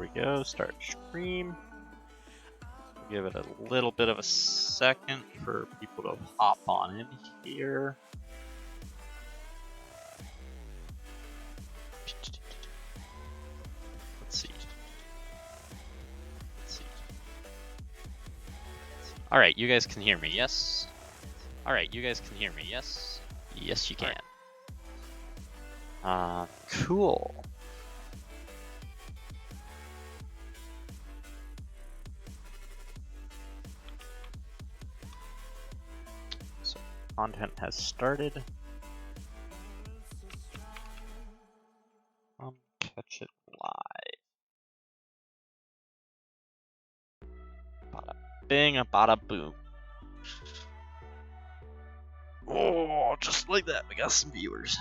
we go. Start stream. Give it a little bit of a second for people to hop on in here. Let's see. All right, you guys can hear me, yes? All right, you guys can hear me, yes? Yes, you can. Cool. So, content has started. Catch it live. Bada bing, bada boom. Oh, just like that, we got some viewers.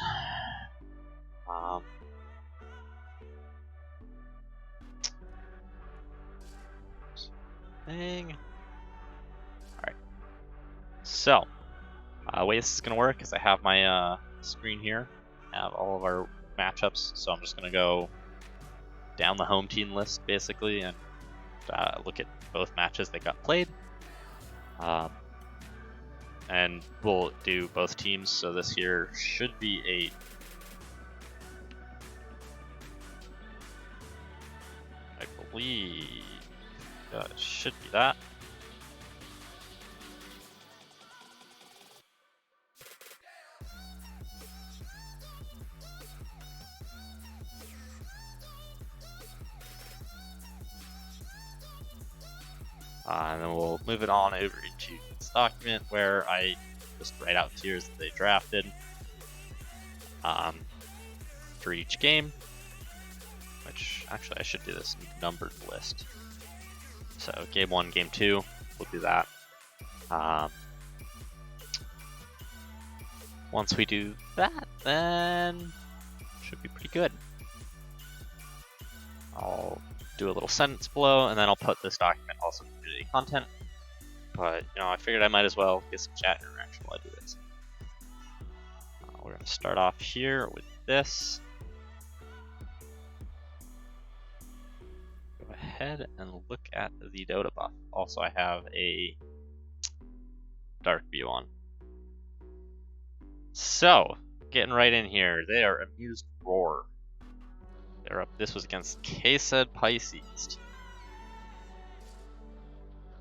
Thing. Alright. So, the way this is going to work is I have my screen here, I have all of our matchups, so I'm just going to go down the home team list, basically, and look at both matches that got played. And we'll do both teams, so this here should be I believe it should be that. And then we'll move it on over into this document where I just write out tiers that they drafted for each game, which actually I should do this numbered list. So game 1, game 2, we'll do that. Once we do that, then should be pretty good. I'll do a little sentence below, and then I'll put this document also in community content. But, you know, I figured I might as well get some chat interaction while I do this. We're going to start off here with this. Go ahead and look at the Dota buff. Also, I have a dark view on. So, getting right in here, they are Amused Roar. They're up. This was against K-Said Pisces.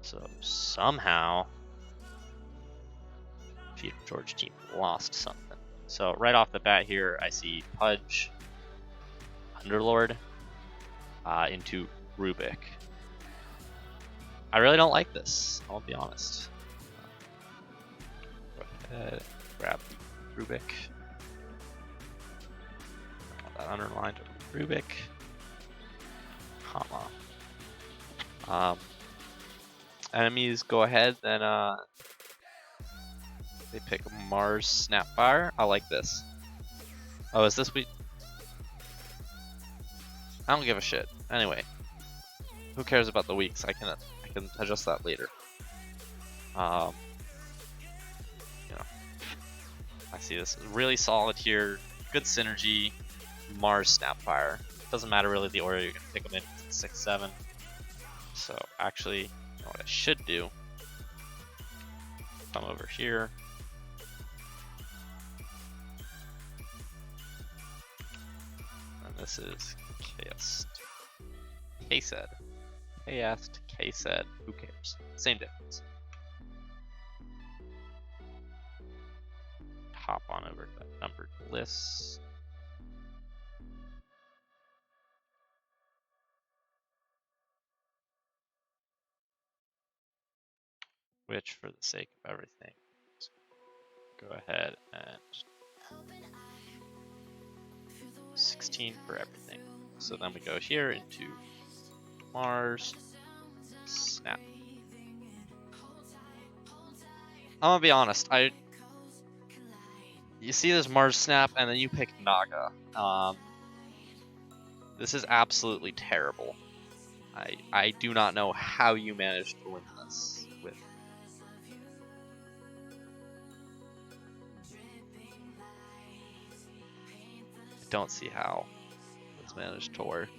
So somehow, Feed George team lost something. So right off the bat here, I see Pudge, Underlord, into Rubik. I really don't like this, I'll be honest. Go ahead, grab the Rubik. That underlined Rubik, comma. Enemies go ahead, then they pick Mars Snapfire. I like this. Oh, is this week? I don't give a shit. Anyway, who cares about the weeks? I can adjust that later. You know, I see this really solid here. Good synergy. Mars Snapfire. Doesn't matter really the order you're gonna pick them in. 6, 7. So actually, you know what I should do? Come over here. And this is K-Said. K-Said. Who cares? Same difference. Hop on over to that numbered list. Which, for the sake of everything, go ahead and 16 for everything. So then we go here into Mars Snap. I'm gonna be honest, you see this Mars Snap and then you pick Naga. This is absolutely terrible. I do not know how you managed to win this with. I don't see how it's managed to work.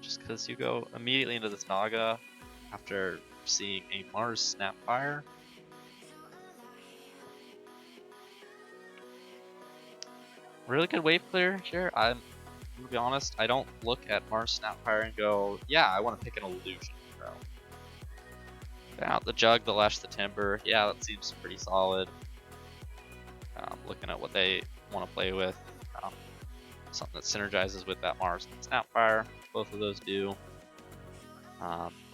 just because you go immediately into this Naga after seeing a Mars Snapfire. Really good wave clear here. I'm to be honest, I don't look at Mars Snapfire and go, yeah, I want to pick an illusion, bro. Out the Jug, the Lash, the Timber. Yeah, that seems pretty solid. Looking at what they want to play with. Something that synergizes with that Mars Snapfire. Both of those do.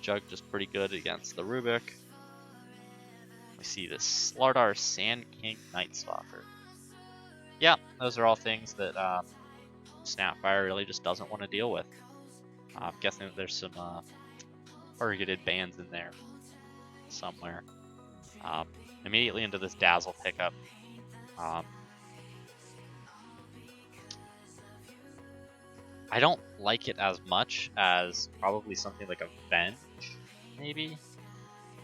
Jug just pretty good against the Rubik. We see this Slardar Sand King Night Stalker. Yeah, those are all things that Snapfire really just doesn't want to deal with. I'm guessing that there's some targeted bans in there somewhere. Immediately into this Dazzle pickup. I don't like it as much as probably something like a Venge, maybe,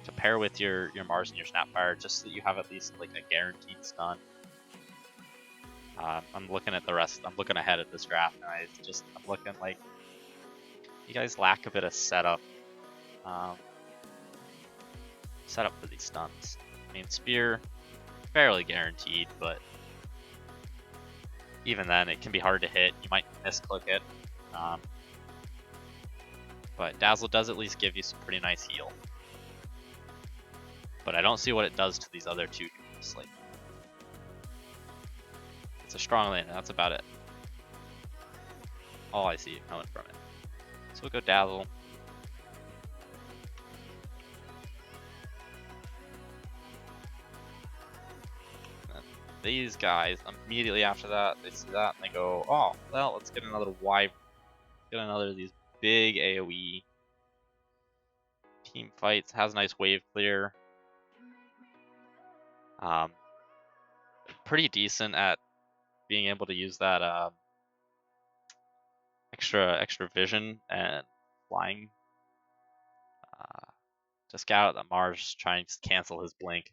to pair with your Mars and your Snapfire, just so that you have at least like a guaranteed stun. I'm looking at the rest. I'm looking ahead at this draft, and I'm looking like you guys lack a bit of setup. Setup for these stuns. I mean, Spear, fairly guaranteed, but even then, it can be hard to hit. You might misclick it. But Dazzle does at least give you some pretty nice heal. But I don't see what it does to these other two. Like, it's a strong lane, and that's about it. All I see coming from it. So we'll go Dazzle. These guys, immediately after that, they see that and they go, oh, well, let's get another Wyvern. Get another of these big AoE team fights. Has a nice wave clear. Pretty decent at being able to use that extra vision and flying to scout out that Mars, trying to cancel his blink.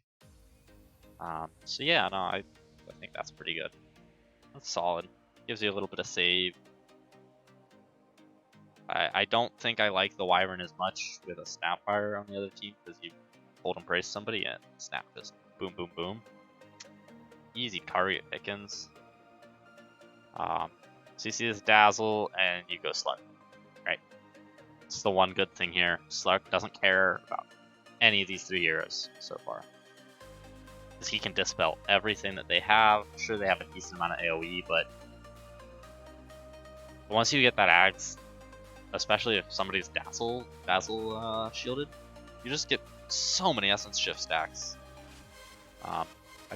So yeah, no, I think that's pretty good. That's solid. Gives you a little bit of save. I don't think I like the Wyvern as much with a Snapfire on the other team, because you hold and brace somebody and Snap just boom, boom, boom. Easy target pickings. So you see this Dazzle and you go Slark, right? It's the one good thing here. Slark doesn't care about any of these 3 heroes so far, because he can dispel everything that they have. Sure, they have a decent amount of AoE, but once you get that Axe, especially if somebody's Dazzle shielded, you just get so many Essence Shift stacks. I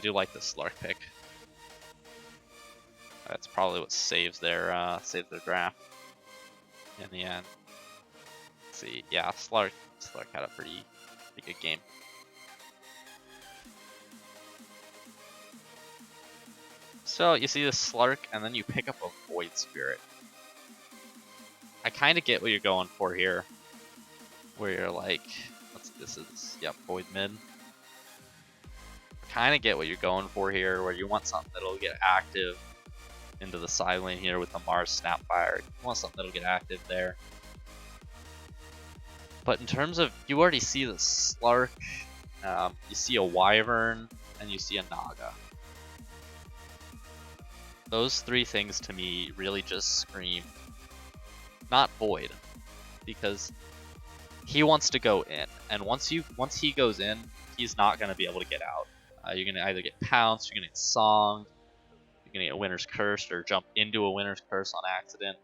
do like this Slark pick. That's probably what saves their draft in the end. Let's see, yeah, Slark had a pretty good game. So you see this Slark, and then you pick up a Void Spirit. I kind of get what you're going for here, where you're like, Void mid. Kind of get what you're going for here, where you want something that'll get active into the side lane here with the Mars Snapfire. You want something that'll get active there. But in terms of, you already see the Slark, you see a Wyvern, and you see a Naga. Those 3 things to me really just scream not Void, because he wants to go in, and once he goes in, he's not going to be able to get out. You're going to either get pounced, you're going to get songed, you're going to get Winter's Curse, or jump into a Winter's Curse on accident.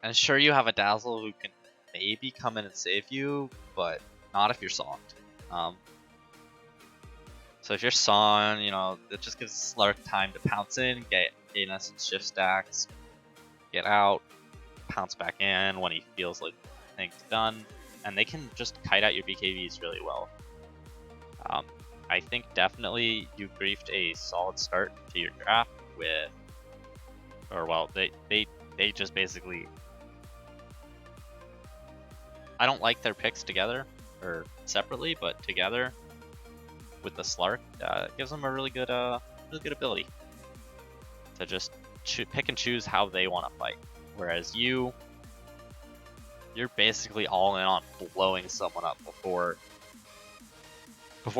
And sure, you have a Dazzle who can maybe come in and save you, but not if you're songed. So if you're Son, it just gives Slark time to pounce in, get Essence Shift stacks, get out, pounce back in when he feels like things done, and they can just kite out your BKBs really well. I think definitely you briefed a solid start to your draft with, they just basically, I don't like their picks together or separately, but together with the Slark, it gives them a really good ability to just pick and choose how they want to fight. Whereas you're basically all in on blowing someone up before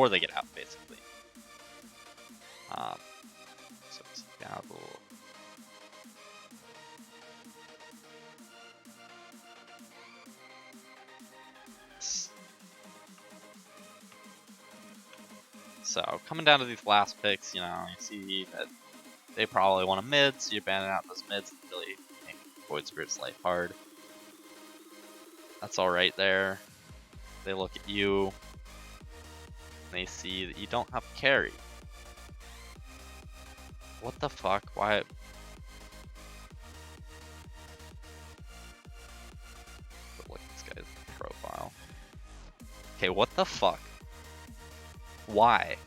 they get out, basically. So Seattle. So coming down to these last picks, you see that they probably want a mid, so you're banning out those mids and really make Void Spirit's life hard. That's alright there. They look at you, and they see that you don't have carry. What the fuck? Why? Look at this guy's profile. Okay, what the fuck? Why?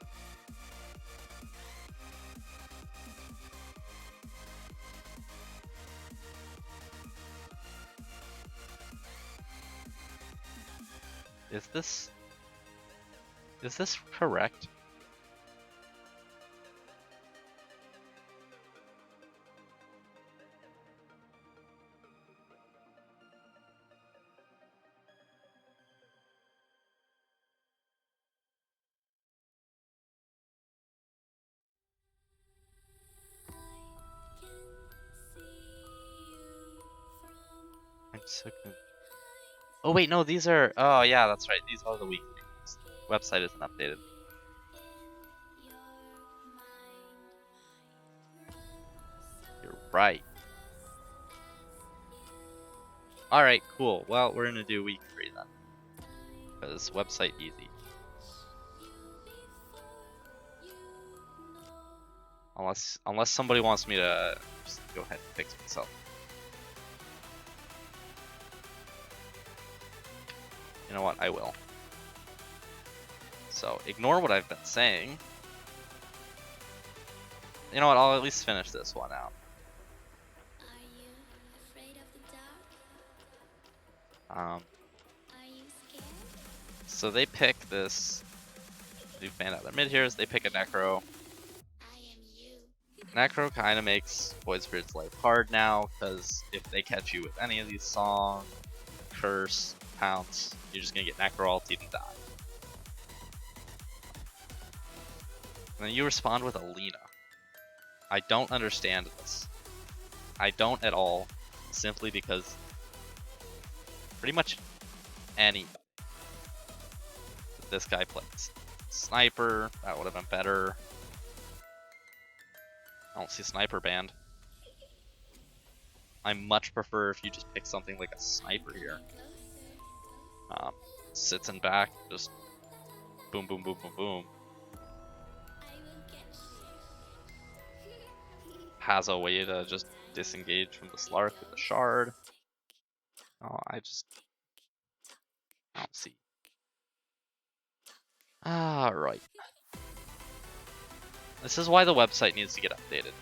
Is this correct? I'm so confused. Oh wait, no, these are. Oh yeah, that's right. These are the weak things. Website isn't updated. You're right. All right, cool. Well, we're gonna do week 3 then, because website easy. Unless somebody wants me to just go ahead and fix myself. You know what? I will. So ignore what I've been saying. You know what? I'll at least finish this one out. So they pick this. We've banned out their mid heroes. They pick a Necro. Necro kind of makes Void Spirit's life hard now, because if they catch you with any of these Song, Curse, Pounce, you're just gonna get Necro ulted and die. And then you respond with Alina. I don't understand this. I don't at all, simply because pretty much any this guy plays. Sniper, that would have been better. I don't see Sniper banned. I much prefer if you just pick something like a Sniper here. Sits in back, just boom, boom, boom, boom, boom. Has a way to just disengage from the Slark with the Shard. Oh, I don't see. Alright. This is why the website needs to get updated.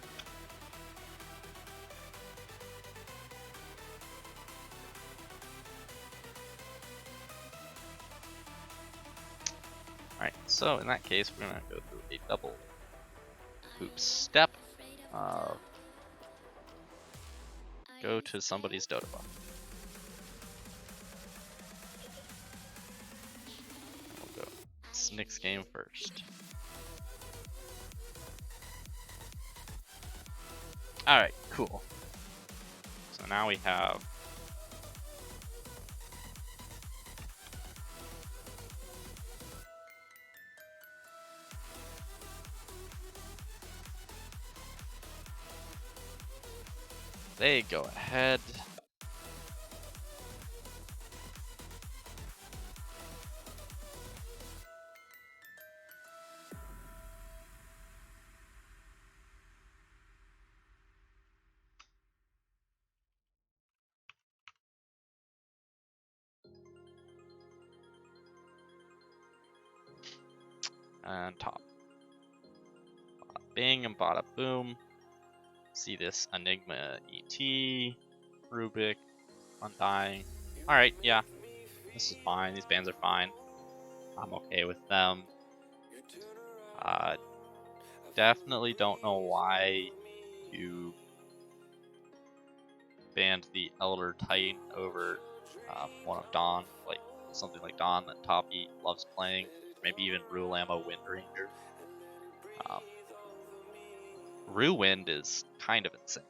Alright, so in that case, we're gonna go through a double hoop step. Go to somebody's Dota buff. We'll go Snick's game first. Alright, cool. So now we have they go ahead. And top. Bada bing and bada boom. See this Enigma ET, Rubik, Undying. Alright, yeah. This is fine. These bans are fine. I'm okay with them. Definitely don't know why you banned the Elder Titan over one of Dawn, like something like Dawn that Toppy loves playing, maybe even Rule Ammo Wind Ranger. Rue Wind is kind of insane.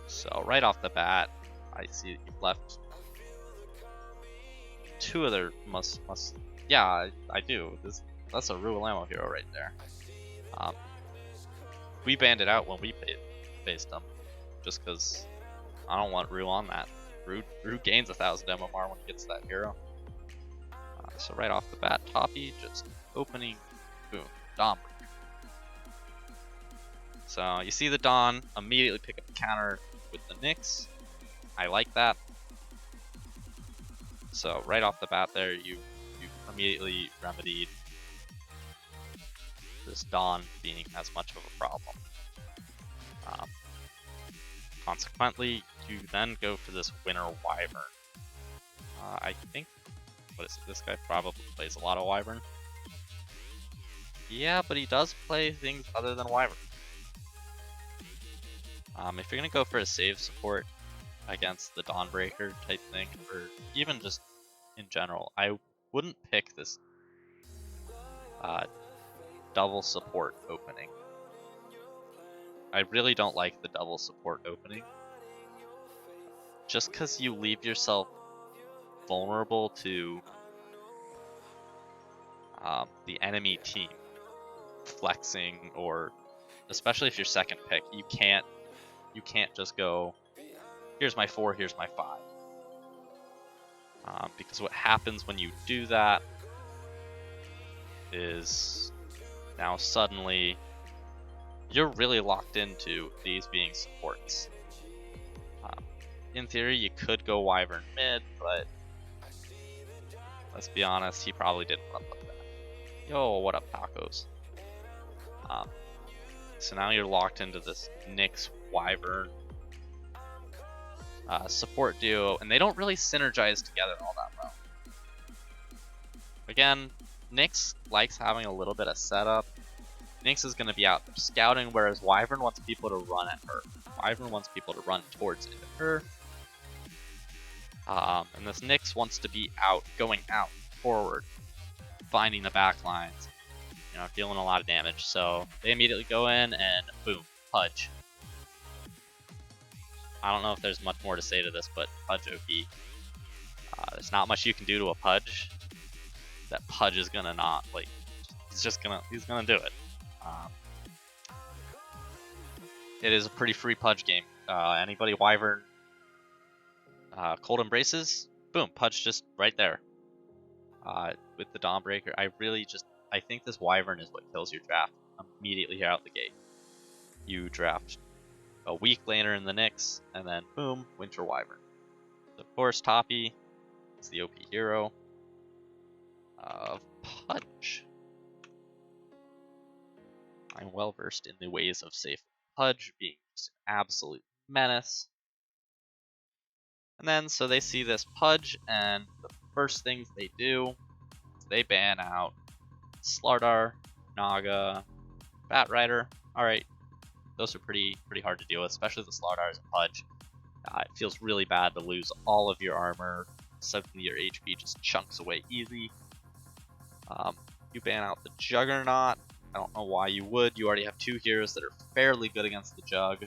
So right off the bat, I see that you've left two other yeah, I do. That's a Rue Ammo hero right there. We banned it out when we faced them, just because I don't want Rue on that. Rue gains 1,000 MMR when he gets that hero. So right off the bat, Toppy just opening, boom, Dawn. So you see the Dawn immediately pick up the counter with the Nyx. I like that. So right off the bat there, you immediately remedied this Dawn being as much of a problem. Consequently, you then go for this Winter Wyvern. I think, what is it? This guy probably plays a lot of Wyvern. Yeah, but he does play things other than Wyvern. If you're gonna go for a save support against the Dawnbreaker type thing, or even just in general, I wouldn't pick this double support opening. I really don't like the double support opening, just because you leave yourself vulnerable to the enemy team flexing, or especially if you're second pick, you can't just go, here's my 4, here's my 5. Because what happens when you do that is now suddenly you're really locked into these being supports. In theory, you could go Wyvern mid, but let's be honest, he probably didn't want to put that. Yo, what up, tacos? So now you're locked into this Nyx Wyvern support duo, and they don't really synergize together all that well. Again, Nyx likes having a little bit of setup. Nyx is going to be out there scouting, whereas Wyvern wants people to run at her. Wyvern wants people to run towards into her. And this Nyx wants to be out, going out, forward, finding the back lines, dealing a lot of damage. So they immediately go in and boom, Pudge. I don't know if there's much more to say to this, but Pudge OP. There's not much you can do to a Pudge. That Pudge is gonna not, like, he's gonna do it. It is a pretty free Pudge game. Anybody Wyvern Cold Embraces, boom, Pudge just right there. With the Dawnbreaker, I think this Wyvern is what kills your draft immediately here out the gate. You draft a weak laner in the Nyx, and then boom, Winter Wyvern. Of course, Toppy is the OP hero of Pudge. I'm well versed in the ways of safe Pudge, being just an absolute menace. And then, so they see this Pudge, and the first things they do is they ban out Slardar, Naga, Batrider. Alright, those are pretty hard to deal with, especially the Slardar as a Pudge. It feels really bad to lose all of your armor, suddenly your HP just chunks away easy. You ban out the Juggernaut. I don't know why you would. You already have 2 heroes that are fairly good against the Jug.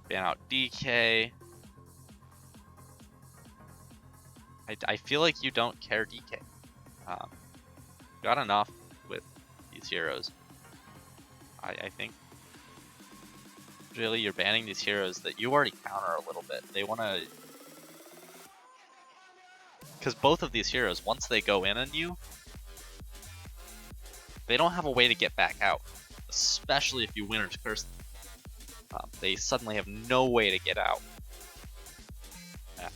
Ban out DK. I feel like you don't care DK. Got enough with these heroes. I think really you're banning these heroes that you already counter a little bit. They want to, because both of these heroes, once they go in on you, they don't have a way to get back out, especially if you Winter's Curse them. They suddenly have no way to get out.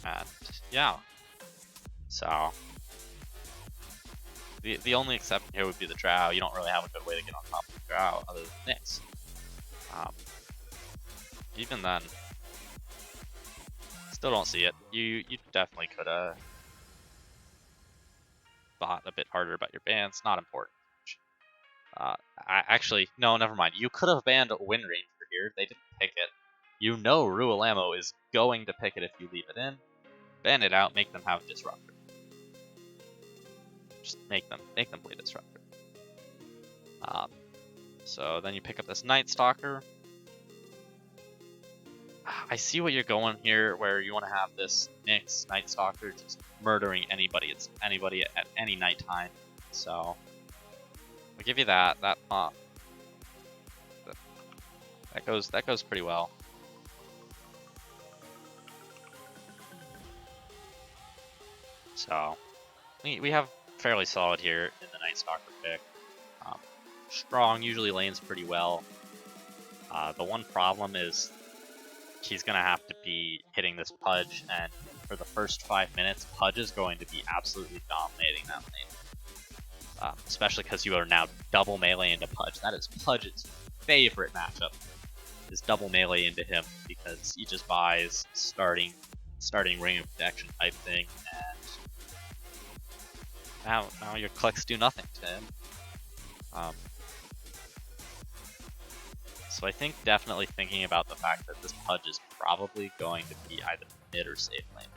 And yeah, so the only exception here would be the Drow. You don't really have a good way to get on top of the Drow other than Nyx. Even then, still don't see it. You definitely could have. spot a bit harder about your bans. Not important. Actually, no, never mind. You could have banned Wind Ranger here. They didn't pick it. You know Ruel Ammo is going to pick it if you leave it in. Ban it out, make them have Disruptor. Just make them play Disruptor. So then you pick up this Night Stalker. I see what you're going here, where you want to have this Nyx Night Stalker just murdering anybody. It's anybody at any nighttime. So I'll give you that. That goes pretty well. So we have fairly solid here in the Night Stalker pick. Strong usually lanes pretty well. The one problem is he's going to have to be hitting this Pudge, and for the first 5 minutes, Pudge is going to be absolutely dominating that lane. Especially because you are now double melee into Pudge. That is Pudge's favorite matchup, is double melee into him, because he just buys starting ring of protection type thing, and now your clicks do nothing to him. So I think definitely thinking about the fact that this Pudge is probably going to be either mid or safe lane.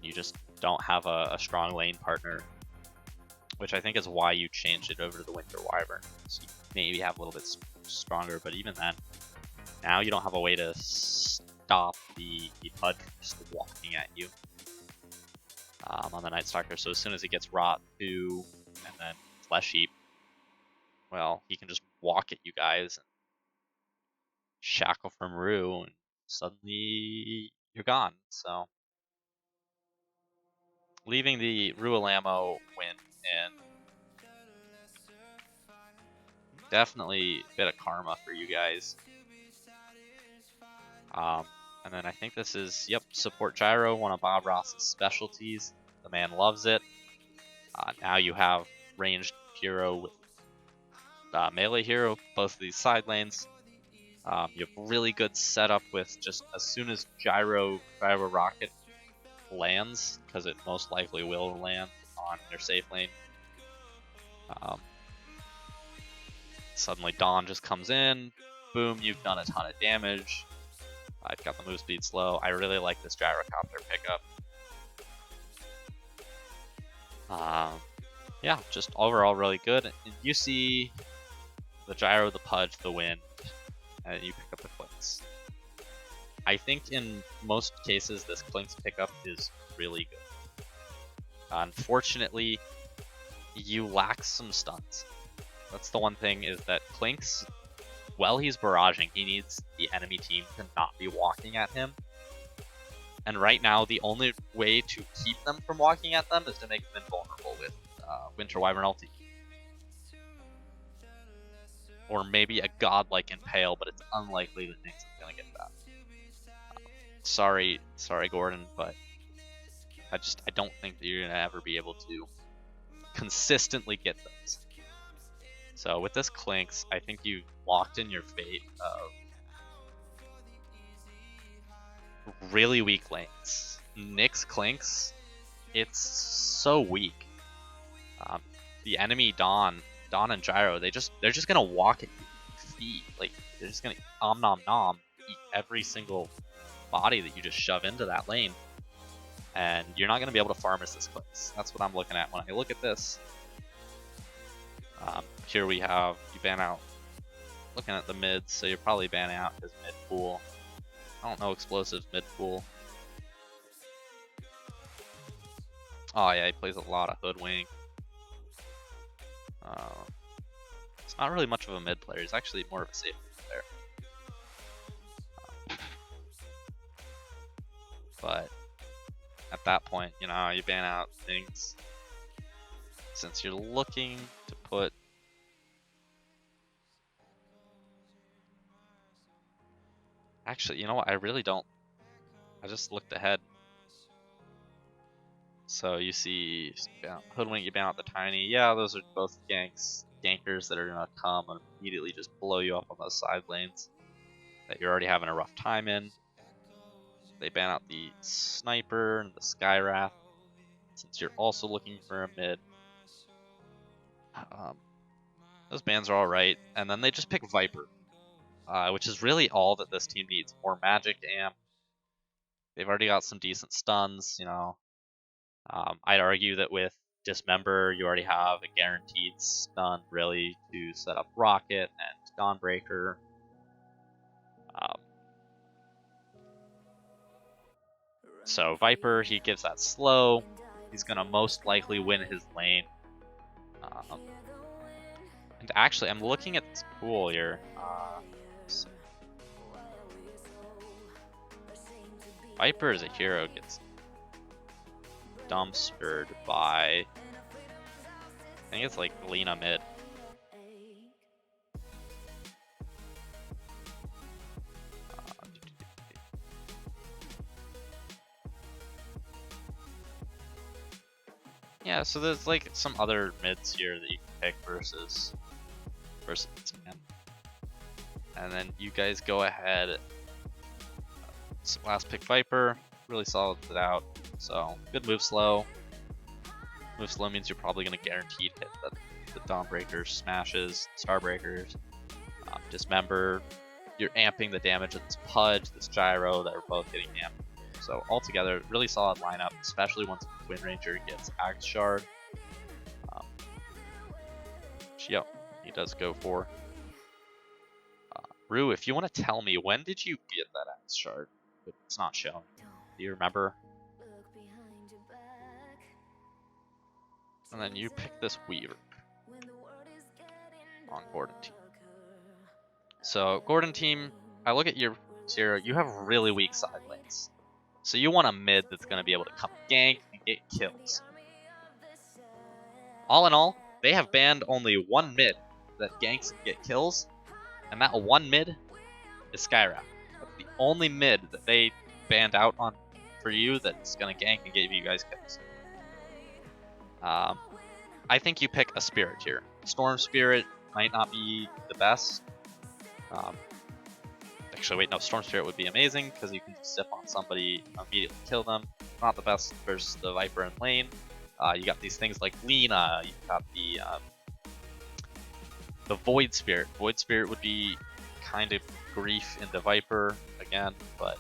You just don't have a strong lane partner, which I think is why you changed it over to the Winter Wyvern. So you maybe have a little bit stronger, but even then, now you don't have a way to stop the Pudge just walking at you on the Night Stalker. So as soon as it gets Rot 2 and then Flesh Heap, well, he can just walk at you guys and shackle from Rue, and suddenly you're gone. So leaving the Ruel Ammo win in, definitely a bit of karma for you guys. And then I think this is, yep, Support Gyro, one of Bob Ross's specialties. The man loves it. Now you have ranged hero with melee hero, both of these side lanes. You have really good setup with just as soon as Gyro Rocket lands, because it most likely will land on your safe lane. Suddenly Dawn just comes in, boom, you've done a ton of damage. I've got the move speed slow. I really like this Gyrocopter pickup. Yeah, just overall really good. And you see the Gyro, the Pudge, the Wind, and you pick up the Clinks. I think in most cases this Clinks pickup is really good. Unfortunately, you lack some stuns. That's the one thing, is that Clinks, while he's barraging, he needs the enemy team to not be walking at him. And right now, the only way to keep them from walking at them is to make them invulnerable with Winter Wyvern ulti. Or maybe a godlike Impale, but it's unlikely that Nyx is going to get that. Sorry, Gordon, but I don't think that you're going to ever be able to consistently get those. So with this Clinks, I think you've locked in your fate of really weak lanes. Nyx Clinks, it's so weak. The enemy Dawn and Gyro, they're just gonna walk at your feet. Like, they're just gonna nom eat every single body that you just shove into that lane, and you're not gonna be able to farm as this Clinks. That's what I'm looking at when I look at this. Here we have, you ban out, looking at the mids, so you're probably banning out his mid pool. I don't know explosives mid pool. Oh yeah, he plays a lot of Hoodwink. It's not really much of a mid player, he's actually more of a safe player. But at that point, you know, you ban out things. Since you're looking to put actually, you know what, I really don't. I just looked ahead. So you see Hoodwink, you ban out the Tiny. Yeah, those are both gankers that are gonna come and immediately just blow you up on those side lanes that you're already having a rough time in. They ban out the Sniper and the Skywrath. since you're also looking for a mid. Those bans are alright. And then they just pick Viper, which is really all that this team needs. More magic amp. They've already got some decent stuns, you know. I'd argue that with Dismember, you already have a guaranteed stun, really, to set up Rocket and Dawnbreaker. So Viper, he gives that slow. He's gonna most likely win his lane. And actually, I'm looking at this pool here. Viper as a hero gets dumpstered by, I think it's like Lena mid. Yeah, so there's like some other mids here that you can pick versus this man. And then you guys go ahead. Last pick Viper, really solid it out. So good move slow. Move slow means you're probably gonna guaranteed hit the Dawnbreakers, smashes, Starbreakers, Dismember. You're amping the damage of this Pudge, this Gyro that are both getting amped. So altogether, really solid lineup, especially once Wind Ranger gets Axe Shard. Yep, he does go for. Rue, if you want to tell me, when did you get that Axe Shard? It's not shown. Do you remember? And then you pick this Weaver on Gordon team. So Gordon team, I look at your Zero, you have really weak side lanes. So you want a mid that's going to be able to come gank and get kills. All in all, they have banned only one mid that ganks and get kills, and that one mid is Skywrath. That's the only mid that they banned out on for you that's going to gank and give you guys kills. I think you pick a Spirit here. Storm Spirit might not be the best. Actually, wait, no, Storm Spirit would be amazing because you can just sip on somebody, immediately kill them. Not the best versus the Viper in lane. You got these things like Lena. You got the Void Spirit. Void Spirit would be kind of grief into Viper again, but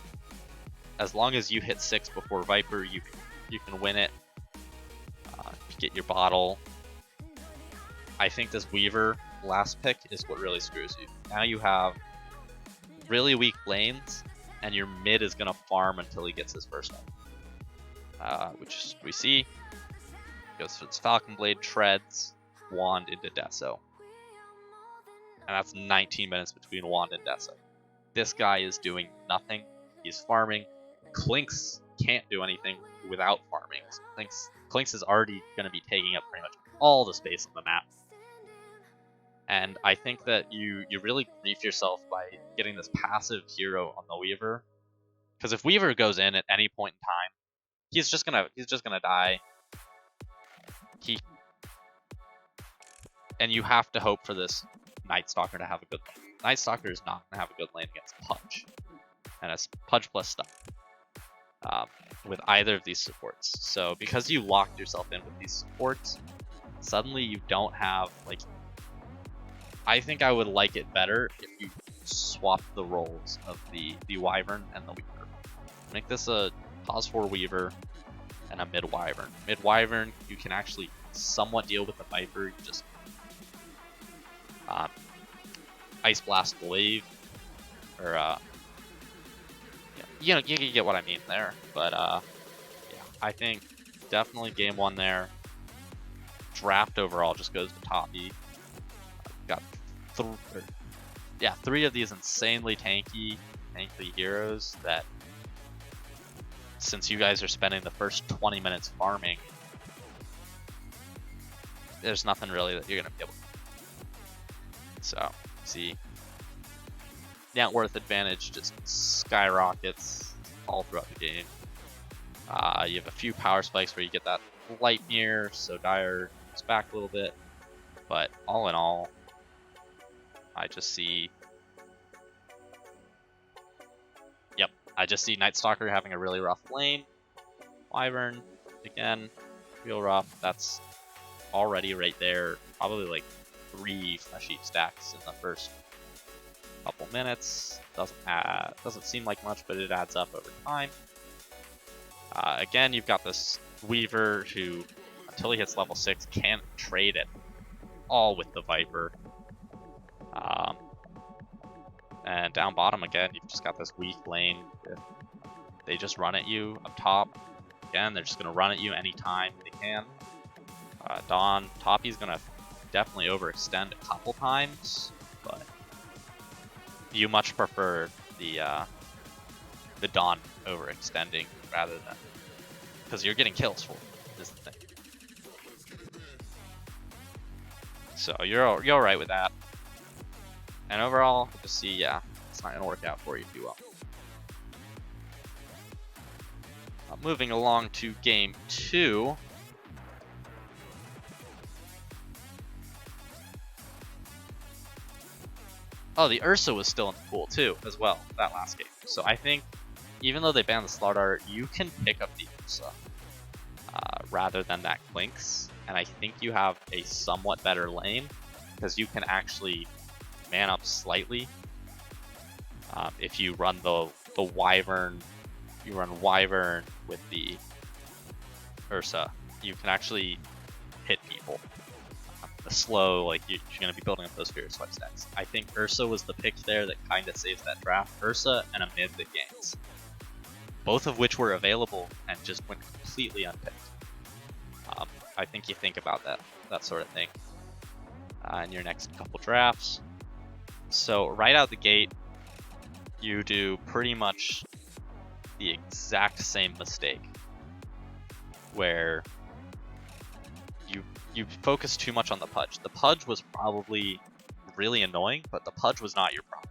as long as you hit 6 before Viper, you can win it. Get your bottle. I think this Weaver last pick is what really screws you. Now you have really weak lanes, and your mid is gonna farm until he gets his first one. Which we see. Goes for this Falcon Blade, treads, Wand into Deso. And that's 19 minutes between Wand and Deso. This guy is doing nothing. He's farming. Clinks can't do anything without farming. Clinks is already going to be taking up pretty much all the space on the map. And I think that you really grief yourself by getting this passive hero on the Weaver. Because if Weaver goes in at any point in time, he's just gonna die. And you have to hope for this Night Stalker to have a good lane. Night Stalker is not gonna have a good lane against Pudge. And it's Pudge plus stuff. With either of these supports. So because you locked yourself in with these supports, suddenly you don't have, like, I think I would like it better if you swapped the roles of the Wyvern and the Weaver. Make this a pause 4 Weaver and a mid Wyvern. Mid Wyvern, you can actually somewhat deal with the Viper. You just Ice Blast the wave, or you know, you get what I mean there. But yeah, I think definitely game 1 there. Draft overall just goes to Toppy. Got 3 of these insanely tanky heroes that, since you guys are spending the first 20 minutes farming, there's nothing really that you're gonna be able to do. So, see, net worth advantage just skyrockets all throughout the game. You have a few power spikes where you get that light mirror, so Dire goes back a little bit. But all in all, I just see Night Stalker having a really rough lane. Wyvern, again, real rough. That's already right there. Probably like 3 flesh eat stacks in the first couple minutes. Doesn't seem like much, but it adds up over time. Again, you've got this Weaver who, until he hits level 6, can't trade it all with the Viper. And down bottom again, you've just got this weak lane. If they just run at you up top, again, they're just going to run at you anytime they can. Dawn, Toppy's going to definitely overextend a couple times, but you much prefer the Dawn overextending rather than, because you're getting kills for it, is the thing. So you're all right with that. And overall, you just see, yeah, it's not gonna work out for you too well. Moving along to game 2. Oh, the Ursa was still in the pool too, as well, that last game. So I think, even though they banned the Slardar, you can pick up the Ursa rather than that Clinks. And I think you have a somewhat better lane, because you can actually man up slightly. If you run the Wyvern, you run Wyvern with the Ursa, you can actually hit people. The slow, like you're going to be building up those Spirit Sweat stacks. I think Ursa was the pick there that kind of saves that draft. Ursa and a mid that ganks. Both of which were available and just went completely unpicked. I think you think about that sort of thing in your next couple drafts. So right out the gate, you do pretty much the exact same mistake, where you focus too much on the Pudge. The Pudge was probably really annoying, but the Pudge was not your problem.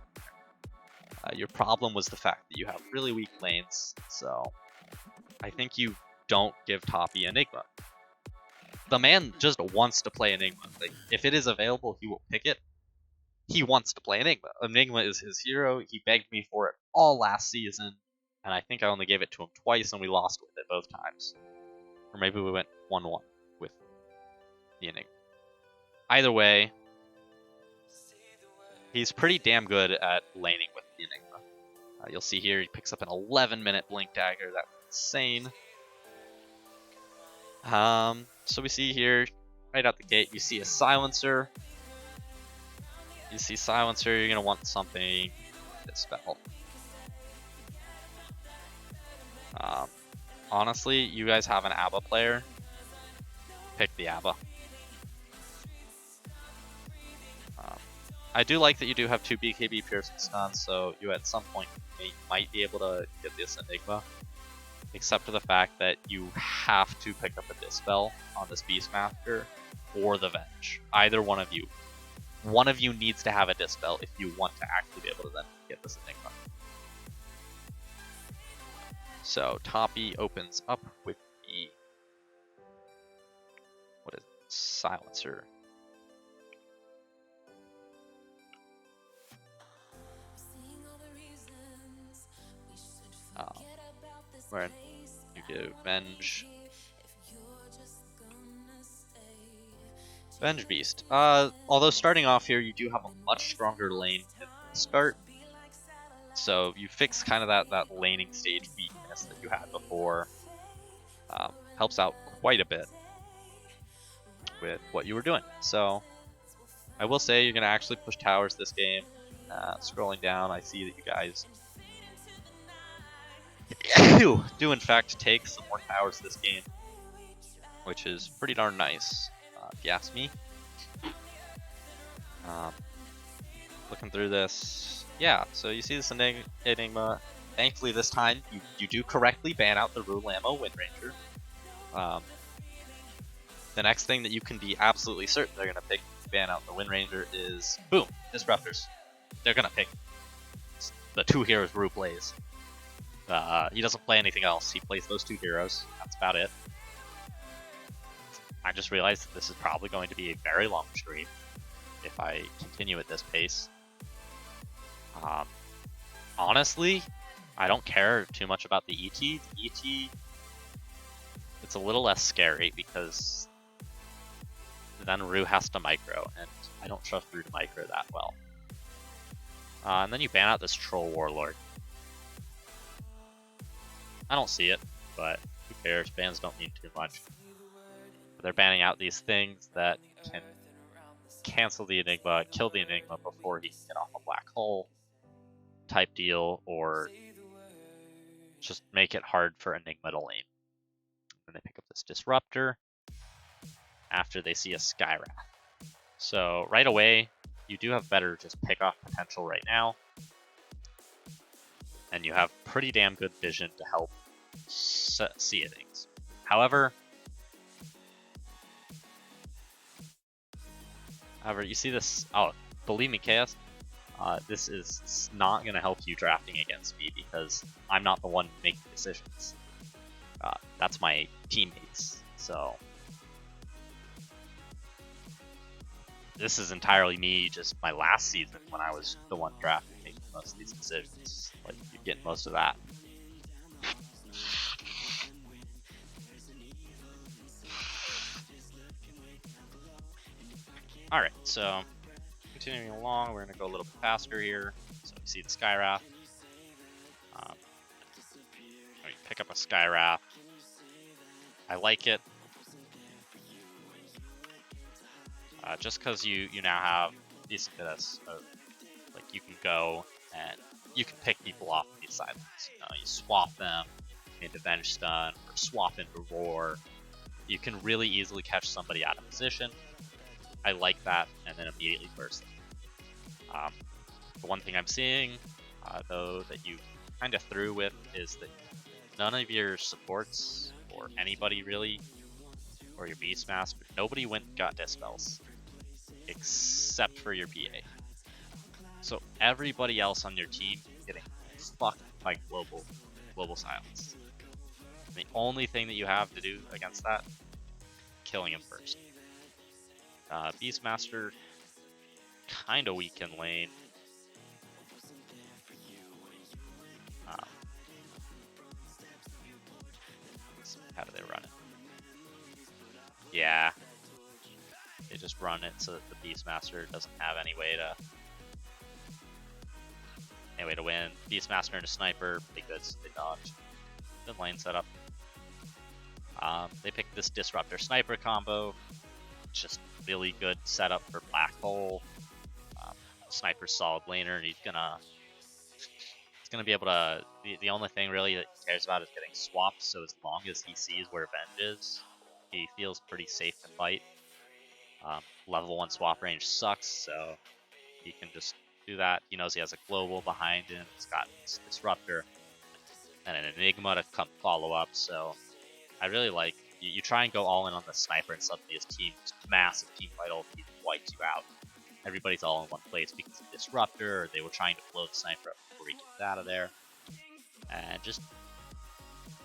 Your problem was the fact that you have really weak lanes, so I think you don't give Toppy Enigma. The man just wants to play Enigma. Like, if it is available, he will pick it. He wants to play Enigma. Enigma is his hero. He begged me for it all last season, and I think I only gave it to him twice, and we lost with it both times. Or maybe we went 1-1 with the Enigma. Either way, he's pretty damn good at laning with the Enigma. You'll see here he picks up an 11-minute Blink Dagger. That's insane. So we see here, right out the gate, you see a Silencer. You see Silencer, you're going to want something Dispel. Honestly, you guys have an ABBA player. Pick the ABBA. I do like that you do have 2 BKB piercing stuns, so you at some point might be able to get this Enigma. Except for the fact that you have to pick up a Dispel on this Beastmaster or the Venge. Either one of you. One of you needs to have a Dispel if you want to actually be able to then get this Enigma. So Toppy opens up with the, what is it? Silencer. Where you get Venge. Venge Beast. Although starting off here, you do have a much stronger lane at the start. So you fix kind of that laning stage weakness that you had before. Helps out quite a bit with what you were doing. So I will say you're going to actually push towers this game. Scrolling down, I see that you guys do in fact take some more towers this game, which is pretty darn nice, if you ask me. Looking through this, yeah, so you see this Enigma. Thankfully this time you do correctly ban out the Rule Ammo Wind Ranger. The next thing that you can be absolutely certain they're going to pick to ban out the Wind Ranger is, boom, Disruptors. They're going to pick the 2 heroes Rue plays. He doesn't play anything else. He plays those 2 heroes. That's about it. I just realized that this is probably going to be a very long stream if I continue at this pace. Honestly, I don't care too much about the ET. The ET, it's a little less scary because then Rue has to micro, and I don't trust Rue to micro that well. And then you ban out this Troll Warlord. I don't see it, but who cares? Bans don't mean too much. They're banning out these things that can cancel the Enigma, kill the Enigma before he can get off a black hole type deal, or just make it hard for Enigma to lane. And they pick up this Disruptor after they see a Skywrath. So right away, you do have better just pick off potential right now. And you have pretty damn good vision to help see things. However, you see this. Oh, believe me, Chaos. This is not going to help you drafting against me because I'm not the one making decisions. That's my teammates. So this is entirely me. Just my last season when I was the one drafting, making most of these decisions. Like you get most of that. Alright, so continuing along, we're going to go a little bit faster here. So we see the Skywrath. We pick up a Skywrath. I like it. Just because you now have decent bit of, like, you can go and you can pick people off these sidelines. You swap them into Venge Stun or swap into Roar. You can really easily catch somebody out of position. I like that, and then immediately burst them. The one thing I'm seeing, though, that you kind of threw with is that none of your supports, or anybody really, or your Beastmaster, nobody went and got Dispels, except for your PA. So everybody else on your team is getting fucked by global silence. The only thing that you have to do against that, killing him first. Beastmaster, kind of weak in lane. How do they run it? Yeah, they just run it so that the Beastmaster doesn't have any way to win. Beastmaster and a Sniper, pretty good, so they dodge. Good lane setup. They pick this Disruptor Sniper combo. Just really good setup for Black Hole. Sniper's solid laner, and he's gonna be able to. The only thing really that he cares about is getting swapped. So as long as he sees where Venge is, he feels pretty safe to fight. Level 1 swap range sucks, so he can just do that. He knows he has a global behind him. He's got this Disruptor and an Enigma to come follow up. So I really like you try and go all in on the Sniper, and suddenly his team, massive team fight ulti, wipes you out. Everybody's all in one place because of Disruptor, or they were trying to blow the Sniper up before he gets out of there. And just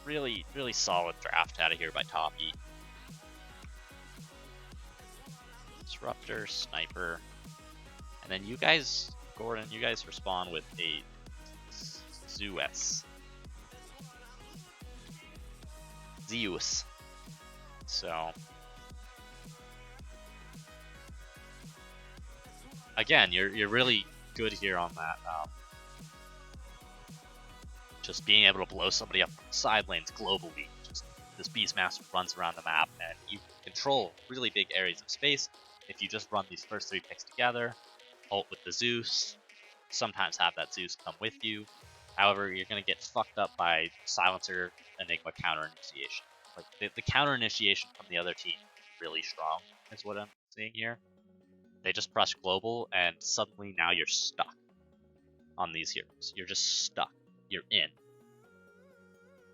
really, really solid draft out of here by Toppy. Disruptor, Sniper, and then you guys, Gordon, you guys respond with a Zeus. So again, you're really good here on that. Just being able to blow somebody up from the side lanes globally. Just this Beastmaster runs around the map, and you control really big areas of space if you just run these first 3 picks together. Ult with the Zeus. Sometimes have that Zeus come with you. However, you're going to get fucked up by Silencer, Enigma counter initiation. Like the counter initiation from the other team is really strong, is what I'm seeing here. They just press global, and suddenly now you're stuck on these heroes. You're just stuck. You're in.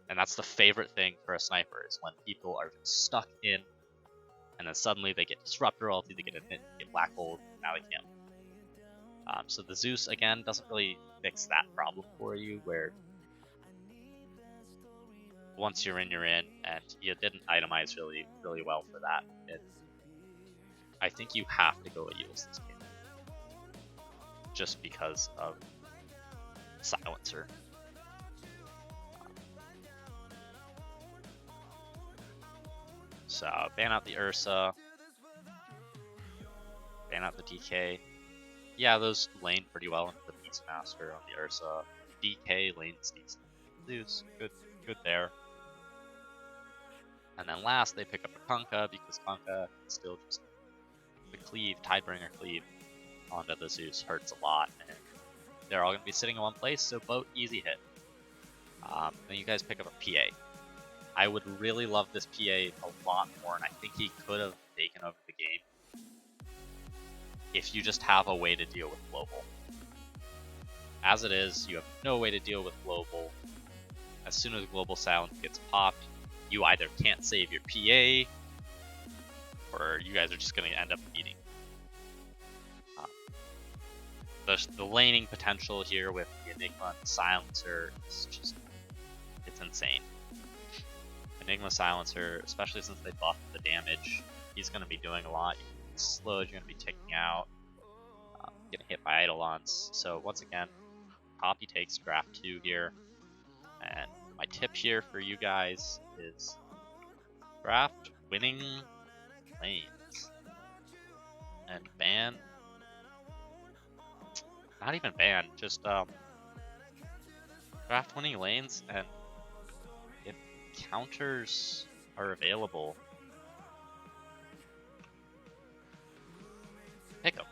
And that's the favorite thing for a sniper, is when people are just stuck in, and then suddenly they get Disruptor ulti, they get Black Hole, now they can't. So the Zeus, again, doesn't really fix that problem for you, where once you're in, and you didn't itemize really, really well for that. I think you have to go Eul's this game, just because of Silencer. So ban out the Ursa, ban out the DK. Yeah, those lane pretty well into the Beastmaster on the Ursa. DK lanes decent. Zeus, good there. And then last they pick up a Kunkka because Kunkka can still just the cleave, Tidebringer cleave onto the Zeus hurts a lot. And they're all gonna be sitting in one place, so boat easy hit. Then you guys pick up a PA. I would really love this PA a lot more, and I think he could have taken over the game if you just have a way to deal with global. As it is, you have no way to deal with global. As soon as global silence gets popped, you either can't save your PA, or you guys are just going to end up beating. The laning potential here with the Enigma and the Silencer is just, it's insane. Enigma Silencer, especially since they buffed the damage, he's going to be doing a lot. You're going to be slowed, you're going to be taking out, getting hit by Eidolons. So once again, Poppy takes draft 2 here. And my tip here for you guys is draft winning lanes. And ban, not even ban, just draft winning lanes, and if counters are available, pick them.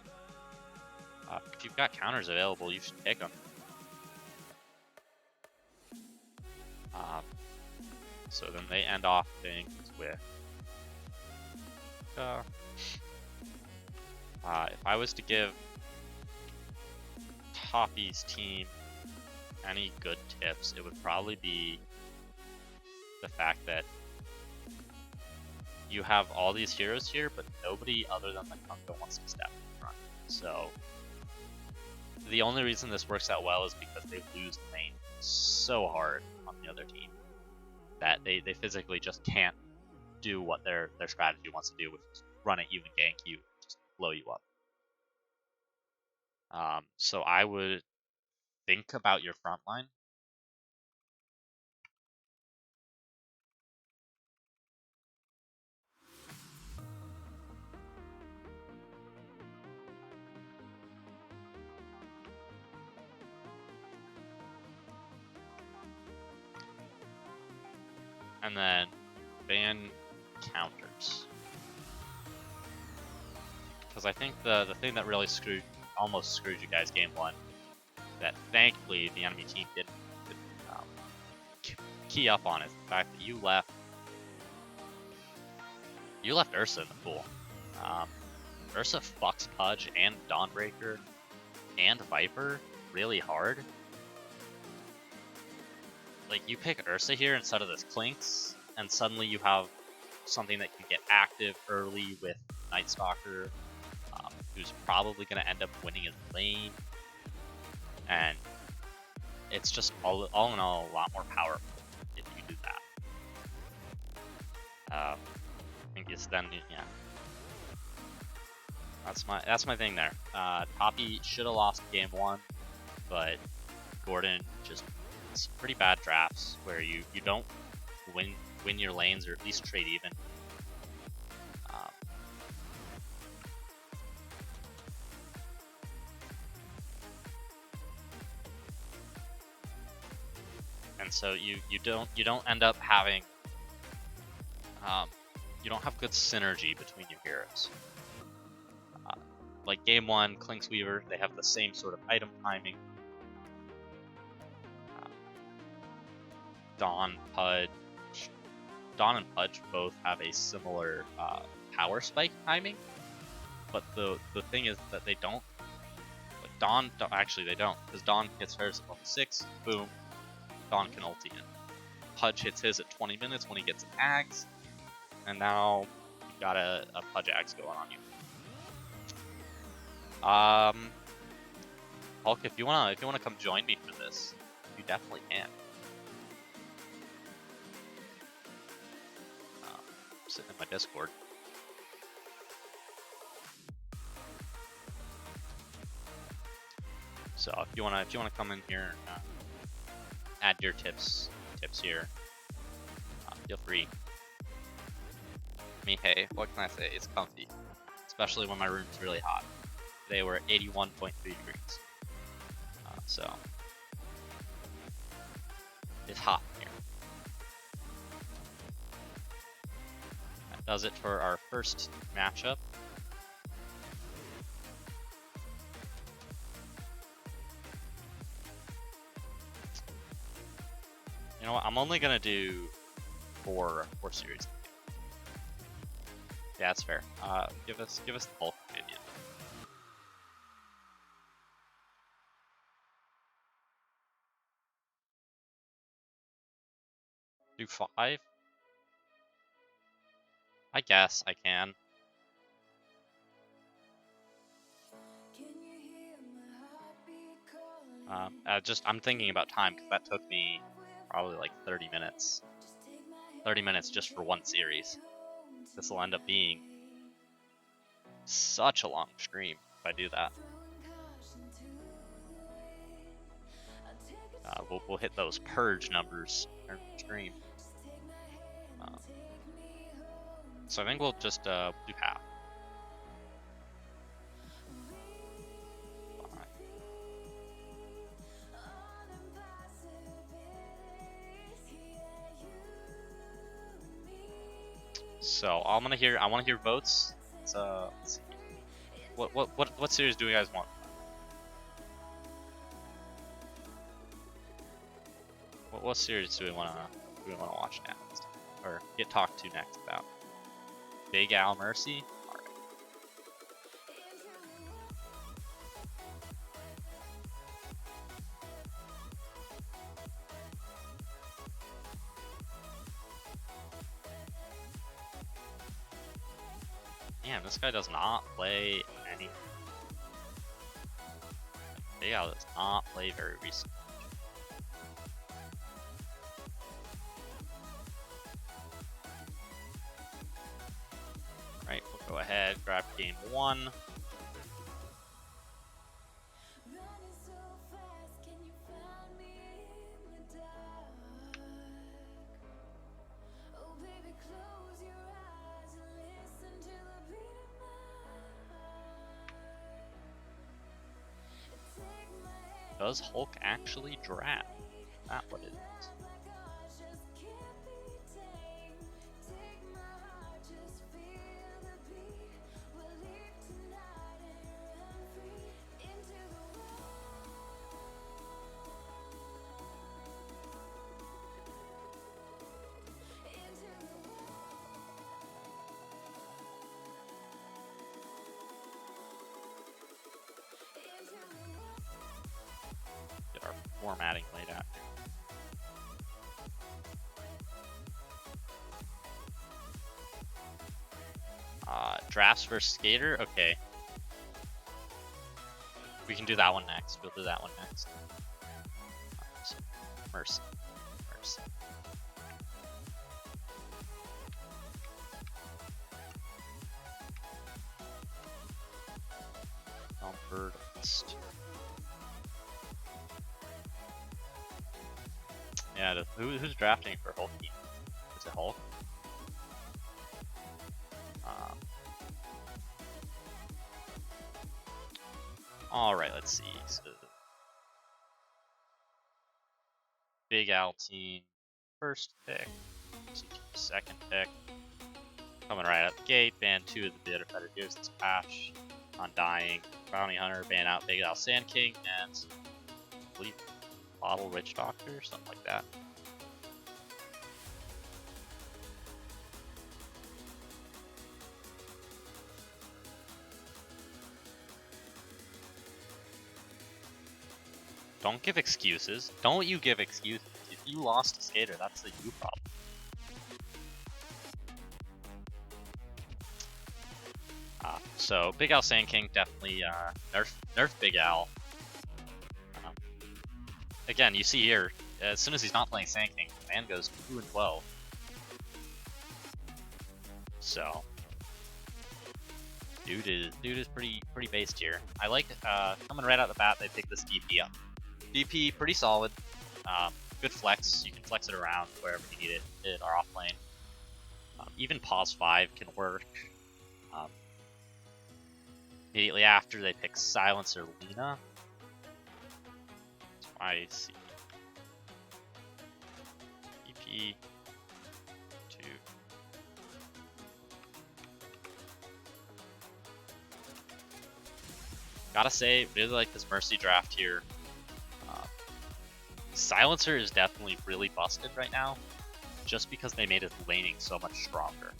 If you've got counters available, you should pick them. So then they end off things with if I was to give Toppy's team any good tips, it would probably be the fact that you have all these heroes here, but nobody other than the Kunkka wants to step in front. So the only reason this works out well is because they lose lane so hard on the other team that they physically just can't do what their strategy wants to do, which is run at you and gank you, just blow you up. So I would think about your front line. And then ban counters. Because I think the thing that really almost screwed you guys game 1, that thankfully the enemy team didn't key up on, is the fact that you left Ursa in the pool. Ursa fucks Pudge and Dawnbreaker and Viper really hard. Like, you pick Ursa here instead of this Clinks, and suddenly you have something that can get active early with Night Stalker, who's probably going to end up winning his lane, and it's just all in all a lot more powerful if you do that. I think it's then, yeah. That's my thing there. Poppy should have lost game 1, but Gordon just some pretty bad drafts where you don't win your lanes, or at least trade even. And so you don't end up having you don't have good synergy between your heroes. Like game 1, Clinks Weaver, they have the same sort of item timing. Dawn and Pudge both have a similar power spike timing, but the thing is that they don't. Like Dawn, actually they don't, because Dawn hits hers at level 6, boom, Dawn can ulti in. Pudge hits his at 20 minutes when he gets an Axe, and now you've got a Pudge Axe going on you. Hulk, if you wanna come join me for this, you definitely can. Sitting in my Discord. So if you wanna come in here, add your tips here, feel free. mean, hey, what can I say? It's comfy, especially when my room's really hot. Today we're at 81.3 degrees, so it's hot here. That does it for our first matchup. You know what? I'm only gonna do four series. Yeah, that's fair. Give us the bulk opinion. Do 5? I guess I can. I'm thinking about time because that took me probably like 30 minutes. 30 minutes just for one series. This will end up being such a long stream if I do that. We'll hit those purge numbers during the stream. So I think we'll just do half. So I want to hear votes. Let's see. What series do you guys want? What series do we want to watch next, or get talked to next about? Big Al Mercy. All right. Man, this guy does not play anything. Big Al does not play very recently. Right, we'll go ahead, grab game 1. Does Hulk actually draft? Not what it is. Get our formatting laid out here. Drafts versus Skater? Okay. We can do that one next. We'll do that one next. So, Mercy. Numbered list. Yeah, who's drafting for Hulk? Is it Hulk? Alright, let's see. So, Big Al team, first pick. Second pick. Coming right out the gate, ban 2 of the Bitter Fighter gives this patch. Undying, Bounty Hunter, ban out Big Al Sand King, and I believe Bottle Rich Doctor, something like that. Don't give excuses. Don't you give excuses. If you lost to Skater, that's the you problem. So Big Al Sand King definitely nerf Big Al. Again, you see here, as soon as he's not playing Sand King, the man goes 2-12. So dude is pretty based here. I like coming right out the bat. They pick this DP up. DP pretty solid. Good flex. You can flex it around wherever you need it, or off lane. Even pause 5 can work. Immediately after, they pick Silencer Lina. I see. EP 2. Gotta say, really like this Mercy draft here. Silencer is definitely really busted right now, just because they made his laning so much stronger.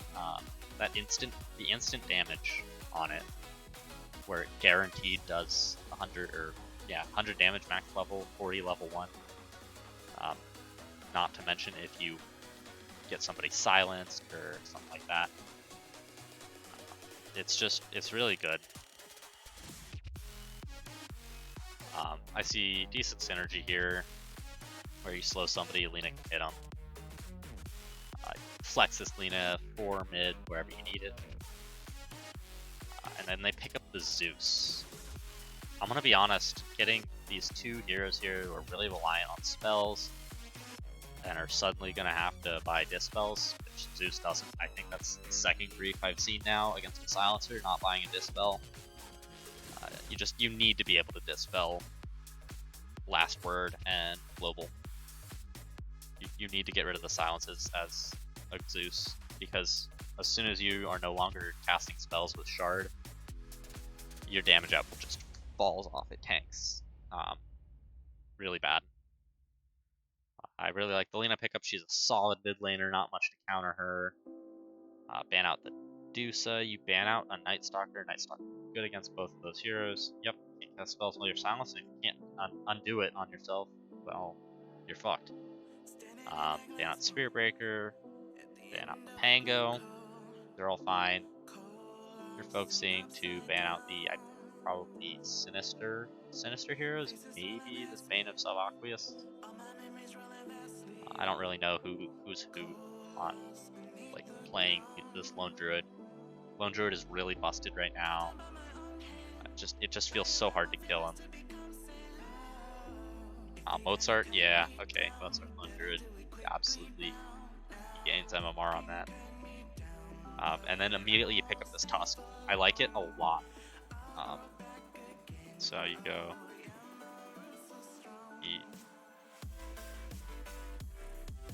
The instant damage on it, where it guaranteed does 100 damage max level, 40 level 1. Not to mention if you get somebody silenced or something like that. It's really good. I see decent synergy here, where you slow somebody, Lina can hit them. Flex this Lina 4 mid, wherever you need it. And then they pick up the Zeus. I'm gonna be honest, getting these 2 heroes here who are really reliant on spells and are suddenly gonna have to buy dispels, which Zeus doesn't. I think that's the second grief I've seen now against a Silencer, not buying a dispel. You need to be able to dispel Last Word and Global. You need to get rid of the silences as a Zeus, because as soon as you are no longer casting spells with Shard, your damage output just falls off. It tanks. Really bad. I really like the Lina pickup. She's a solid mid laner, not much to counter her. Ban out the Dusa. You ban out a Night Stalker. Night Stalker good against both of those heroes. Yep, you can cast spells while you're silenced. If you can't undo it on yourself, well, you're fucked. Ban out Spirit Breaker. Ban out the Pango. They're all fine. You're focusing to ban out the probably Sinister heroes. Maybe this Bane of Selvaquius. I don't really know who's who on like playing this Lone Druid. Lone Druid is really busted right now. It just feels so hard to kill him. Mozart, yeah, okay, Mozart Lone Druid, absolutely. He gains MMR on that. And then immediately you pick up this Tusk. I like it a lot. So you go eat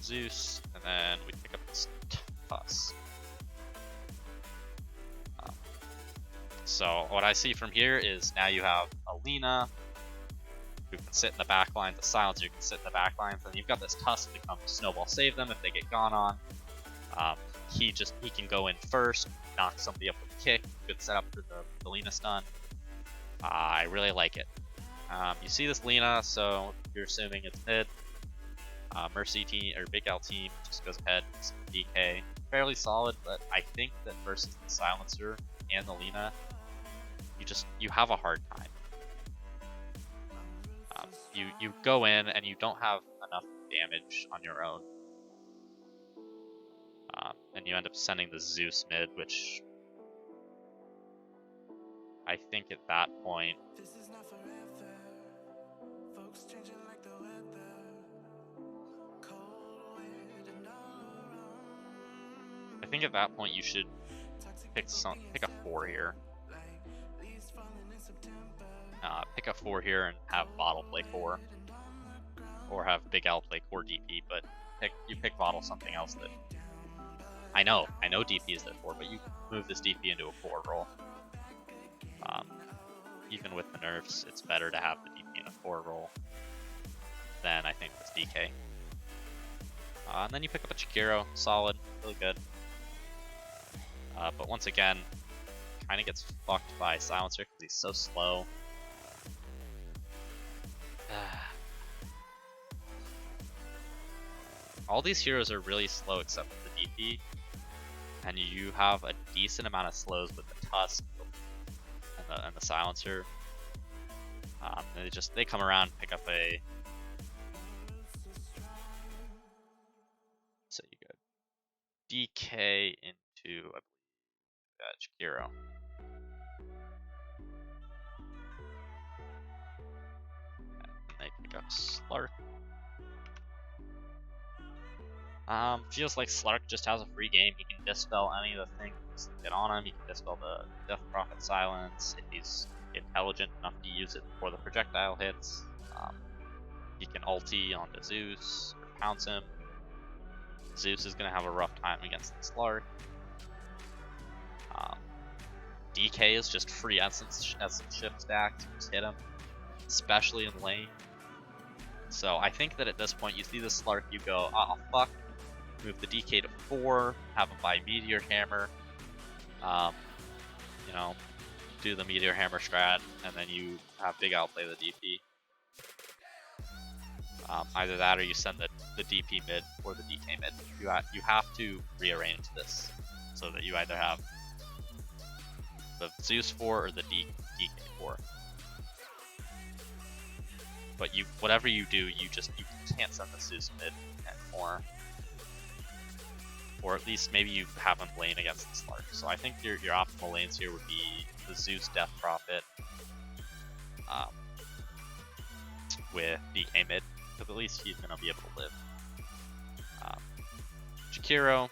Zeus, and then we pick up this Tusk. So what I see from here is now you have Alina, who can sit in the back line, the Silencer who can sit in the back lines, and you've got this Tusk to come snowball save them if they get gone on. He can go in first, knock somebody up with a kick, good setup for the Lina stun. I really like it. You see this Lina, so you're assuming it's mid. Mercy team or Big L team just goes ahead, DK, fairly solid, but I think that versus the Silencer and the Lina, you have a hard time. You go in and you don't have enough damage on your own, and you end up sending the Zeus mid, which I think at that point you should pick a 4 here. Pick a 4 here and have Bottle play 4, or have Big L play core DP. But you pick Bottle something else that I know DP is that 4, but you move this DP into a 4 role. Even with the nerfs, it's better to have the DP in a 4 role than I think this DK. And then you pick up a Chikiro, solid, really good. But once again, kind of gets fucked by Silencer because he's so slow. All these heroes are really slow except for the DP, and you have a decent amount of slows with the Tusk and the Silencer. They come around, pick up a. So you go DK into I believe Chikiro. And they pick up Slark. Feels like Slark just has a free game. He can dispel any of the things that get on him. He can dispel the Death Prophet Silence if he's intelligent enough to use it before the projectile hits. He can ulti onto Zeus or pounce him. Zeus is going to have a rough time against the Slark. DK is just free essence shift stack to just hit him, especially in lane. So I think that at this point you see the Slark, you go, oh fuck, move the DK to 4, have him buy Meteor Hammer, you know, do the Meteor Hammer strat, and then you have Big Al play the DP. Either that or you send the DP mid or the DK mid. You have to rearrange this so that you either have the Zeus 4 or the DK 4. But whatever you do, you can't send the Zeus mid and 4. Or at least maybe you have him lane against the Slark. So I think your optimal lanes here would be the Zeus Death Prophet with DK mid, because at least he's gonna be able to live. Jakiro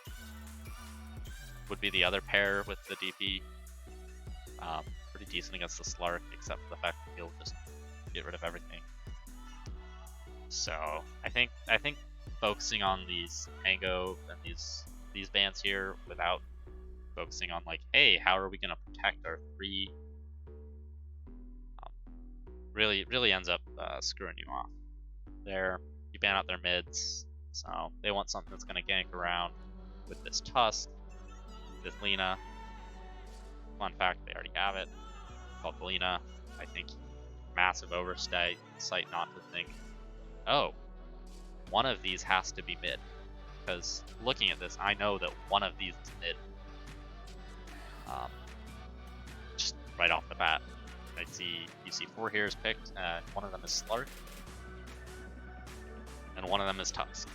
would be the other pair with the DP. Pretty decent against the Slark, except for the fact that he'll just get rid of everything. So I think focusing on these Tango and these bans here without focusing on like, hey, how are we gonna protect our 3, really ends up screwing you off. You ban out their mids, so they want something that's gonna gank around with this Tusk, this Lina. Fun fact, they already have it, called Lina. I think massive oversight not to think, oh, one of these has to be mid. Because looking at this, I know that one of these is mid. Just right off the bat. You see 4 heroes picked, one of them is Slark, and one of them is Tusk.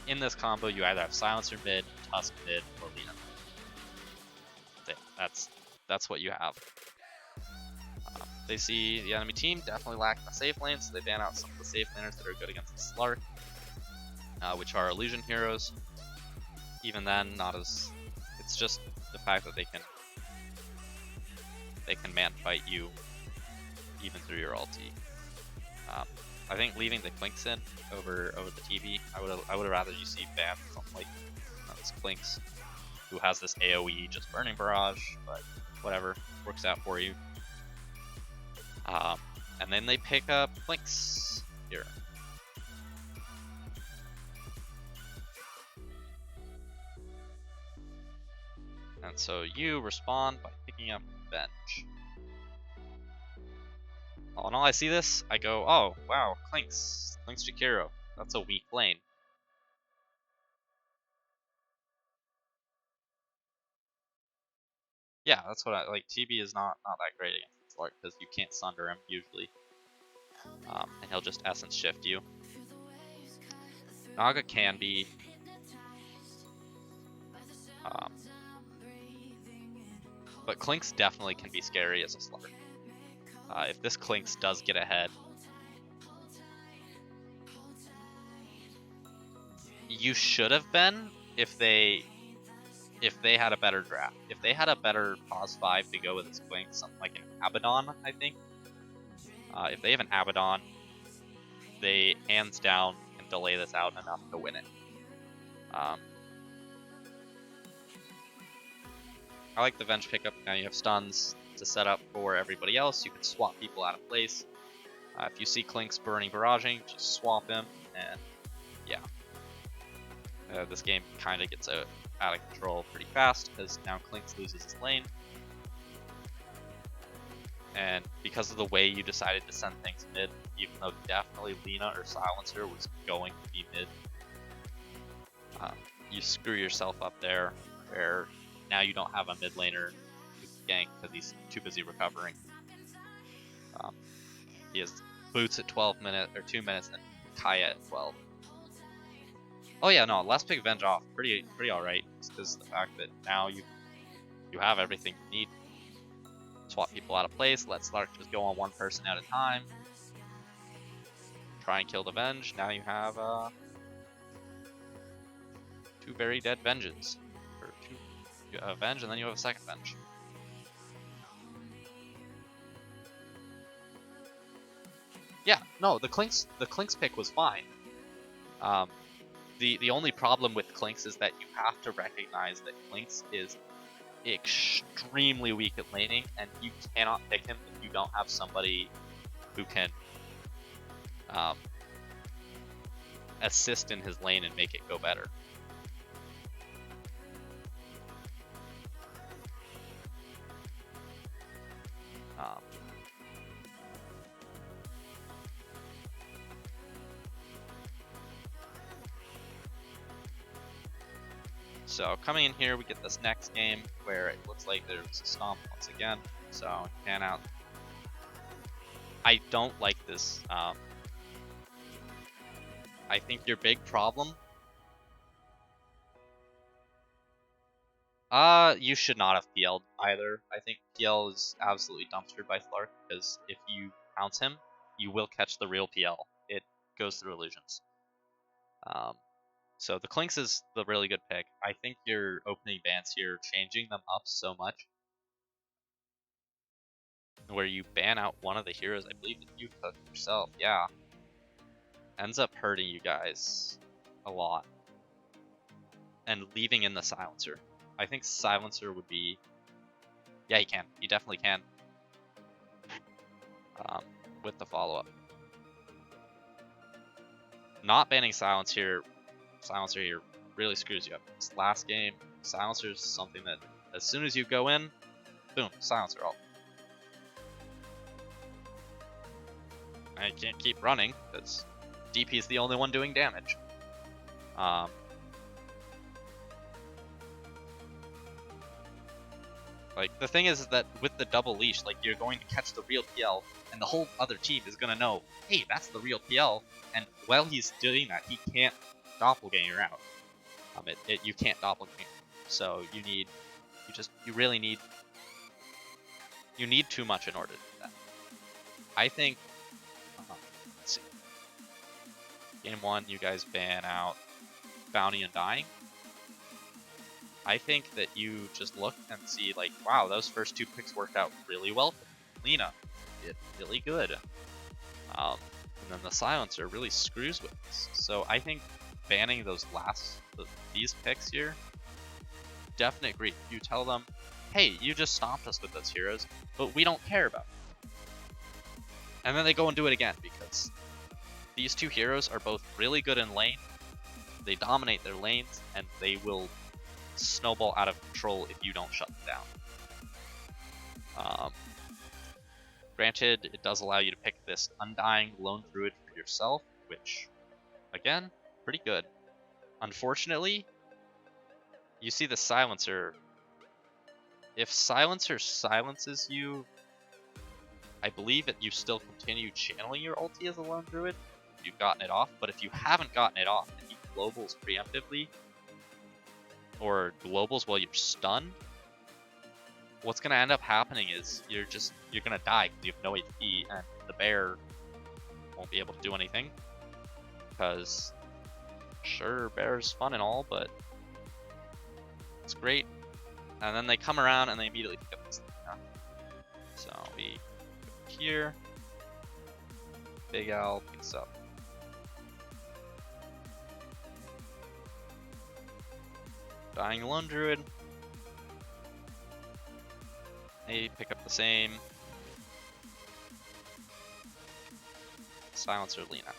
In this combo, you either have Silencer mid, Tusk mid, or Lina. That's what you have. They see the enemy team definitely lacking the safe lane, so they ban out some of the safe laners that are good against the Slark, which are illusion heroes. Even then, not as. It's just the fact that they can man fight you even through your ulti. I think leaving the Clinks in over the TV, I would have rather you see ban something like this Clinks, who has this AoE just burning barrage, but whatever, works out for you. And then they pick up Clinks here. And so you respond by picking up Bench. All in all, I see this, I go, oh wow, Clinks Jakiro, that's a weak lane. Yeah, that's what I like. TB is not that great against Slark because you can't sunder him usually, and he'll just essence shift you. Naga can be, but Clinks definitely can be scary as a Slark. If this Clinks does get ahead, you should have been if they had a better draft. If they had a better pause 5 to go with this Clinks, something like an Abaddon, I think. If they have an Abaddon, they hands down can delay this out enough to win it. I like the Venge pickup. Now you have stuns to set up for everybody else. You can swap people out of place. If you see Clinks burning barraging, just swap him, and yeah. This game kind of gets out of control pretty fast because now Clinks loses his lane. And because of the way you decided to send things mid, even though definitely Lina or Silencer was going to be mid, you screw yourself up there, where now you don't have a mid laner who can gank because he's too busy recovering. He has Boots at 12 minutes or 2 minutes, and Kaya at 12. Oh yeah, no, let's pick Venge off. Pretty alright, because the fact that now you have everything you need. Swap people out of place, let Slark just go on one person at a time. Try and kill the Venge. Now you have 2 very dead Venges. Or 2 Venge, and then you have a second Venge. Yeah, no, the Clinks pick was fine. The only problem with Clinks is that you have to recognize that Clinks is extremely weak at laning, and you cannot pick him if you don't have somebody who can assist in his lane and make it go better. So coming in here, we get this next game where it looks like there's a stomp once again. So pan out. I don't like this. I think your big problem. You should not have PL'd either. I think PL is absolutely dumpstered by Flark, because if you pounce him, you will catch the real PL. It goes through illusions. So the Clinks is the really good pick. I think your opening bans here, changing them up so much, where you ban out one of the heroes, I believe that you took yourself, yeah, ends up hurting you guys a lot. And leaving in the Silencer. I think Silencer would be, yeah, he can. He definitely can. With the follow-up. Not banning Silencer here really screws you up. This last game, Silencer is something that as soon as you go in, boom, Silencer ult. I can't keep running because DP is the only one doing damage. Like, the thing is that with the double leash, like, you're going to catch the real PL, and the whole other team is gonna know, hey, that's the real PL, and while he's doing that, he can't doppelganger out. You can't doppelganger. So you really need too much in order to do that. I think, let's see. Game 1, you guys ban out Bounty and Dying. I think that you just look and see, like, wow, those first 2 picks worked out really well. Lina did really good. And then the Silencer really screws with this. So I think banning these picks here, definite grief. You tell them, hey, you just stomped us with those heroes, but we don't care about it. And then they go and do it again, because these 2 heroes are both really good in lane. They dominate their lanes, and they will snowball out of control if you don't shut them down. Granted, it does allow you to pick this Undying Lone Druid for yourself, which, again, pretty good. Unfortunately, you see the Silencer. If Silencer silences you, I believe that you still continue channeling your ulti as a Lone Druid if you've gotten it off, but if you haven't gotten it off and he globals preemptively, or globals while you're stunned, what's going to end up happening is you're going to die because you have no HP, and the bear won't be able to do anything. Because, sure, bear's fun and all, but it's great. And then they come around and they immediately pick up this thing. Huh? So we go here. Big Al picks up. Dying Lone Druid. They pick up the same. Silencer Lina.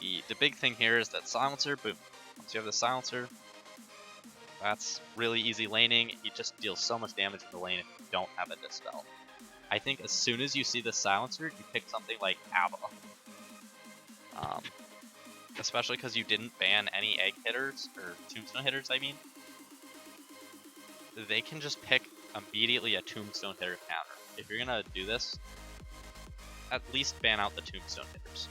The big thing here is that Silencer, boom. Once you have the Silencer, that's really easy laning. He just deals so much damage in the lane if you don't have a Dispel. I think as soon as you see the Silencer, you pick something like Ava. Especially because you didn't ban any egg hitters, or tombstone hitters, I mean. They can just pick immediately a tombstone hitter counter. If you're gonna do this, at least ban out the tombstone hitters.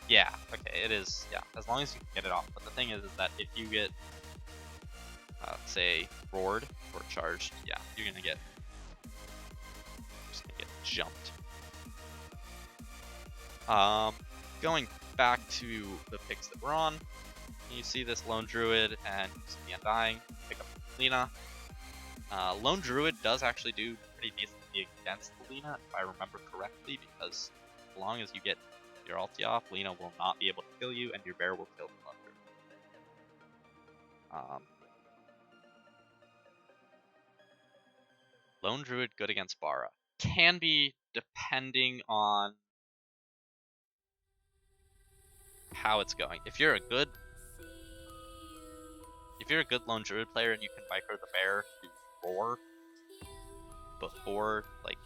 Yeah, okay, it is, yeah, as long as you can get it off. But the thing is that if you get, say, roared or charged, yeah, you're gonna get jumped. Going back to the picks that we're on. You see this Lone Druid and the Undying, pick up Lina. Lone Druid does actually do pretty decently against Lina, if I remember correctly, because as long as you get your ulti off, Lina will not be able to kill you, and your bear will kill the Lone Druid. Lone Druid good against Bara. Can be, depending on how it's going. If you're a good Lone Druid player and you can micro the bear to roar before, like,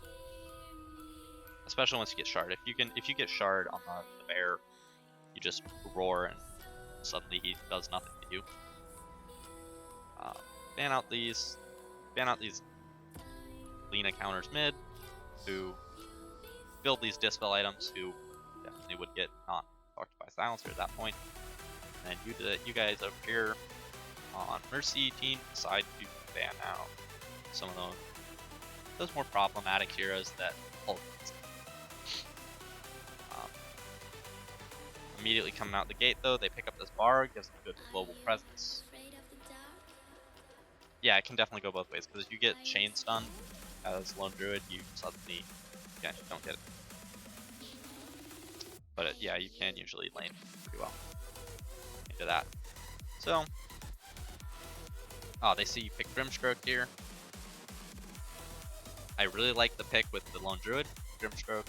especially once you get shard. If you get shard on the bear, you just roar and suddenly he does nothing to you. Ban out these Lina counters mid, who build these dispel items, who definitely would get not talked by silencer at that point. And you guys over here on Mercy team decide to ban out some of those more problematic heroes that hold. Immediately coming out the gate though, they pick up this bar, gives them a good global presence. Yeah, it can definitely go both ways, because if you get chain stun as Lone Druid, you suddenly don't get it. But yeah, you can usually lane pretty well into that. So, they see you pick Grimstroke here. I really like the pick with the Lone Druid, Grimstroke.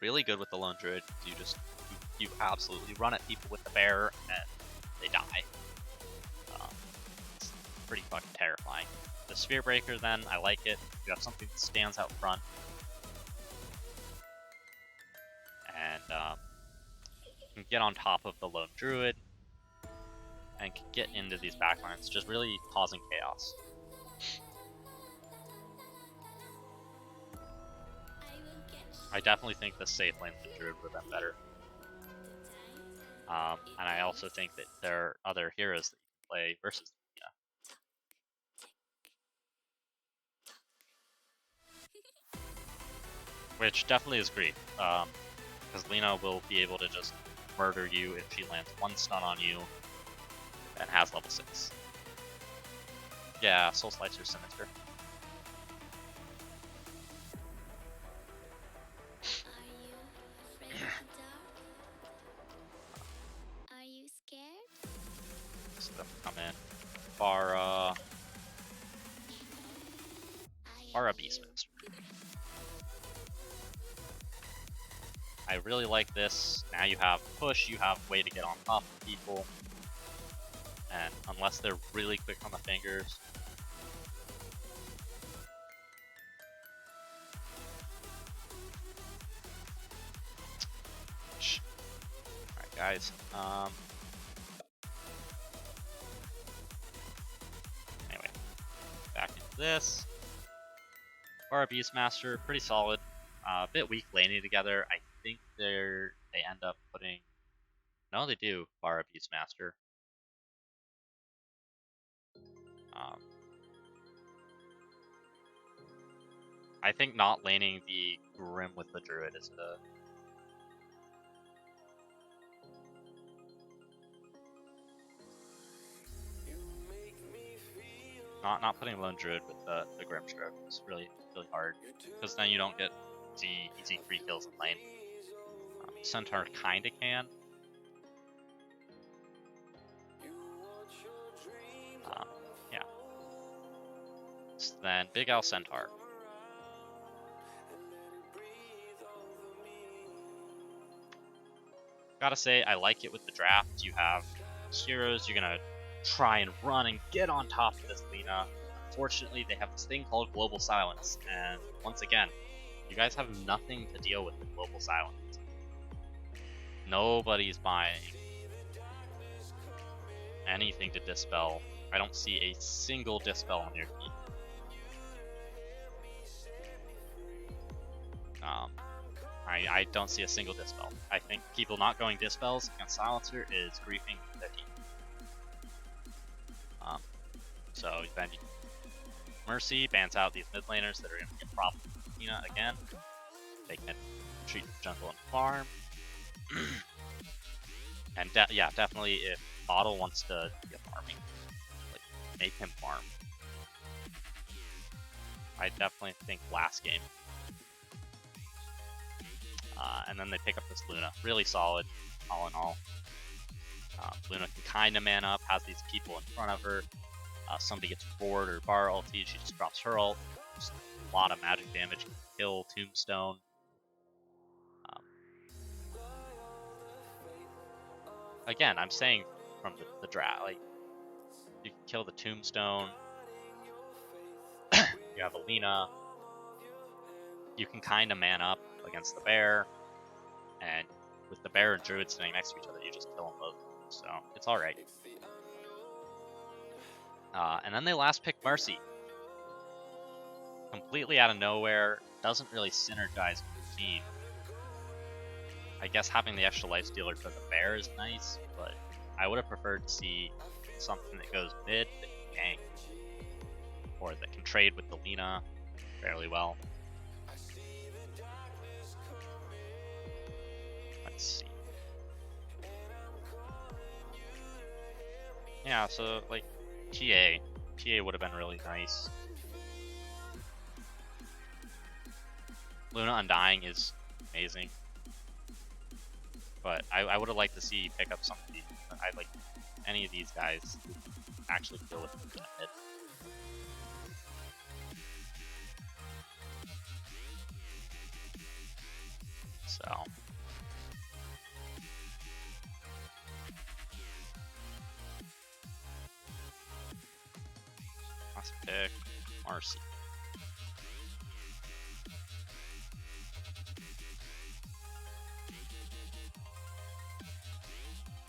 Really good with the Lone Druid. You absolutely run at people with the bear and they die. It's pretty fucking terrifying. The Spear Breaker then, I like it. You have something that stands out front. And can get on top of the Lone Druid and can get into these backlines, just really causing chaos. I definitely think the safe lane for Druid would have been better. And I also think that there are other heroes that you can play versus Lina. Which definitely is great, because Lina will be able to just murder you if she lands one stun on you and has level 6. Yeah, Soul Slicer Sinister. So them come in. Bara Beastmaster. I really like this. Now you have push, you have a way to get on top of people. And unless they're really quick on the fingers. Alright guys. Anyway. Back into this. Bara Beastmaster, pretty solid. A bit weak laning together. I think they end up putting. No, they do. Bara Beastmaster. I think not laning the Grim with the Druid is the. Not putting Lone Druid with the Grimstroke is really hard, because then you don't get easy free kills in lane. Centaur kinda can. Yeah. So then Big L Centaur. Gotta say, I like it with the draft. You have heroes, you're gonna try and run and get on top of this Lina. Unfortunately, they have this thing called Global Silence, and once again, you guys have nothing to deal with Global Silence. Nobody's buying anything to dispel. I don't see a single dispel on your team. I don't see a single dispel. I think people not going dispels against Silencer is griefing their team. So then Mercy bans out these mid laners that are going to get problems with Lina again. they can treat the jungle and farm. And yeah, definitely if Bottle wants to get farming, like make him farm. I definitely think last game. And then they pick up this Luna, really solid, all in all. Luna can kind of man up, has these people in front of her. Somebody gets bored or bar ulti, she just drops her ult. Just a lot of magic damage, can kill Tombstone. Again, I'm saying from the draft, like, you can kill the Tombstone, you have Alina, you can kind of man up against the bear, and with the bear and druid sitting next to each other, you just kill them both, so it's alright. And then they last pick Mercy. Completely out of nowhere, doesn't really synergize with the team. I guess having the extra life stealer for the bear is nice, but I would have preferred to see something that goes mid that can gank, or that can trade with the Lina fairly well. Let's see. Yeah, so like TA would have been really nice. Luna Undying is amazing, but I would have liked to see pick up somebody. I like any of these guys actually deal with the mid. So let's pick Marcy.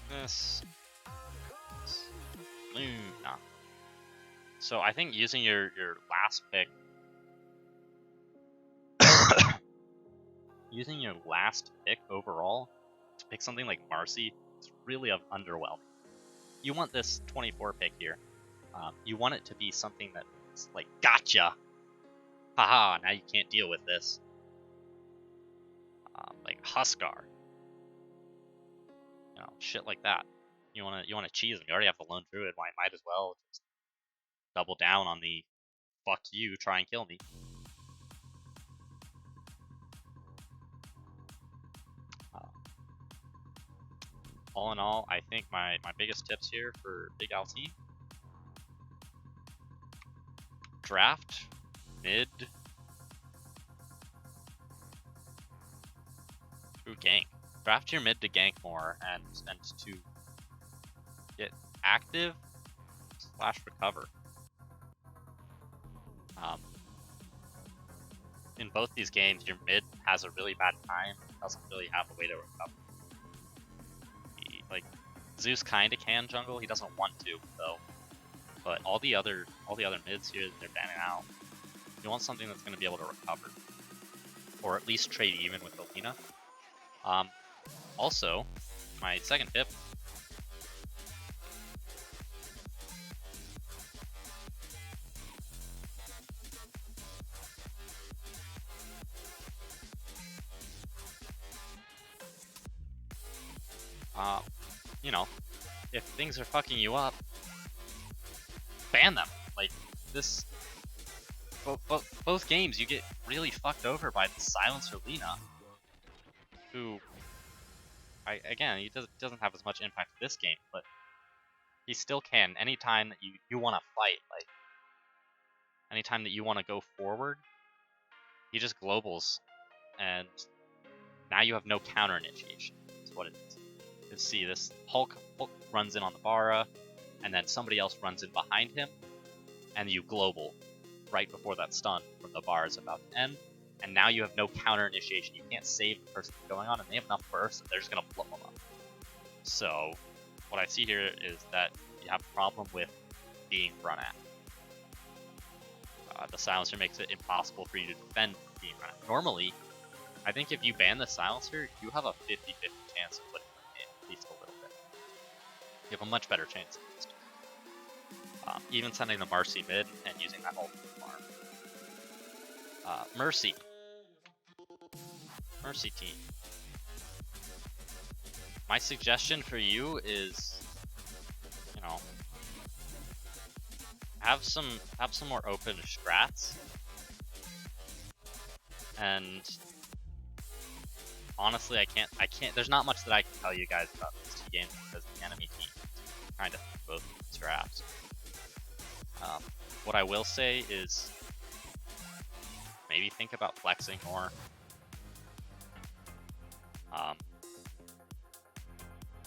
This Luna. So I think using your last pick, using your last pick overall to pick something like Marcy is really underwhelming. You want this 24 pick here. You want it to be something that's like, gotcha! Haha, now you can't deal with this. Like Huskar. You know, shit like that. You wanna cheese them. You already have the lone druid, might as well just double down on the fuck you, try and kill me. All in all, I think my biggest tips here for Big LT: draft mid to gank. Draft your mid to gank more and to get active / recover. In both these games, your mid has a really bad time, doesn't really have a way to recover. Like, Zeus kinda can jungle, he doesn't want to though. But all the other mids here, they're banning out. You want something that's gonna be able to recover. Or at least trade even with Alina. Also, my second tip. You know, if things are fucking you up, ban them. Like, this, both games you get really fucked over by the Silencer Lina, who, again, he doesn't have as much impact this game, but he still can. Anytime that you want to fight, like, anytime that you want to go forward, he just globals, and now you have no counter initiation. That's what it is. You see this Hulk runs in on the Bara, and then somebody else runs in behind him, and you global right before that stun from the Bara is about to end, and now you have no counter initiation. You can't save the person going on, and they have enough burst that they're just gonna blow them up. So what I see here is that you have a problem with being run at. The Silencer makes it impossible for you to defend being run at. Normally, I think if you ban the Silencer, you have a 50-50 chance of winning the game, at least a little bit. You have a much better chance at least. Even sending the Marcy mid and using that ultimate farm. Mercy. Mercy team. My suggestion for you is, you know, have some more open strats. And honestly, I can't. There's not much that I can tell you guys about these two games because the enemy team kind of both strats. What I will say is maybe think about flexing more.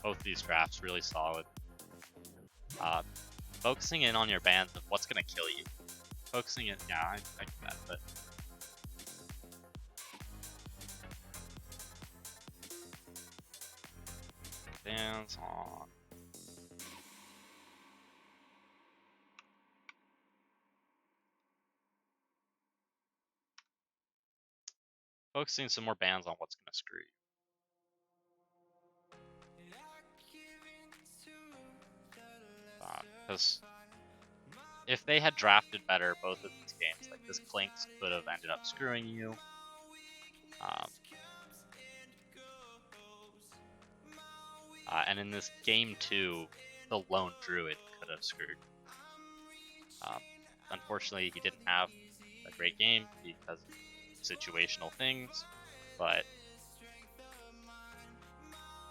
Both these drafts really solid. Focusing in on your bans of what's gonna kill you. Focusing in, yeah, I get that, but bans on. Focusing some more bans on what's gonna screw you. Because if they had drafted better both of these games, like this Clinks could have ended up screwing you. And in this game 2, the lone druid could have screwed. Unfortunately, he didn't have a great game because of situational things, but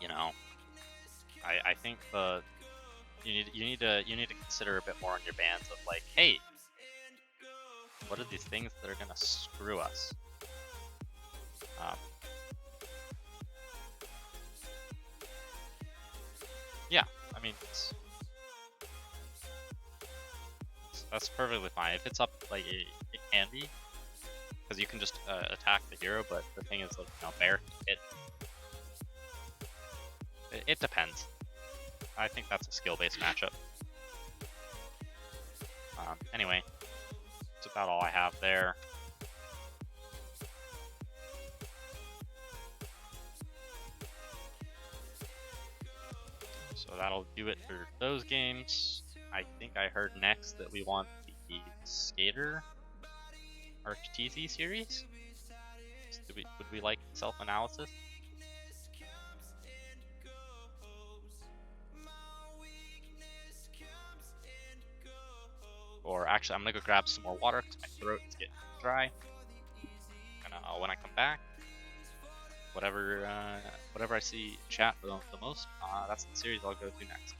you know, I think you need to consider a bit more on your bans of like, hey, what are these things that are gonna screw us? Yeah, I mean, that's perfectly fine. If it's up, like, it can be, because you can just attack the hero, but the thing is, like, you know, bear, it depends. I think that's a skill-based matchup. Anyway, that's about all I have there. So that'll do it for those games. I think I heard next that we want the Skater Arctesi series. Would we like self-analysis? Or actually, I'm gonna go grab some more water because my throat is getting dry. And when I come back, whatever I see chat the most, that's the series I'll go to next.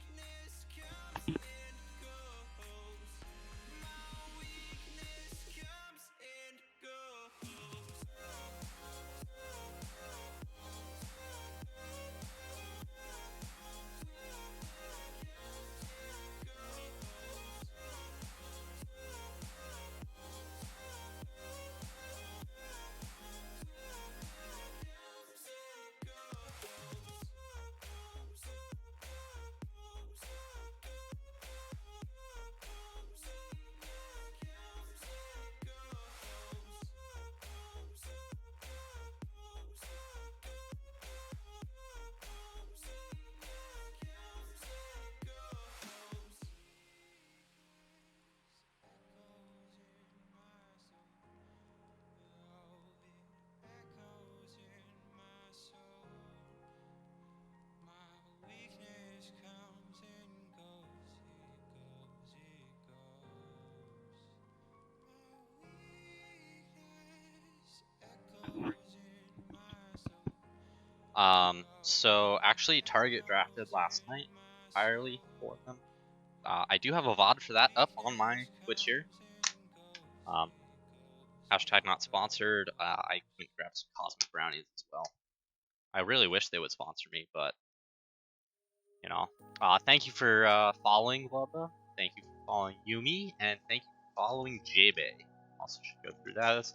So actually Target drafted last night entirely for them. I do have a VOD for that up on my Twitch here. Hashtag not sponsored. I went and grabbed some Cosmic Brownies as well. I really wish they would sponsor me, but you know. Thank you for following Bubba. Thank you for following Yumi, and thank you for following J-Bay. Also should go through that as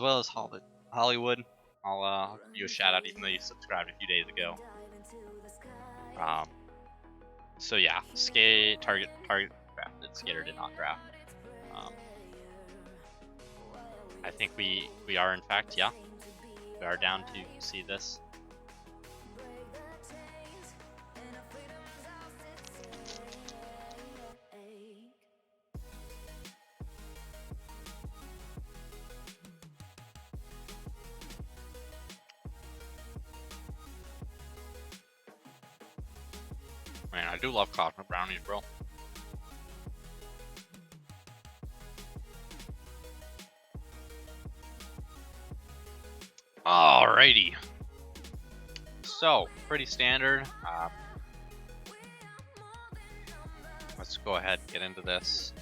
well as Hollywood. I'll give you a shout out even though you subscribed a few days ago. So yeah, Target drafted. Skater did not draft. I think we are in fact, yeah, we are down to see this. Man, I do love cosmic brownies, bro. Alrighty. So, pretty standard. Let's go ahead and get into this.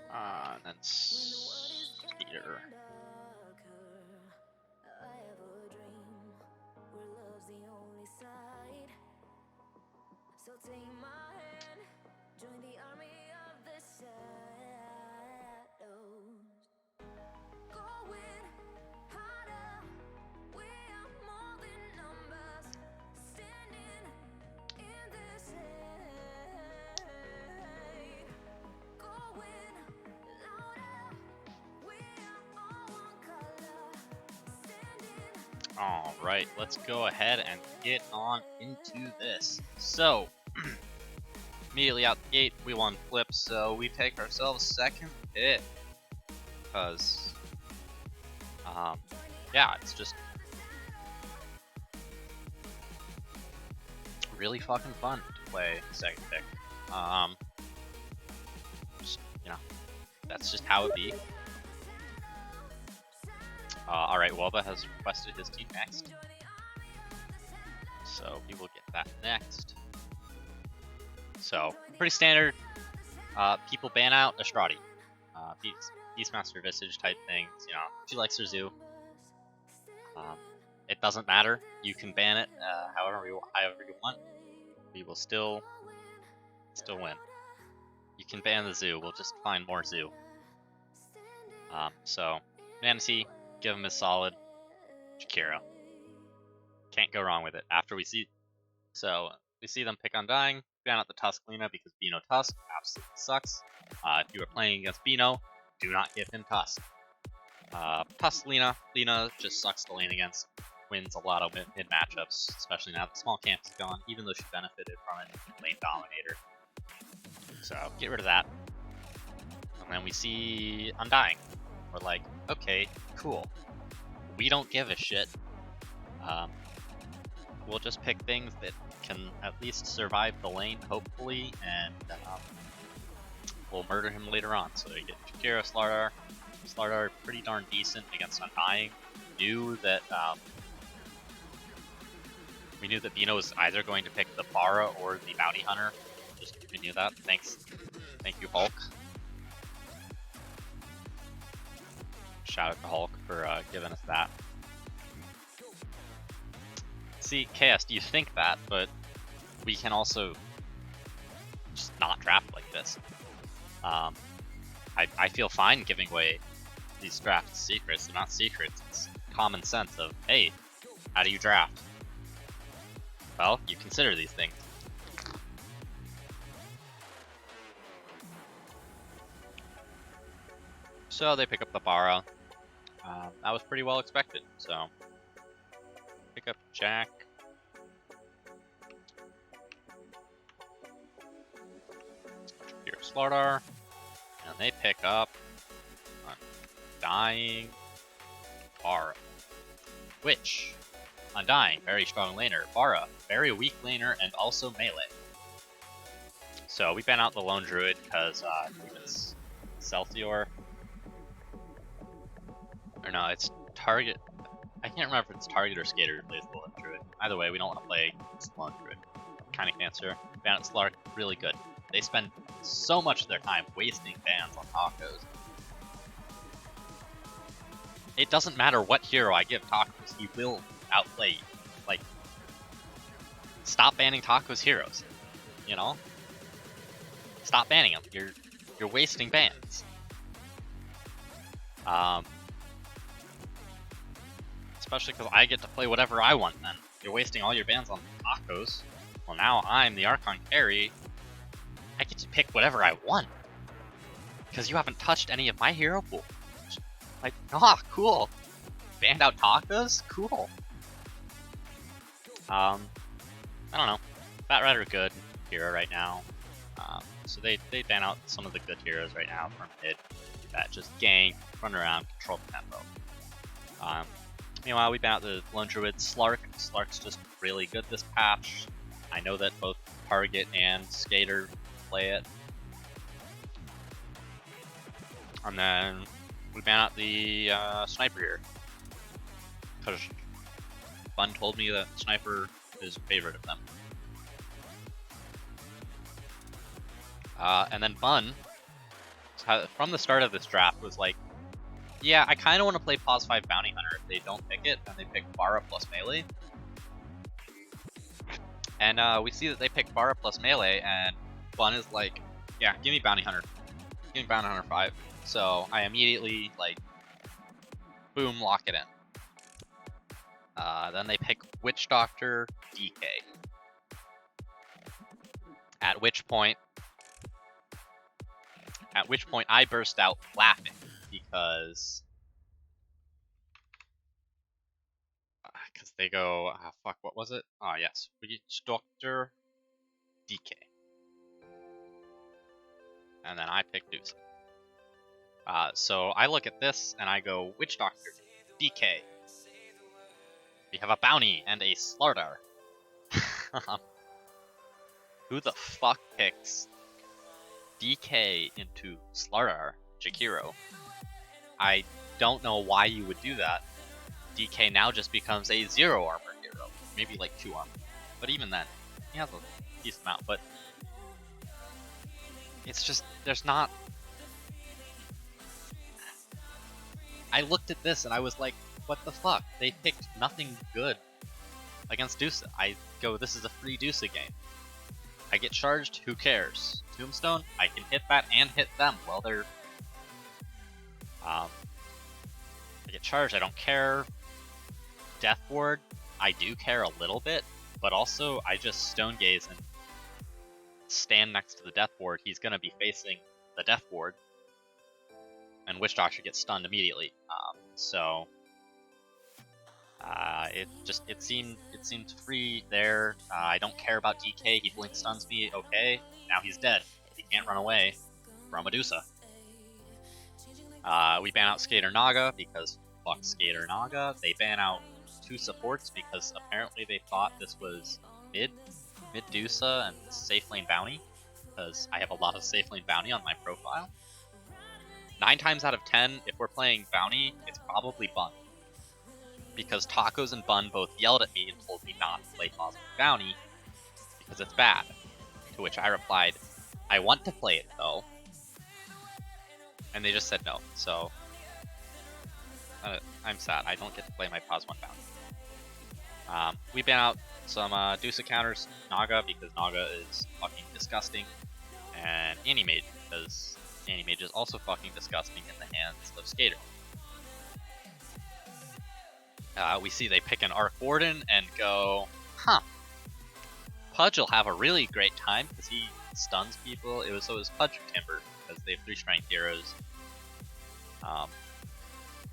And then Skeeter. So take my hand, join the army of the shadows. Going harder, we are more than numbers, standing in the shade. Going louder, we are all one color, standing. All right, let's go ahead and get on into this. So, immediately out the gate, we won flip, so we take ourselves second pick. Because, yeah, it's just really fucking fun to play second pick. Just, you know, that's just how it be. Alright, Welba has requested his team next. So we will get that next. So, pretty standard. People ban out Estradi. Beastmaster Visage type things, you know, she likes her zoo. It doesn't matter. You can ban it however you want. We will still win. You can ban the zoo. We'll just find more zoo. So, Manatee, give him his solid. Shakira. Can't go wrong with it. After we see them pick Undying, ban out the Tusklina because Beano Tusk absolutely sucks. If you are playing against Beano, do not give him Tusk. Tusklina, Lina just sucks to lane against. Wins a lot of mid matchups, especially now that the small camp is gone, even though she benefited from it in lane dominator. So get rid of that. And then we see Undying. We're like, okay, cool. We don't give a shit. We'll just pick things that can at least survive the lane, hopefully, and we'll murder him later on. So you get Shakira, Slardar. Slardar pretty darn decent against Undying. We knew that Beano was either going to pick the Bara or the Bounty Hunter. We knew that. Thanks. Thank you, Hulk. Shout out to Hulk for giving us that. See, Chaos, you think that, but we can also just not draft like this. I feel fine giving away these draft secrets. They're not secrets. It's common sense of, hey, how do you draft? Well, you consider these things. So they pick up the Bara. That was pretty well expected. So pick up Jack. Here's Slardar. And they pick up Undying Bara. Which, Undying, very strong laner. Bara, very weak laner and also melee. So we ban out the Lone Druid because it's Celsior. Or no, it's Target. I can't remember if it's Target or Skater who plays the Lone Druid. Either way, we don't want to play Lone Druid. Kind of cancer. Ban out Slark, really good. They spend so much of their time wasting bans on tacos. It doesn't matter what hero I give tacos, he will outplay you. Like, stop banning tacos heroes. You know? Stop banning them. You're wasting bans. Especially because I get to play whatever I want then. You're wasting all your bans on tacos. Well, now I'm the Archon carry. I get to pick whatever I want. Because you haven't touched any of my hero pool. Like, ah, cool. Banned out tacos? Cool. I don't know. Fat Red are good hero right now. So they ban out some of the good heroes right now from mid that just gank, run around, control the tempo. Meanwhile, we ban out the Lone Druid Slark. Slark's just really good this patch. I know that both Target and Skater play it. And then we ban out the Sniper here. Because Bun told me that Sniper is a favorite of them. And then Bun, from the start of this draft, was like, yeah, I kind of want to play Pos 5 Bounty Hunter. If they don't pick it, then they pick Bara plus Melee. And we see that they pick Bara plus Melee, and Bun is like, yeah, give me Bounty Hunter. Give me Bounty Hunter 5. So I immediately, like, boom, lock it in. Then they pick Witch Doctor DK. At which point I burst out laughing because they go, fuck, what was it? Oh yes, Witch Doctor DK. And then I pick Deuce. So I look at this and I go, Witch Doctor DK. We have a bounty and a Slardar. Who the fuck picks DK into Slardar Jakiro? I don't know why you would do that. DK now just becomes a 0 armor hero. Maybe like 2 armor. But even then, he has a decent amount. But it's just, there's not... I looked at this and I was like, what the fuck? They picked nothing good against Dusa. I go, this is a free Dusa game. I get charged, who cares? Tombstone, I can hit that and hit them while they're... I get charged, I don't care. Death Ward, I do care a little bit, but also I just Stone Gaze and stand next to the Death Ward. He's gonna be facing the Death Ward, and Witch Doctor gets stunned immediately. It seemed free there. I don't care about DK. He blink stuns me. Okay, now he's dead. He can't run away from Medusa. We ban out Skater Naga because fuck Skater Naga. They ban out 2 supports because apparently they thought this was mid Dusa and safe lane bounty, because I have a lot of safe lane bounty on my profile. 9 times out of 10, if we're playing bounty, it's probably Bun. Because Tacos and Bun both yelled at me and told me not to play Cosmic Bounty because it's bad. To which I replied, I want to play it though. And they just said no, so I'm sad. I don't get to play my Pos 1 Bounty. We ban out some Dusa counters, Naga, because Naga is fucking disgusting, and Anti-Mage, because Anti-Mage is also fucking disgusting in the hands of Skater. We see they pick an Arc Warden and go, huh, Pudge will have a really great time because he stuns people. It was Pudge or Timber, because they have 3 strength heroes.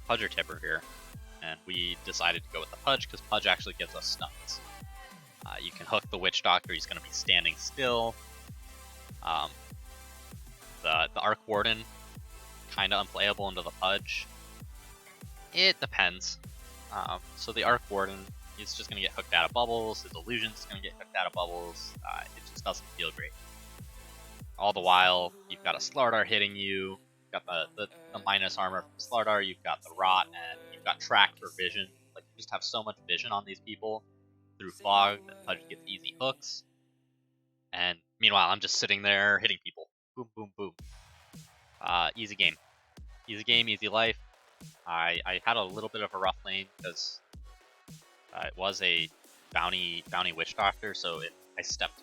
Pudge or Timber here, and we decided to go with the Pudge because Pudge actually gives us stuns. You can hook the Witch Doctor, he's going to be standing still. The Arc Warden, kind of unplayable into the Pudge. It depends. So the Arc Warden, he's just going to get hooked out of bubbles, his illusion's going to get hooked out of bubbles, it just doesn't feel great. All the while, you've got a Slardar hitting you, you've got the minus armor from Slardar, you've got the Rot, and you've got Track for vision. Like, you just have so much vision on these people through Fog that Pudge gets easy hooks. And meanwhile, I'm just sitting there hitting people. Boom, boom, boom. Easy game. Easy game, easy life. I had a little bit of a rough lane because it was a bounty Witch Doctor, so I stepped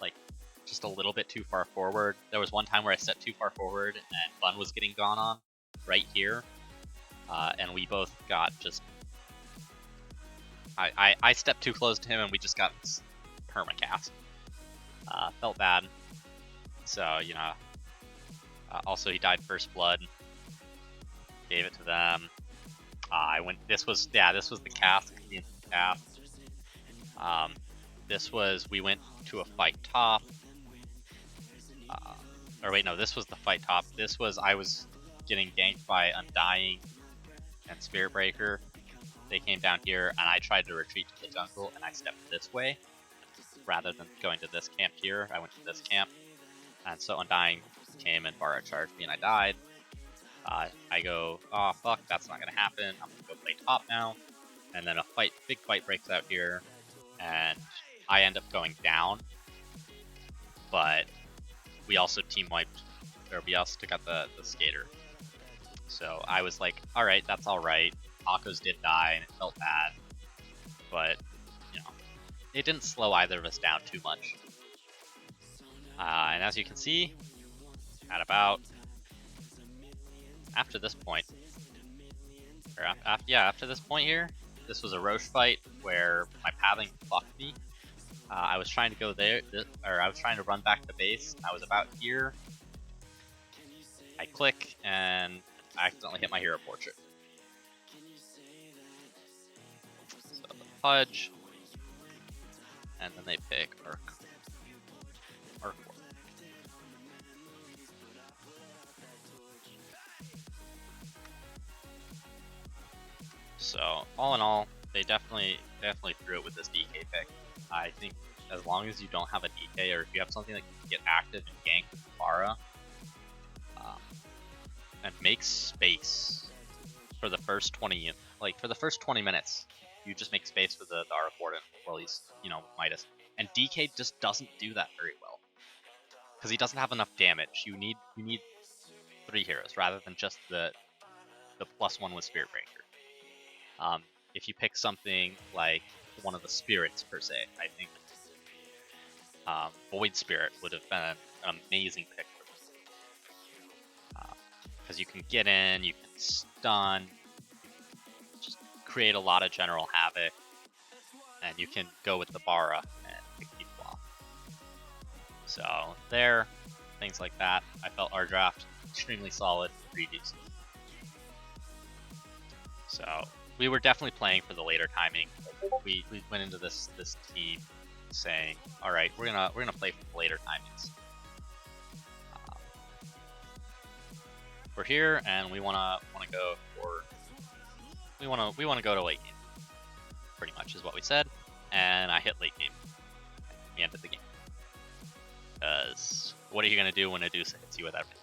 like just a little bit too far forward. There was one time where I stepped too far forward and Bun was getting gone on right here, and we both got just I stepped too close to him and we just got permacast. Felt bad. So, you know, Also, he died first blood. Gave it to them. I went. This was the cast. The cast. This was we went to a fight top. Or wait, no, this was the fight top. This was I was getting ganked by Undying and Spirit Breaker. They came down here, and I tried to retreat to the jungle, and I stepped this way rather than going to this camp here. I went to this camp, and so Undying came and Bara charged me, and I died. I go, oh fuck, that's not gonna happen. I'm gonna go play top now, and then a big fight breaks out here, and I end up going down. But we also team wiped, or we also took out the skater. So I was like, all right, that's all right. Tacos did die, and it felt bad, but you know, it didn't slow either of us down too much. And as you can see, at about after this point, or after this point here, this was a Roche fight where my pathing fucked me. I was trying to go there, or I was trying to run back to base. I was about here. I click and I accidentally hit my hero portrait. So the Pudge, and then they pick Arc. So all in all, they definitely threw it with this DK pick. I think as long as you don't have a DK, or if you have something that can get active and gank with Bara, and make space for the first 20 minutes, you just make space for the Arc Warden, well, he's, Midas. And DK just doesn't do that very well, because he doesn't have enough damage. You need 3 heroes rather than just the +1 with Spirit Breaker. If you pick something like one of the spirits per se, I think Void Spirit would have been an amazing pick for this. Because you can get in, you can stun, just create a lot of general havoc, and you can go with the Bara and pick people off. So there, things like that. I felt our draft extremely solid, pretty decent. So we were definitely playing for the later timing. We went into this team saying, all right, we're gonna play for the later timings. We're here and we wanna go for we wanna go to late game. Pretty much is what we said, and I hit late game. We ended the game. Because what are you gonna do when Adusa hits you with everything?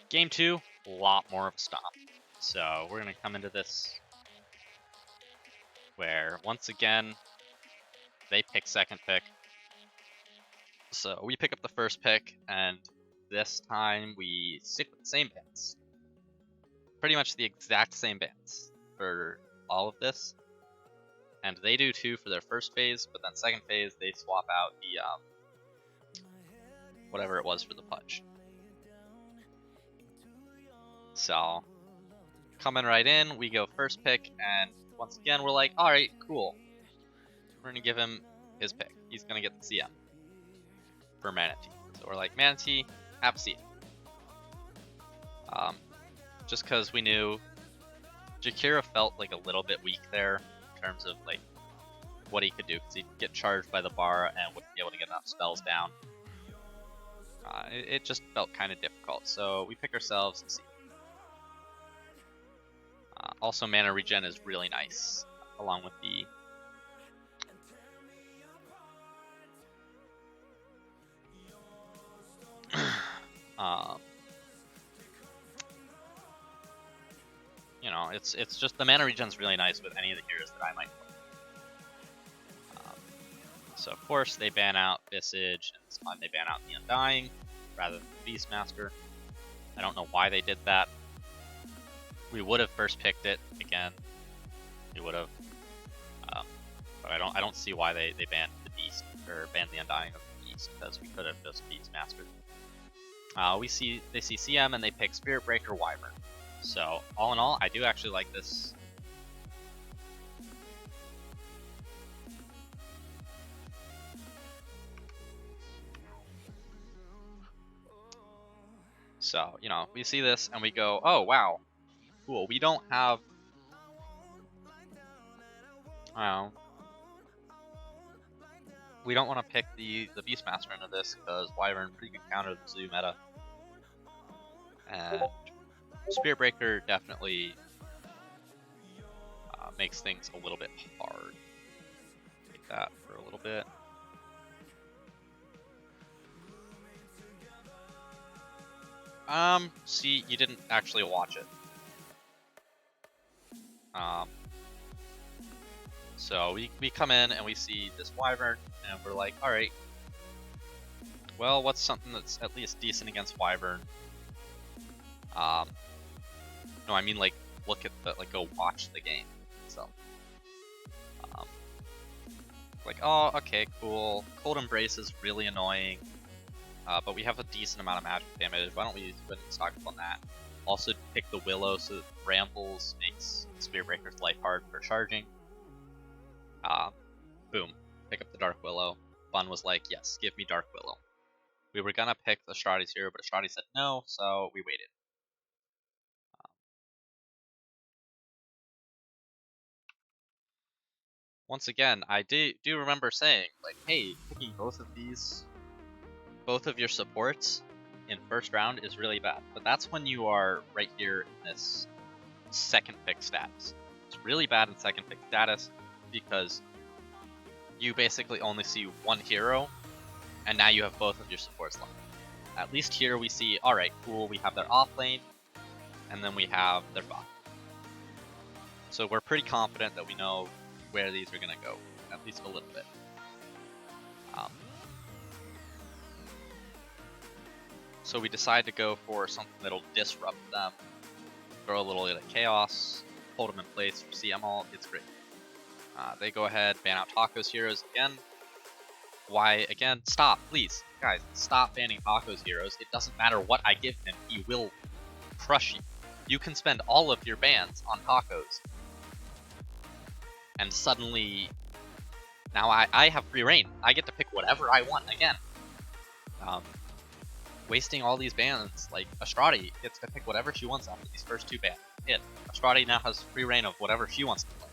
Game 2, a lot more of a stomp. So we're going to come into this where, once again, they pick second pick. So we pick up the first pick, and this time we stick with the same bans. Pretty much the exact same bans for all of this. And they do too for their first phase, but then second phase they swap out the whatever it was for the Pudge. So, coming right in, we go first pick, and once again, we're like, alright, cool. We're going to give him his pick. He's going to get the CM for Manatee. So we're like, Manatee, have a seat. Just because we knew Jakira felt like a little bit weak there in terms of like what he could do, because he'd get charged by the Bara and wouldn't be able to get enough spells down. It just felt kind of difficult, so we pick ourselves and see. Also, mana regen is really nice, along with the it's just the mana regen is really nice with any of the heroes that I might play. So of course they ban out Visage, and this time they ban out the Undying rather than the Beastmaster. I don't know why they did that. We would have first picked it again. We would have, but I don't see why they banned the Beast or banned the Undying of the Beast, because we could have just Beastmastered. They see CM and they pick Spirit Breaker Wyvern. So all in all, I do actually like this. So, you know, we see this and we go, oh wow, cool. We don't have, we don't want to pick the Beastmaster into this because Wyvern pretty good counter the Zoo meta. And Spirit Breaker definitely makes things a little bit hard. Take that for a little bit. See, you didn't actually watch it. So we come in and we see this Wyvern and we're like, alright, well, what's something that's at least decent against Wyvern? No, I mean like look at the, like go watch the game. So, like, oh, okay, cool. Cold Embrace is really annoying, but we have a decent amount of magic damage. Why don't we stock up on that? Also pick the Willow so that Rambles makes Spirit Breaker's life hard for charging. Boom, pick up the Dark Willow. Bun was like, yes, give me Dark Willow. We were gonna pick the Astrades here, but Astrades said no, so we waited. Once again, I do remember saying, like, hey, picking both of your supports in first round is really bad. But that's when you are right here in this second pick status. It's really bad in second pick status because you basically only see one hero, and now you have both of your supports left. At least here we see, alright, cool, we have their off lane, and then we have their bot. So we're pretty confident that we know where these are going to go, at least a little bit. So we decide to go for something that'll disrupt them, throw a little bit of chaos, hold them in place for CM ult, it's great. They go ahead, ban out Taco's heroes again. Why again? Stop, please. Guys, stop banning Taco's heroes. It doesn't matter what I give him, he will crush you. You can spend all of your bans on Tacos, and suddenly, now I have free reign. I get to pick whatever I want again. Wasting all these bans, like Astrade gets to pick whatever she wants after these first two bans. Astrade now has free reign of whatever she wants to play.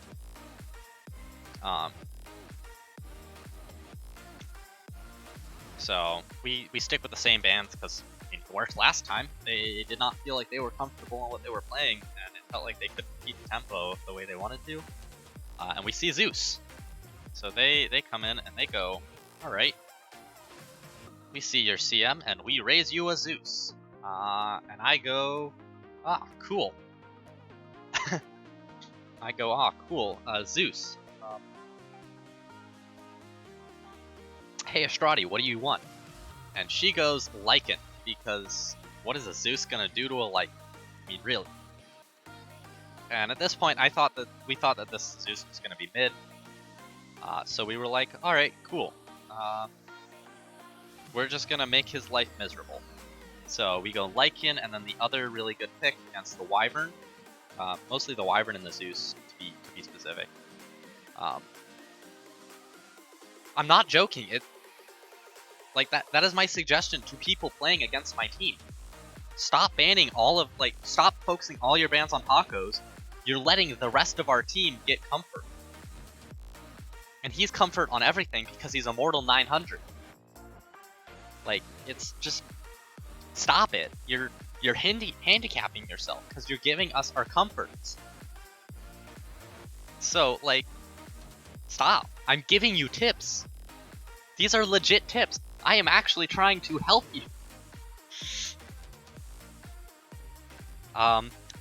So we stick with the same bans because it worked last time. They did not feel like they were comfortable in what they were playing, and it felt like they couldn't keep the tempo the way they wanted to. And we see Zeus. So they come in and they go, alright, we see your CM and we raise you a Zeus. And I go, cool. I go, cool, Zeus. Hey Astrade, what do you want? And she goes, Lycan, because what is a Zeus gonna do to a Lycan? I mean, really. And at this point, we thought that this Zeus was gonna be mid. So we were like, alright, cool. We're just gonna make his life miserable. So we go Lycan, and then the other really good pick against the Wyvern. Mostly the Wyvern and the Zeus, to be specific. I'm not joking. Like that is my suggestion to people playing against my team. Stop banning stop focusing all your bans on Tacos. You're letting the rest of our team get comfort. And he's comfort on everything because he's Immortal 900. Like, it's just, stop it. You're handicapping yourself because you're giving us our comforts. So, like, stop. I'm giving you tips. These are legit tips. I am actually trying to help you.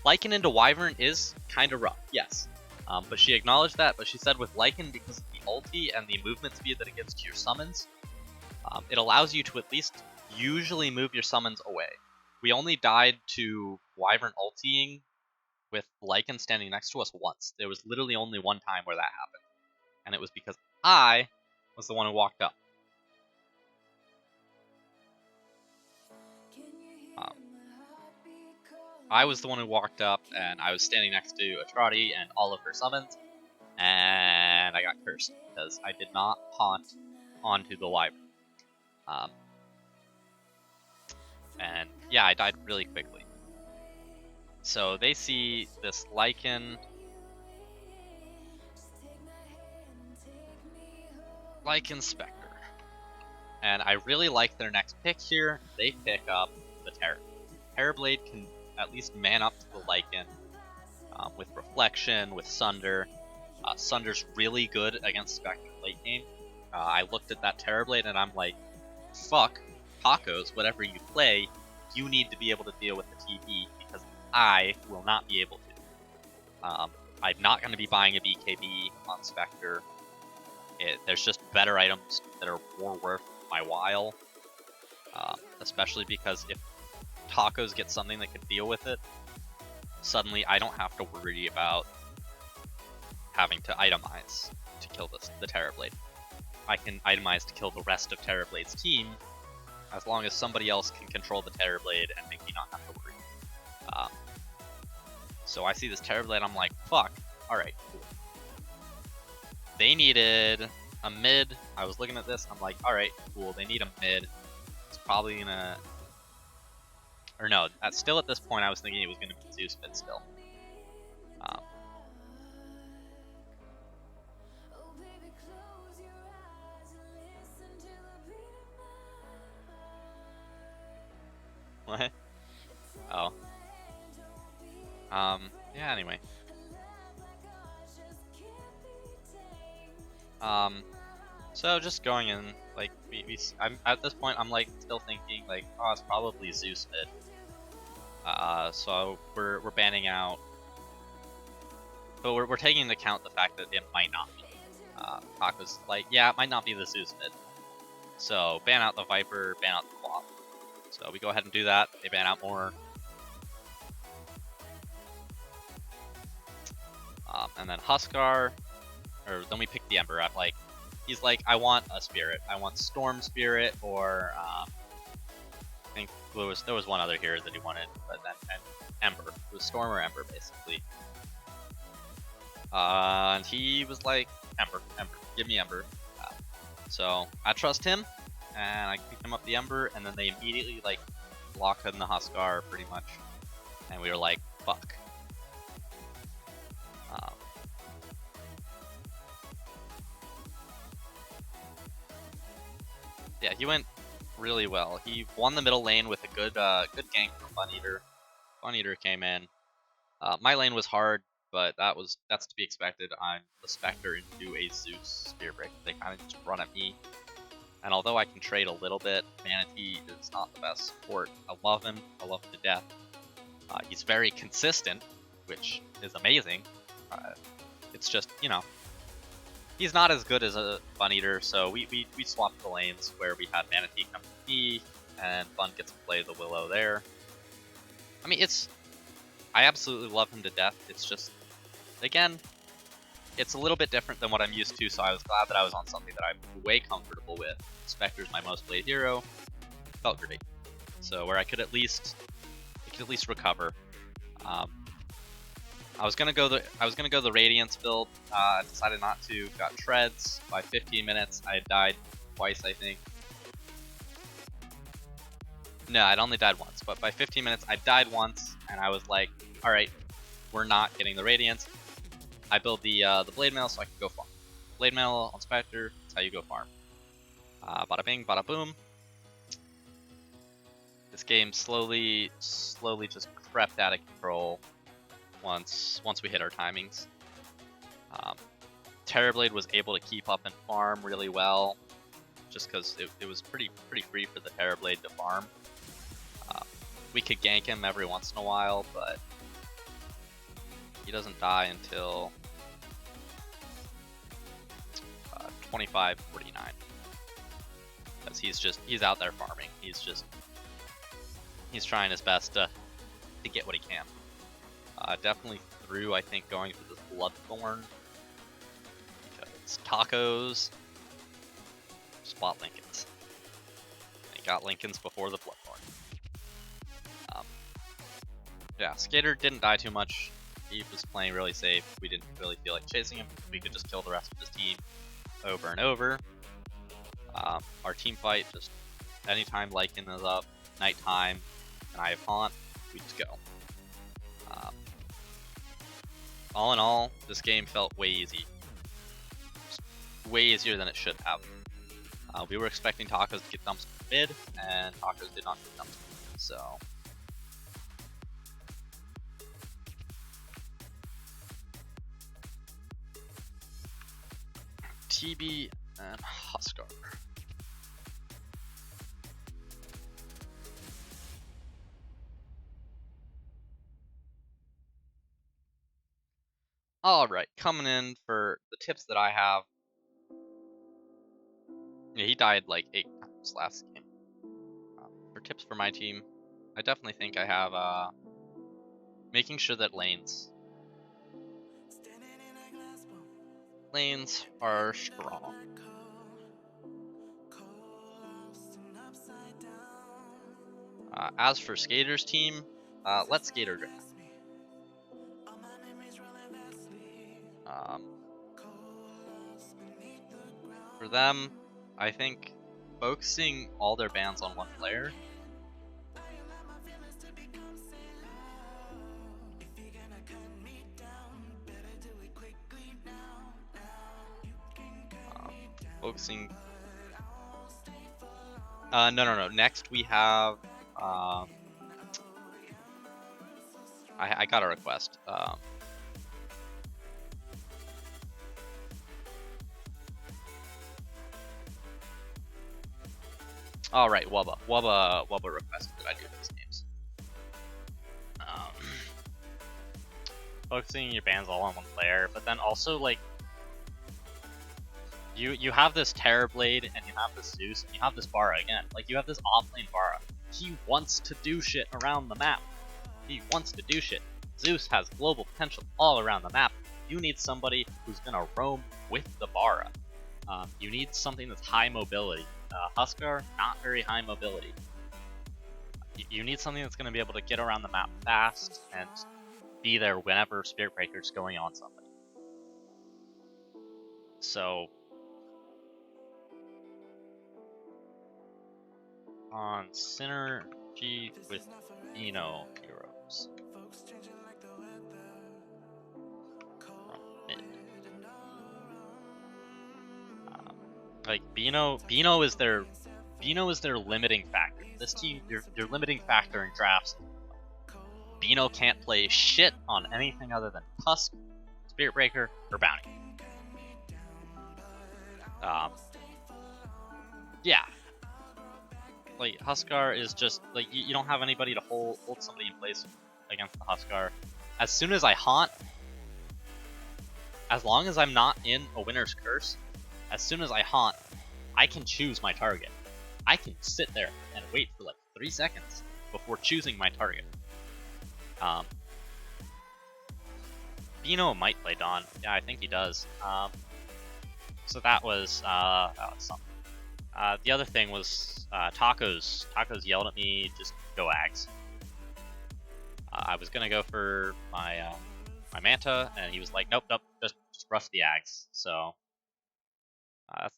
Lycan into Wyvern is kind of rough, yes. But she acknowledged that, but she said with Lycan, because of the ulti and the movement speed that it gives to your summons, it allows you to at least usually move your summons away. We only died to Wyvern ultiing with Lycan standing next to us once. There was literally only one time where that happened. And it was because I was the one who walked up. I was the one who walked up, and I was standing next to Astrade and all of her summons, and I got cursed because I did not haunt onto the Wyvern. And yeah, I died really quickly. So they see this Lycan Spectre. And I really like their next pick here. They pick up the Terrorblade can at least man up to the Lycan with Reflection, with Sunder. Sunder's really good against Spectre late game. I looked at that Terrorblade and I'm like, fuck, tacos, whatever you play, you need to be able to deal with the TB because I will not be able to. I'm not going to be buying a BKB on Spectre. There's just better items that are more worth my while, especially because if tacos get something that can deal with it, suddenly I don't have to worry about having to itemize to kill the Terrorblade. I can itemize to kill the rest of Terrorblade's team, as long as somebody else can control the Terrorblade and make me not have to worry. So I see this Terrorblade, I'm like, fuck, alright, cool. They needed a mid. I was looking at this, I'm like, alright, cool, they need a mid. It's probably gonna... Or no, still at this point I was thinking it was gonna be Zeus mid still. What? Oh. Yeah, anyway. So just going in, like, I'm at this point, I'm like still thinking like, oh, it's probably Zeus mid. So we're banning out, but we're taking into account the fact that it might not be. Talk was like, yeah, it might not be the Zeus mid. So ban out the Viper, ban out the Flop. So we go ahead and do that. They ban out more. And then Huskar, or then we pick the Ember up. Like, he's like, I want a Spirit. I want Storm Spirit, or I think there was one other here that he wanted, but then Ember. It was Storm or Ember, basically. And he was like, Ember, give me Ember. So I trust him, and I picked him up the Ember, and then they immediately like locked in the Huskar pretty much, and we were like, fuck. Yeah, he went really well. He won the middle lane with a good gank from Bun Eater. Bun Eater came in. My lane was hard, but that's to be expected. I'm the Spectre into a Zeus Spear Break. They kind of just run at me. And although I can trade a little bit, Manatee is not the best support. I love him to death. He's very consistent, which is amazing. It's just, you know, he's not as good as a Bun Eater, so we swapped the lanes where we had Manatee come to me, and Bun gets to play the Willow there. I mean, I absolutely love him to death. It's just, again, it's a little bit different than what I'm used to, so I was glad that I was on something that I'm way comfortable with. Spectre's my most played hero. Felt great. So where I could at least recover. I was gonna go the Radiance build. Decided not to. Got Treads by 15 minutes. I had died twice, I think. No, I'd only died once, but by 15 minutes I died once, and I was like, all right, we're not getting the Radiance. I build the Blade Mail so I can go farm. Blade Mail on Spectre, that's how you go farm. Bada bing, bada boom. This game slowly just crept out of control once we hit our timings. Terrorblade was able to keep up and farm really well, just because it was pretty free for the Terrorblade to farm. We could gank him every once in a while, but he doesn't die until 25:49, because he's out there farming. He's trying his best to get what he can. Definitely through, I think, going for this Bloodthorn, because tacos, spot Lincolns. He got Lincolns before the Bloodthorn. Yeah, Skater didn't die too much. He was playing really safe. We didn't really feel like chasing him. We could just kill the rest of his team over and over. Our team fight, just anytime Lycan is up, nighttime, and I have Haunt, we just go. All in all, this game felt way easy. Just way easier than it should have. We were expecting Tacos to get dumps mid, and Tacos did not get dumps mid, so... TB and Huskar. Alright, coming in for the tips that I have. Yeah, he died like 8 times last game. For tips for my team, I definitely think I have making sure that lanes are strong. As for Skater's team, let Skater draft. For them, I think focusing all their bans on one player focusing. No. Next we have. I got a request. All right, Wubba requested that I do these names. Focusing your bans all on one player, but then also like. You have this Terrorblade, and you have this Zeus, and you have this Bara again. Like, you have this offlane Bara. He wants to do shit around the map. He wants to do shit. Zeus has global potential all around the map. You need somebody who's gonna roam with the Bara. You need something that's high mobility. Huskar, not very high mobility. You need something that's gonna be able to get around the map fast and be there whenever Spirit Breaker's going on somebody. So... on synergy with Bino heroes. Like Bino is their limiting factor. This team, your limiting factor in drafts. Bino can't play shit on anything other than Tusk, Spirit Breaker, or Bounty. Yeah. Like, Huskar is just, like, you don't have anybody to hold somebody in place against the Huskar. As soon as I haunt, as long as I'm not in a Winner's Curse, as soon as I haunt, I can choose my target. I can sit there and wait for like 3 seconds before choosing my target. Bino might play Dawn. Yeah, I think he does. So that was something. The other thing was Tacos. Tacos yelled at me, just go Ags. I was gonna go for my my Manta, and he was like, nope, just rush the Ags. So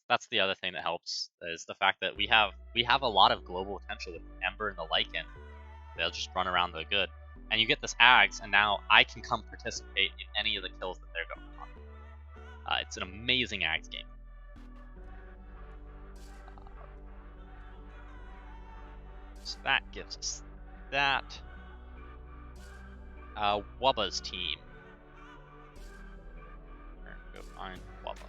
that's the other thing that helps, is the fact that we have a lot of global potential with Ember and the Lycan. They'll just run around the good, and you get this Ags, and now I can come participate in any of the kills that they're going on. It's an amazing Ags game. So that gives us that. Wubba's team. We're gonna go find Wubba.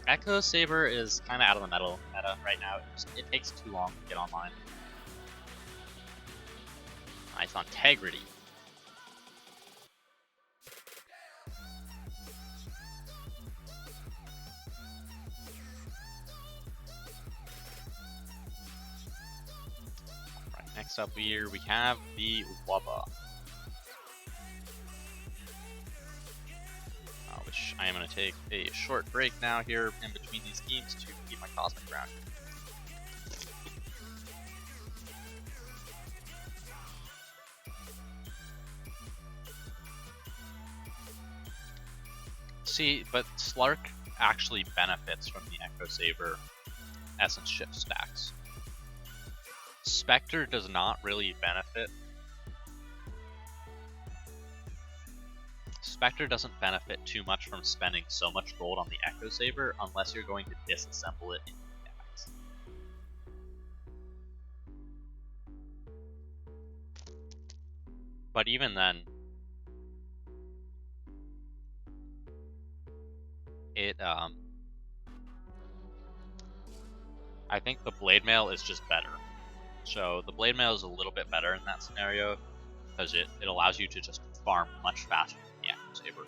Echo Saber is kind of out of the meta right now. It takes too long to get online. Nice integrity. Alright, next up here we have the Wubba. Which I am going to take a short break now here in between these schemes to keep my Cosmic ground. See, but Slark actually benefits from the Echo Saber Essence Shift stacks. Spectre does not really benefit. Spectre doesn't benefit too much from spending so much gold on the Echo Saber unless you're going to disassemble it in the axe. But even then, I think the Blade Mail is just better. So the Blade Mail is a little bit better in that scenario because it allows you to just farm much faster than the Echo Saber.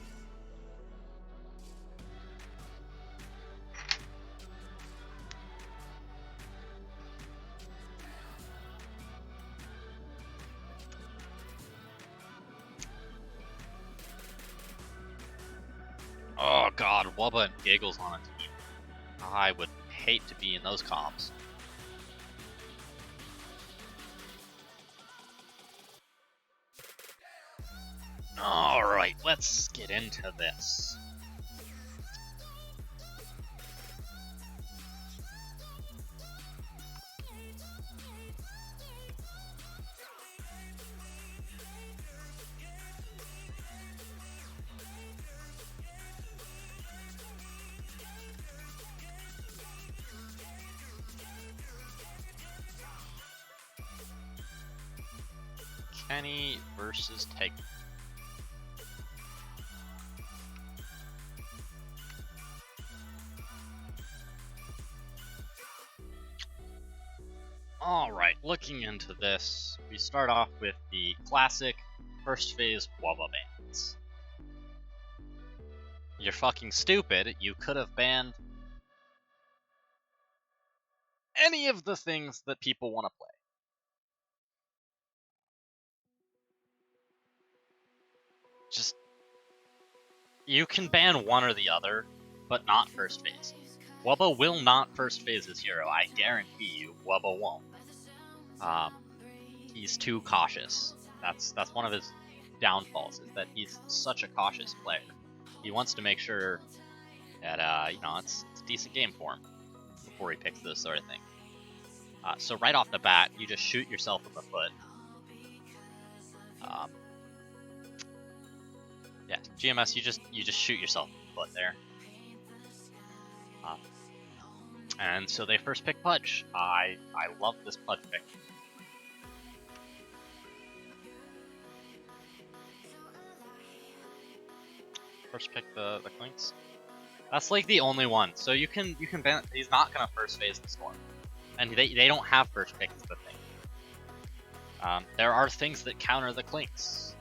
Oh god, Wubba and Giggles on a team. I would hate to be in those comms. Alright, let's get into this. Kenny versus Take. Alright, looking into this, we start off with the classic first phase Wubba bans. You're fucking stupid, you could have banned any of the things that people want to play. Just, you can ban one or the other, but not first phase. Wubba will not first phase his hero, I guarantee you, Wubba won't. He's too cautious. That's one of his downfalls, is that he's such a cautious player. He wants to make sure that, it's decent game for him before he picks this sort of thing. So right off the bat, you just shoot yourself in the foot. Yeah, GMS, you just shoot yourself in the foot there. And so they first pick Pudge. I love this Pudge pick. First pick the Clinks. That's like the only one. So you can ban. He's not gonna first phase the Storm, and they don't have first pick is the thing. There are things that counter the Clinks.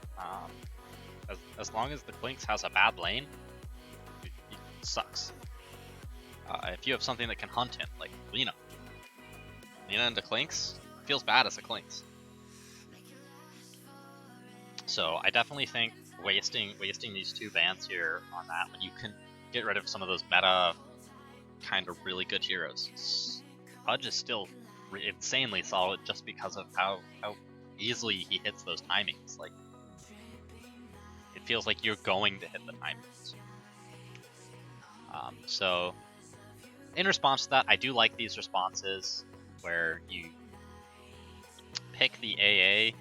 As long as the Clinks has a bad lane, it sucks. If you have something that can hunt him, like Lina into Clinks, feels bad as a Clinks. So I definitely think wasting these two bans here on that when you can get rid of some of those meta kind of really good heroes. Pudge is still insanely solid just because of how easily he hits those timings. Like, it feels like you're going to hit the timings. So in response to that, I do like these responses where you pick the AA,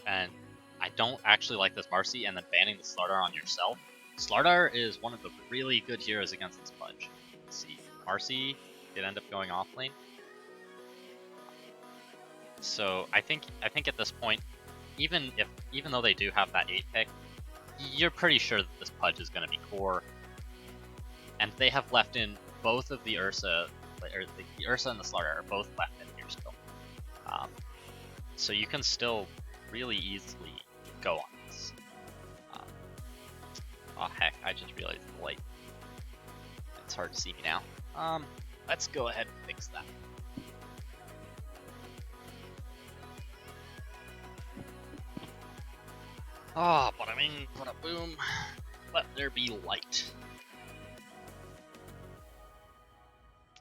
and I don't actually like this Marcy and then banning the Slardar on yourself. Slardar is one of the really good heroes against this Pudge. Let's see, Marcy did end up going off lane. So I think at this point, even though they do have that 8 pick, you're pretty sure that this Pudge is going to be core. And they have left in both of the Ursa, or the Ursa and the Slardar are both left in here still. So you can still really easily go on this. Oh heck, I just realized the light. It's hard to see me now. Let's go ahead and fix that. Oh, bada bing, bada boom. Let there be light.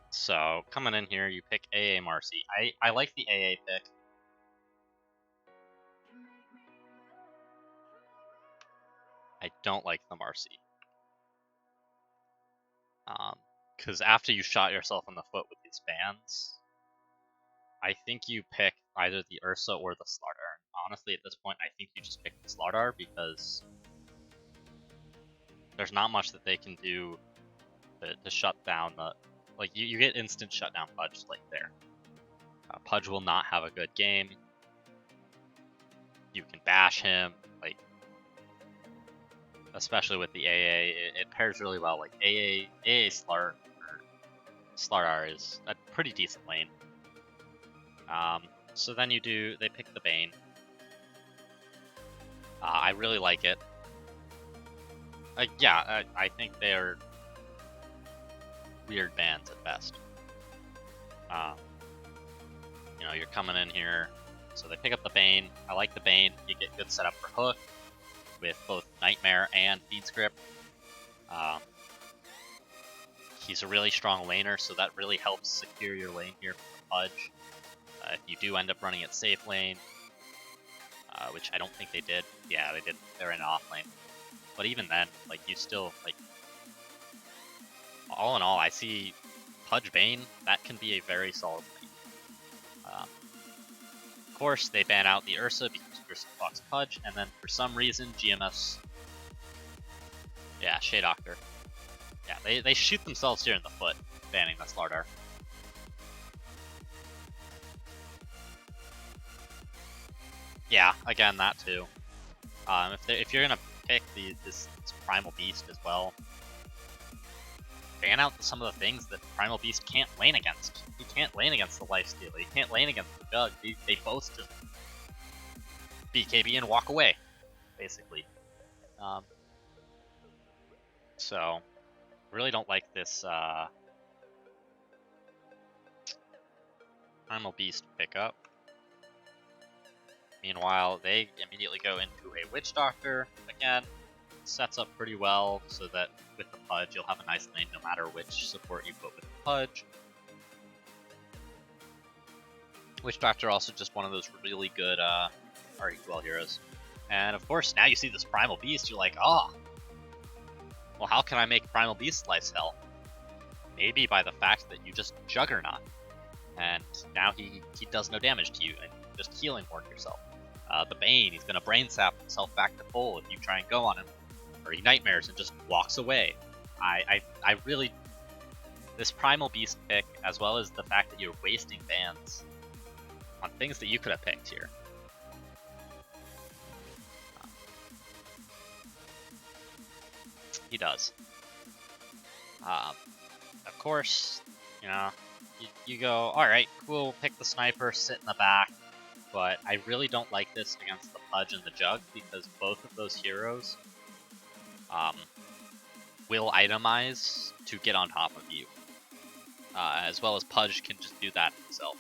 So, coming in here, you pick AA Marcy. I like the AA pick. I don't like the Marcy. Because after you shot yourself in the foot with these bans, I think you pick either the Ursa or the Slardar. Honestly, at this point, I think you just pick the Slardar because there's not much that they can do to shut down the... Like, you get instant shutdown Pudge, like, there. Pudge will not have a good game. You can bash him, like, especially with the AA, it pairs really well. Like, AA Slardar is a pretty decent lane. So then they pick the Bane. I really like it. Yeah, I think they are weird bans at best. You know, you're coming in here, so they pick up the Bane. I like the Bane. You get good setup for Hook with both Nightmare and Feed Script. He's a really strong laner, so that really helps secure your lane here from the Pudge. If you do end up running it safe lane, which I don't think they did. Yeah, they did. They're in off lane. But even then, like, you still, like, all in all, I see Pudge Bane, that can be a very solid lane. Of course, they ban out the Ursa because Ursa blocks Pudge, and then for some reason, GMS... Yeah, Shea Doctor. Yeah, they shoot themselves here in the foot, banning the Slardar. Yeah, again, that too. If you're gonna pick this Primal Beast as well, ban out some of the things that Primal Beast can't lane against. He can't lane against the Lifestealer, he can't lane against the Jug. They both just BKB and walk away, basically. So, really don't like this Primal Beast pickup. Meanwhile, they immediately go into a Witch Doctor. Again, sets up pretty well so that with the Pudge, you'll have a nice lane no matter which support you put with the Pudge. Witch Doctor also just one of those really good RD2L heroes. And of course, now you see this Primal Beast, you're like, oh, well, how can I make Primal Beast life hell? Maybe by the fact that you just Juggernaut. And now he does no damage to you, and just healing ward yourself. The Bane, he's gonna brain sap himself back to full if you try and go on him. Or he nightmares and just walks away. I really... This Primal Beast pick, as well as the fact that you're wasting bans on things that you could have picked here. He does. Of course, you know, you go, alright, cool, pick the Sniper, sit in the back. But I really don't like this against the Pudge and the Jug, because both of those heroes will itemize to get on top of you. As well as Pudge can just do that himself.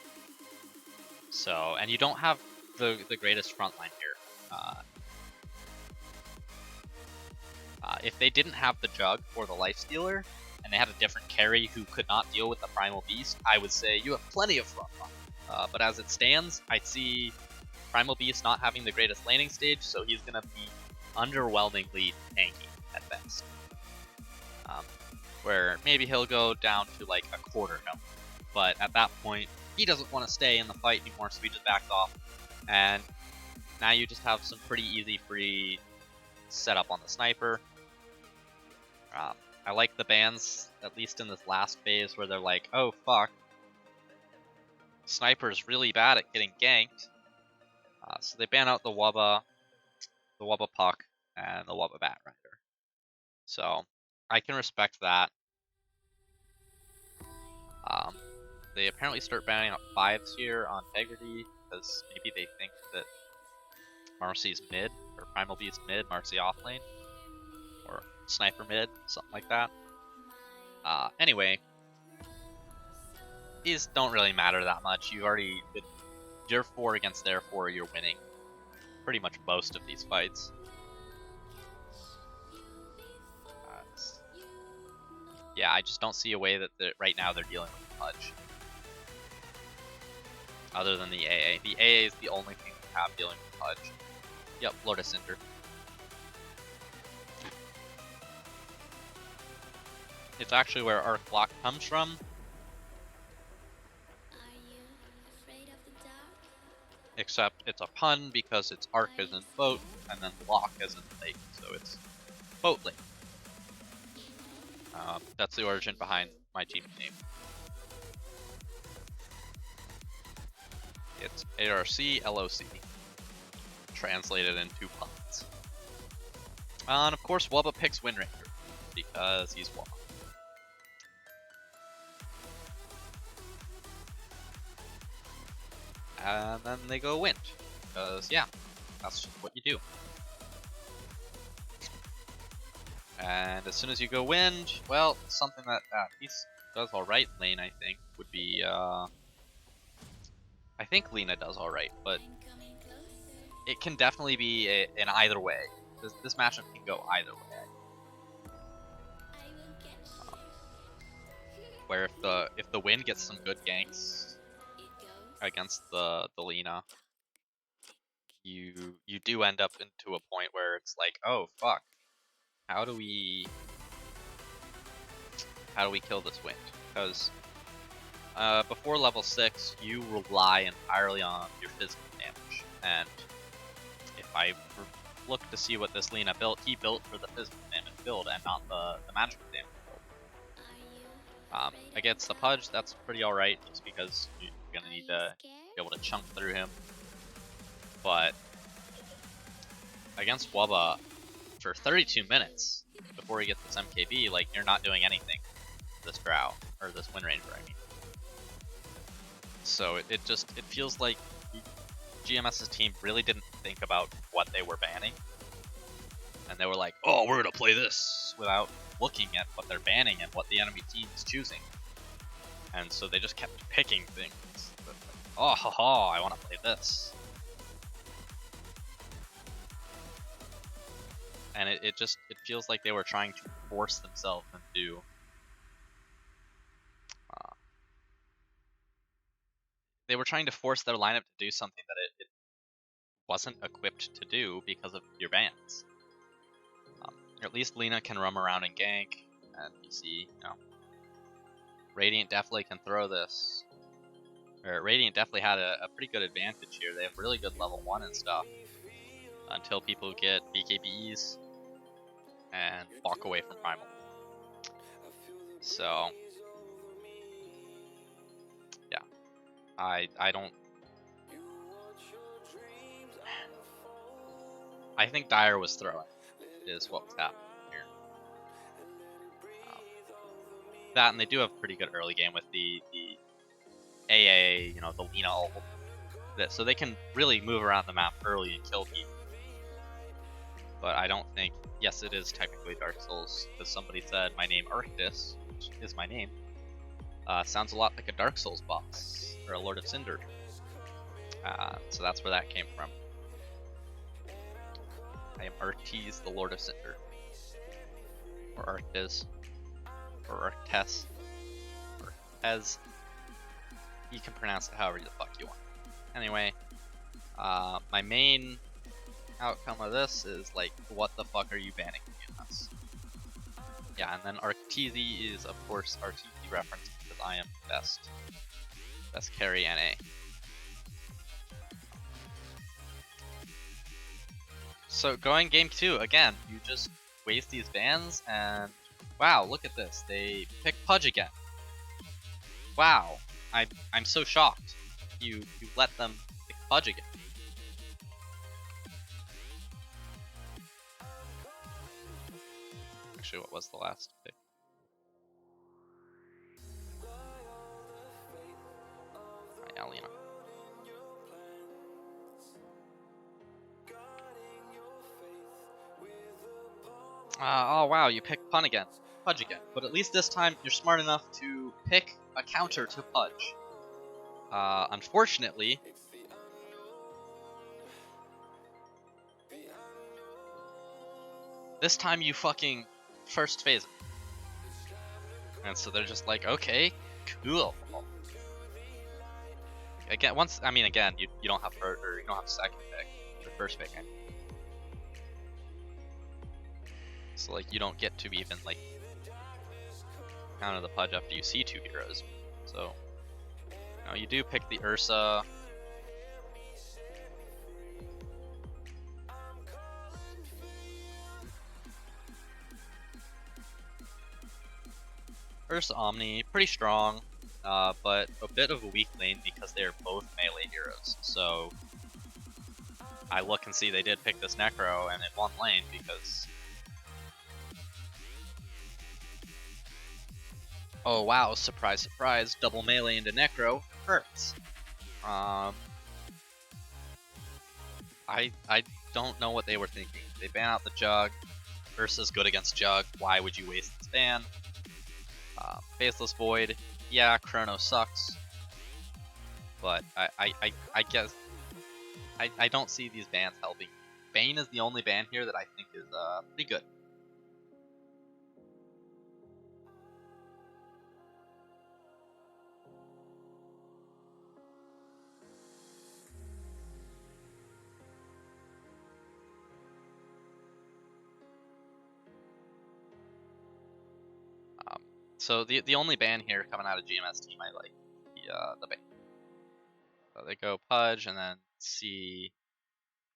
So, and you don't have the greatest frontline here. If they didn't have the Jug or the Lifestealer, and they had a different carry who could not deal with the Primal Beast, I would say you have plenty of frontline. But as it stands, I see Primal Beast not having the greatest laning stage, so he's going to be underwhelmingly tanky at best. Where maybe he'll go down to like a quarter health. But at that point, he doesn't want to stay in the fight anymore, so he just backs off. And now you just have some pretty easy free setup on the Sniper. I like the bans, at least in this last phase, where they're like, oh fuck, Sniper's really bad at getting ganked. So they ban out the Wubba Puck, and the Wubba Bat Rider. So I can respect that. They apparently start banning out 5s here on Integrity, because maybe they think that Marcy's mid, or Primal Beast mid, Marcy off lane, or Sniper mid, something like that. Anyway, these don't really matter that much. You already, with your 4 against their 4, you're winning pretty much most of these fights. Yeah, I just don't see a way that right now they're dealing with Pudge. Other than the AA. The AA is the only thing we have dealing with Pudge. Yep, Lord of Cinder. It's actually where Arc Block comes from, Are you afraid of the dark? except it's a pun because it's Arc as in boat, and then Lock as in lake, so it's Boat Lake. That's the origin behind my team's name. It's ARCLOC, translated into puns. And of course, Wubba picks Wind Ranger, because he's Wubba. And then they go Wind, because yeah, that's just what you do. And as soon as you go Wind, well, something that at least does alright lane, I think, would be, I think Lina does alright, but I'm coming closer. it can definitely be an either way. This matchup can go either way. I will catch you. Where if the Wind gets some good ganks It goes. against the Lina, you do end up into a point where it's like, oh fuck, how do we kill this Wind? Because before level 6, you rely entirely on your physical damage, and if I look to see what this Lina built, he built for the physical damage build and not the magical damage build. Are you afraid of Against the Pudge, that's pretty alright, just because you're gonna need to be able to chunk through him. But against Wubba, for 32 minutes before he gets this MKB, like, you're not doing anything to this Drow, or this Wind Ranger, I mean. So it feels like GMS's team really didn't think about what they were banning. And they were like, oh, we're gonna play this, without looking at what they're banning and what the enemy team is choosing. And so they just kept picking things. Like, oh, haha, I wanna play this. And it feels like they were trying to force themselves into they were trying to force their lineup to do something that it wasn't equipped to do because of your bans. At least Lina can roam around and gank, and you see, you know, Radiant definitely can throw this. Or Radiant definitely had a pretty good advantage here. They have really good level 1 and stuff until people get BKBs and walk away from Primal. So yeah, I don't. I think Dire was throwing is what was happening here. That, and they do have pretty good early game with the AA, you know, the Lina ult. So they can really move around the map early and kill people. But I don't think, yes, it is technically Dark Souls, because somebody said my name Arctis, which is my name, sounds a lot like a Dark Souls boss, or a Lord of Cinder. So that's where that came from. I am Arctis, the Lord of Cinder. Or Arctis. Or Arctes. Or Arctes. You can pronounce it however the fuck you want. Anyway, my main outcome of this is like, what the fuck are you banning us? Yeah, and then Arctizi is of course Arctizi reference because I am best carry NA. So going game 2 again, you just waste these bans and wow, look at this. They pick Pudge again. Wow, I'm so shocked. You let them pick Pudge again. Actually, what was the last pick? Yeah, Lina. Oh wow, you picked Pudge again. But at least this time you're smart enough to pick a counter to Pudge. Unfortunately, this time you fucking first phase it. And so they're just like, okay, cool. Again, you don't have first, or you don't have second pick, or first pick. So like, you don't get to even like counter the Pudge after you see 2 heroes. So, you do pick the Ursa. Ursa Omni, pretty strong, but a bit of a weak lane because they are both melee heroes. So I look and see they did pick this Necro and it won lane because... Oh wow, surprise surprise, double melee into Necro hurts. I don't know what they were thinking. They ban out the Jug. Ursa's good against Jug. Why would you waste this ban? Faithless Void. Yeah, Chrono sucks. But I guess I don't see these bans helping. Bane is the only ban here that I think is pretty good. So the only ban here coming out of GMS team I like the ban. So they go Pudge and then see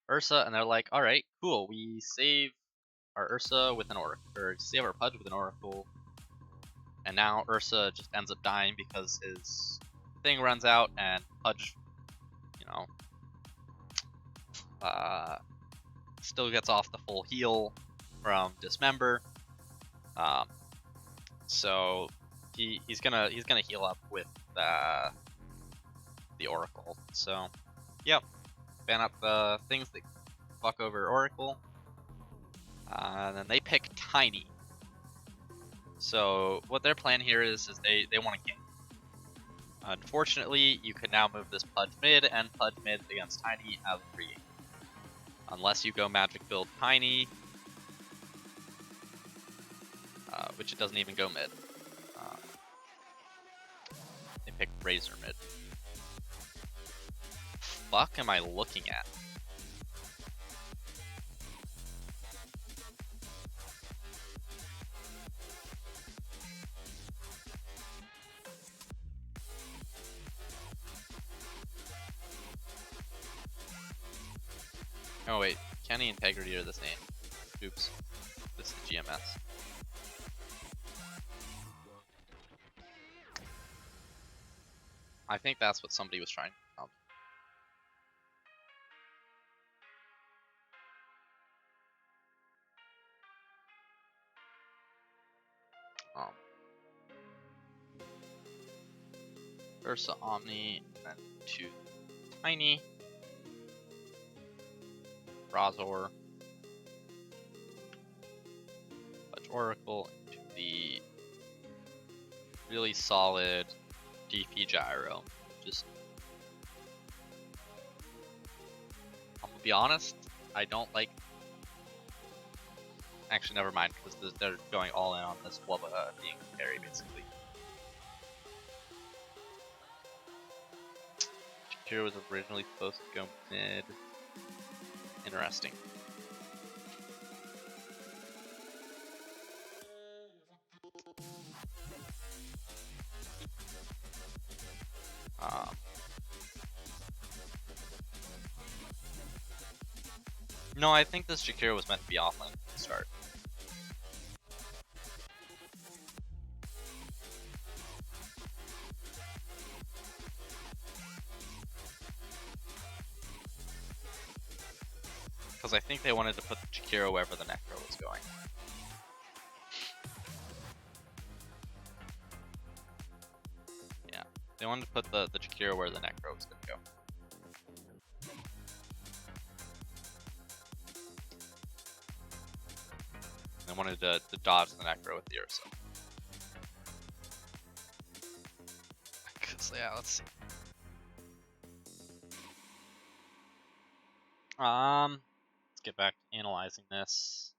Ursa, and they're like, all right, cool. We save our Ursa with an Oracle, or save our Pudge with an Oracle, and now Ursa just ends up dying because his thing runs out, and Pudge, still gets off the full heal from Dismember. So he's gonna heal up with the Oracle. So, yep, ban up the things that fuck over Oracle. And then they pick Tiny. So what their plan here is they want to gank. Unfortunately, you can now move this Pudge mid and Pudge mid against Tiny as a free. Unless you go Magic build Tiny, which it doesn't even go mid. They pick Razor mid. Fuck am I looking at? Oh wait, Kenny Integrity are the same. Oops. This is GMS. I think that's what somebody was trying to tell me. Ursa Omni, and then 2 Tiny. Razor. Pudge Oracle into the really solid DP Gyro. Just, I'm gonna be honest, I don't like. Actually, never mind, because they're going all in on this Flubba being carry basically. Shakira was originally supposed to go mid. Interesting. No, I think this Shakira was meant to be offlane from the start. Because I think they wanted to put the Shakira wherever the Necro was going. Yeah, they wanted to put the Shakira where the Necro was going to go. They wanted to dodge the Necro with the Ursa. Cause yeah, let's see. Let's get back to analyzing this.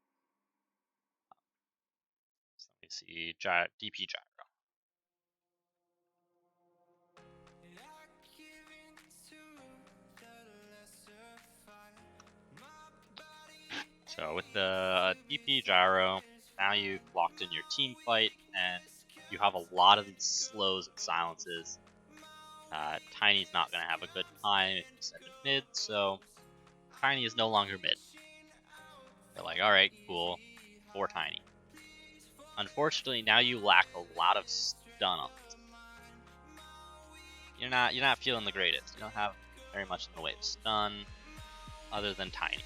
So let me see, DP Gyro. So with the DP Gyro, now you've locked in your team fight, and you have a lot of these slows and silences. Tiny's not going to have a good time if you send him mid, so Tiny is no longer mid. They're like, alright, cool, 4 Tiny. Unfortunately, now you lack a lot of stun on it. You're not feeling the greatest. You don't have very much in the way of stun, other than Tiny.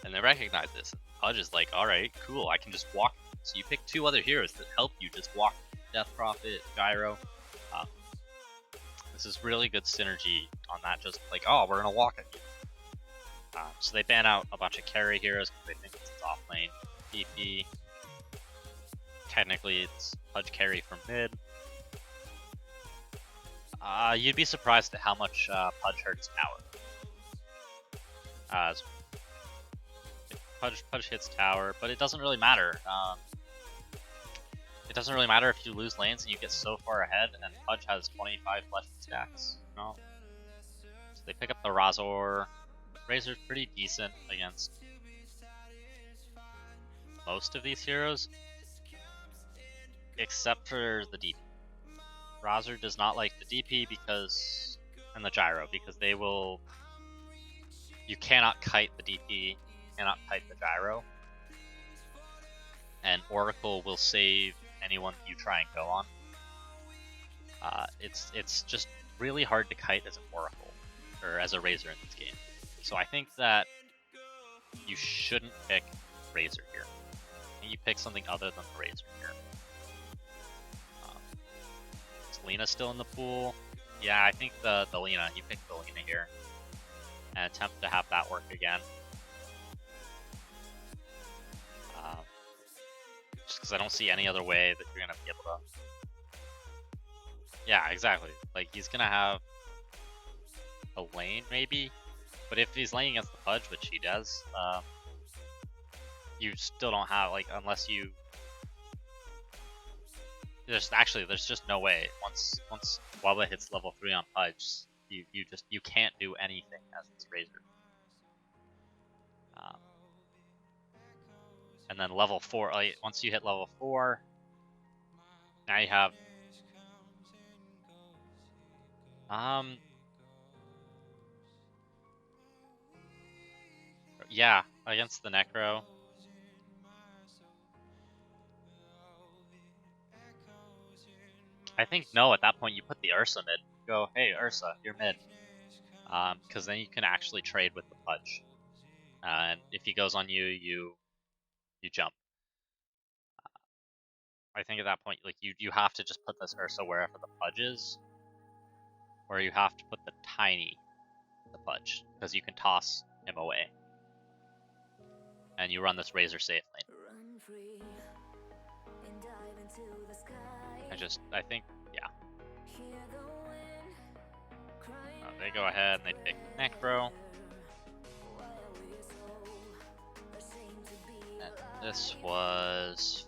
And they recognize this. Pudge is like, alright, cool, I can just walk. So you pick 2 other heroes that help you just walk. Death Prophet, Gyro. This is really good synergy on that, just like, oh, we're gonna walk at you. So they ban out a bunch of carry heroes because they think it's off lane DP. Technically, it's Pudge carry from mid. You'd be surprised at how much Pudge hurts tower. Pudge hits tower, but it doesn't really matter. It doesn't really matter if you lose lanes and you get so far ahead, and Pudge has 25 flesh stacks. No. So they pick up the Razor. Razor's pretty decent against most of these heroes, except for the DP. Razor does not like the DP because, and the Gyro, because they will. You cannot kite the DP, you cannot kite the Gyro, and Oracle will save anyone you try and go on. It's just really hard to kite as an Oracle, or as a Razor in this game. So I think that you shouldn't pick Razor here. I think you pick something other than the Razor here. Is Lina still in the pool? Yeah, I think the Lina, you pick the Lina here. And attempt to have that work again. Just because I don't see any other way that you're going to be able to... Yeah, exactly. Like, he's going to have a lane, maybe? But if he's laying against the Pudge, which he does, you still don't have, like, unless you... There's just no way. Once Wubba hits level 3 on Pudge, you can't do anything as this Razor. And then level 4, like, once you hit level 4, now you have... Yeah, against the Necro. I think no, at that point you put the Ursa mid. Go, hey Ursa, you're mid. Because then you can actually trade with the Pudge. And if he goes on you, you jump. I think at that point, like you have to just put this Ursa wherever the Pudge is, or you have to put the Tiny, the Pudge, because you can toss him away, and you run this Razor safe lane. I think, yeah. They go ahead and they pick Necro. And this was...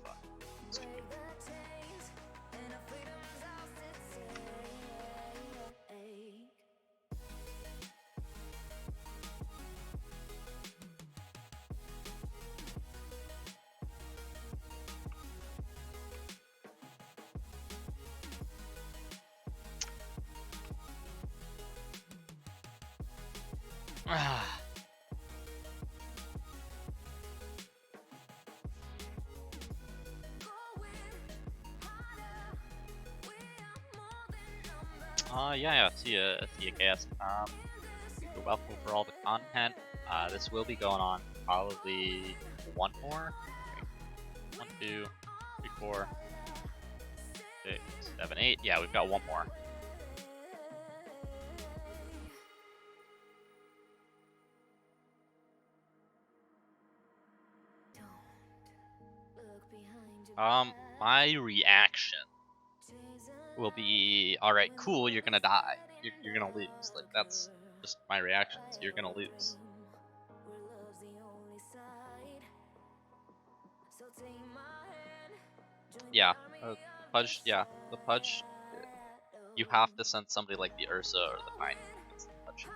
yeah, see ya, guys. You're welcome for all the content. This will be going on probably one more. 1, 2, 3, 4, 6, 7, 8. Yeah, we've got one more. My reaction will be, alright, cool, you're gonna die. You're gonna lose. Like, that's just my reaction. So you're gonna lose. Yeah, Pudge, yeah, the Pudge, you have to send somebody like the Ursa or the Tiny against the Pudge.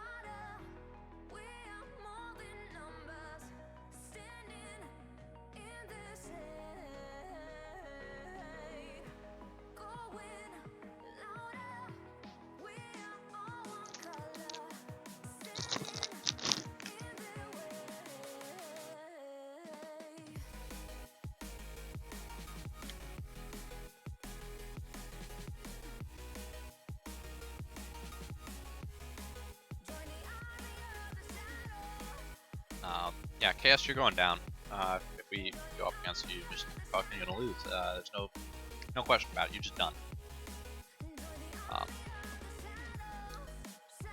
Yeah, Chaos, you're going down. If we go up against you, you're just fucking gonna lose. There's no question about it. You're just done.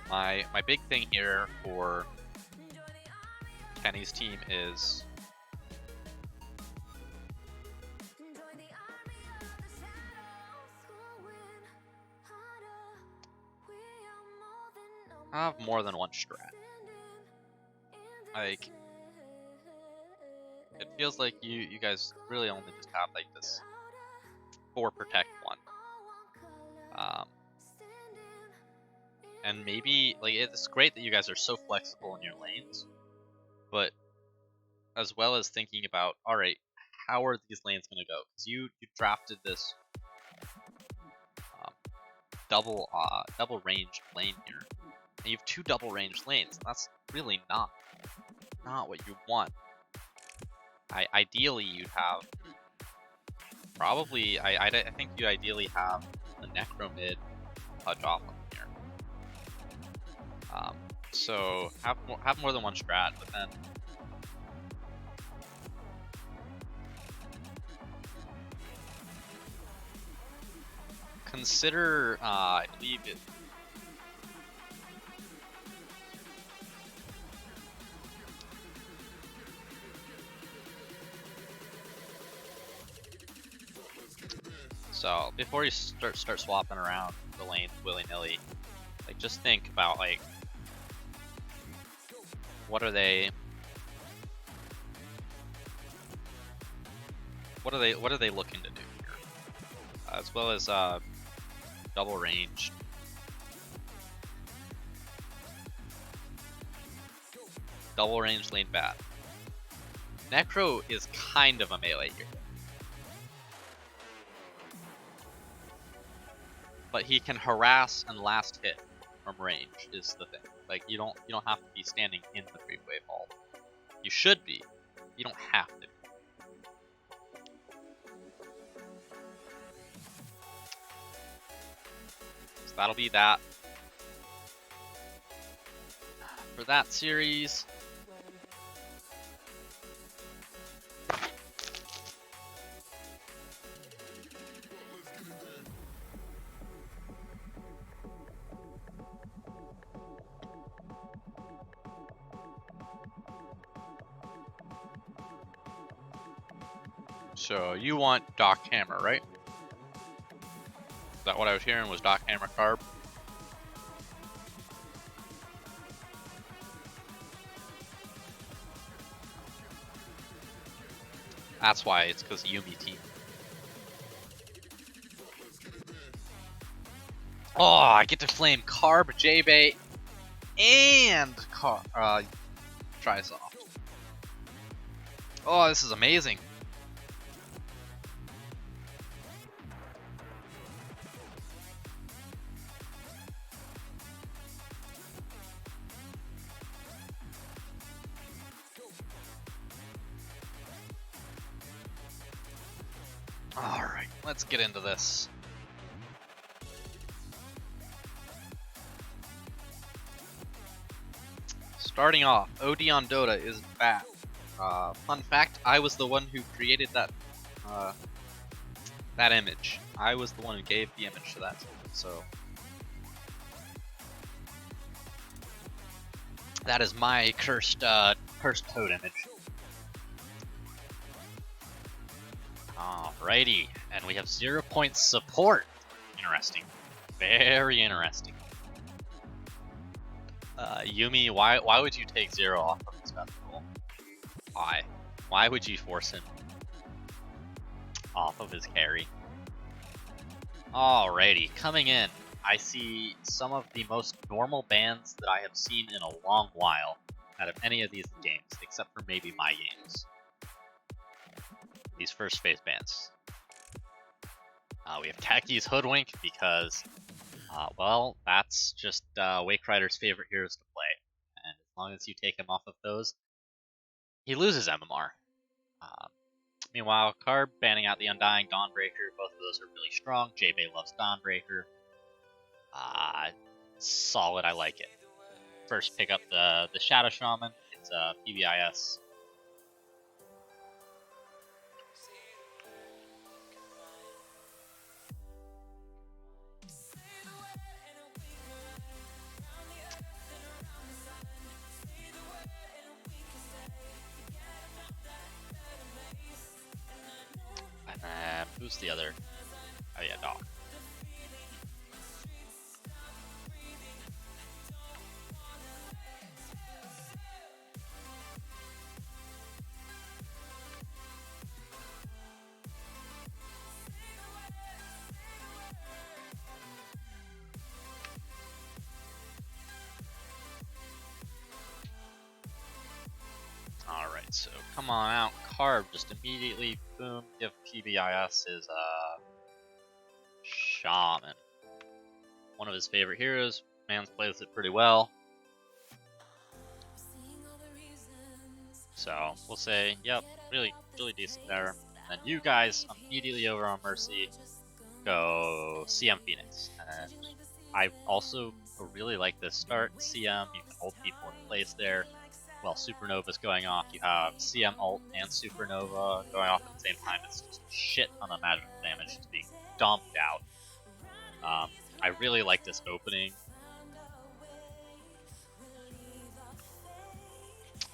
My big thing here for Kenny's team is have more than one strat. Like, it feels like you guys really only just have like this 4 protect one. And maybe like it's great that you guys are so flexible in your lanes, but as well as thinking about, all right, how are these lanes going to go? Because you drafted this double ranged lane here, and you have 2 double ranged lanes. That's really not what you want. Ideally, you'd have probably I think you ideally have a necro mid touch off on here. So have more than one strat, but then consider I believe it. So before you start swapping around the lanes willy-nilly, like just think about like what are they looking to do here, as well as double range. Double range lane bad. Necro is kind of a melee here, but he can harass and last hit from range is the thing. Like you don't have to be standing in the 3-wave ult. You should be. You don't have to. So that'll be that for that series. So you want Doc Hammer, right? Is that what I was hearing? Was Doc Hammer carb? That's why, it's because Yumi team. Oh, I get to flame carb, J-bait, and Trisoft. Oh, this is amazing. Alright, let's get into this. Starting off, OD on Dota is bad. Fun fact, I was the one who created that that image. I was the one who gave the image to that, so that is my cursed toad image. Alrighty, and we have 0 point support. Interesting. Very interesting. Yumi, why would you take 0 off of this festival? Why? Why would you force him off of his carry? Alrighty, coming in, I see some of the most normal bans that I have seen in a long while out of any of these games, except for maybe my games. These first phase bans. We have Taki's Hoodwink because, well, that's just Wake Rider's favorite heroes to play. And as long as you take him off of those, he loses MMR. Meanwhile, Carb banning out the Undying, Dawnbreaker, both of those are really strong. J-Bay loves Dawnbreaker. Solid, I like it. First pick up the Shadow Shaman, PBIS. And then who's the other? Oh yeah, Doc. Alright, so come on out, Carb, just immediately, boom, give PBIS his, Shaman. One of his favorite heroes, Mans plays it pretty well. So, we'll say, yep, really decent there. And then you guys, immediately over on Mercy, go CM Phoenix. And I also really like this start, CM, you can hold people in place there. While Supernova's going off, you have CM ult and Supernova going off at the same time. It's just a shit ton of magical damage just being dumped out. I really like this opening.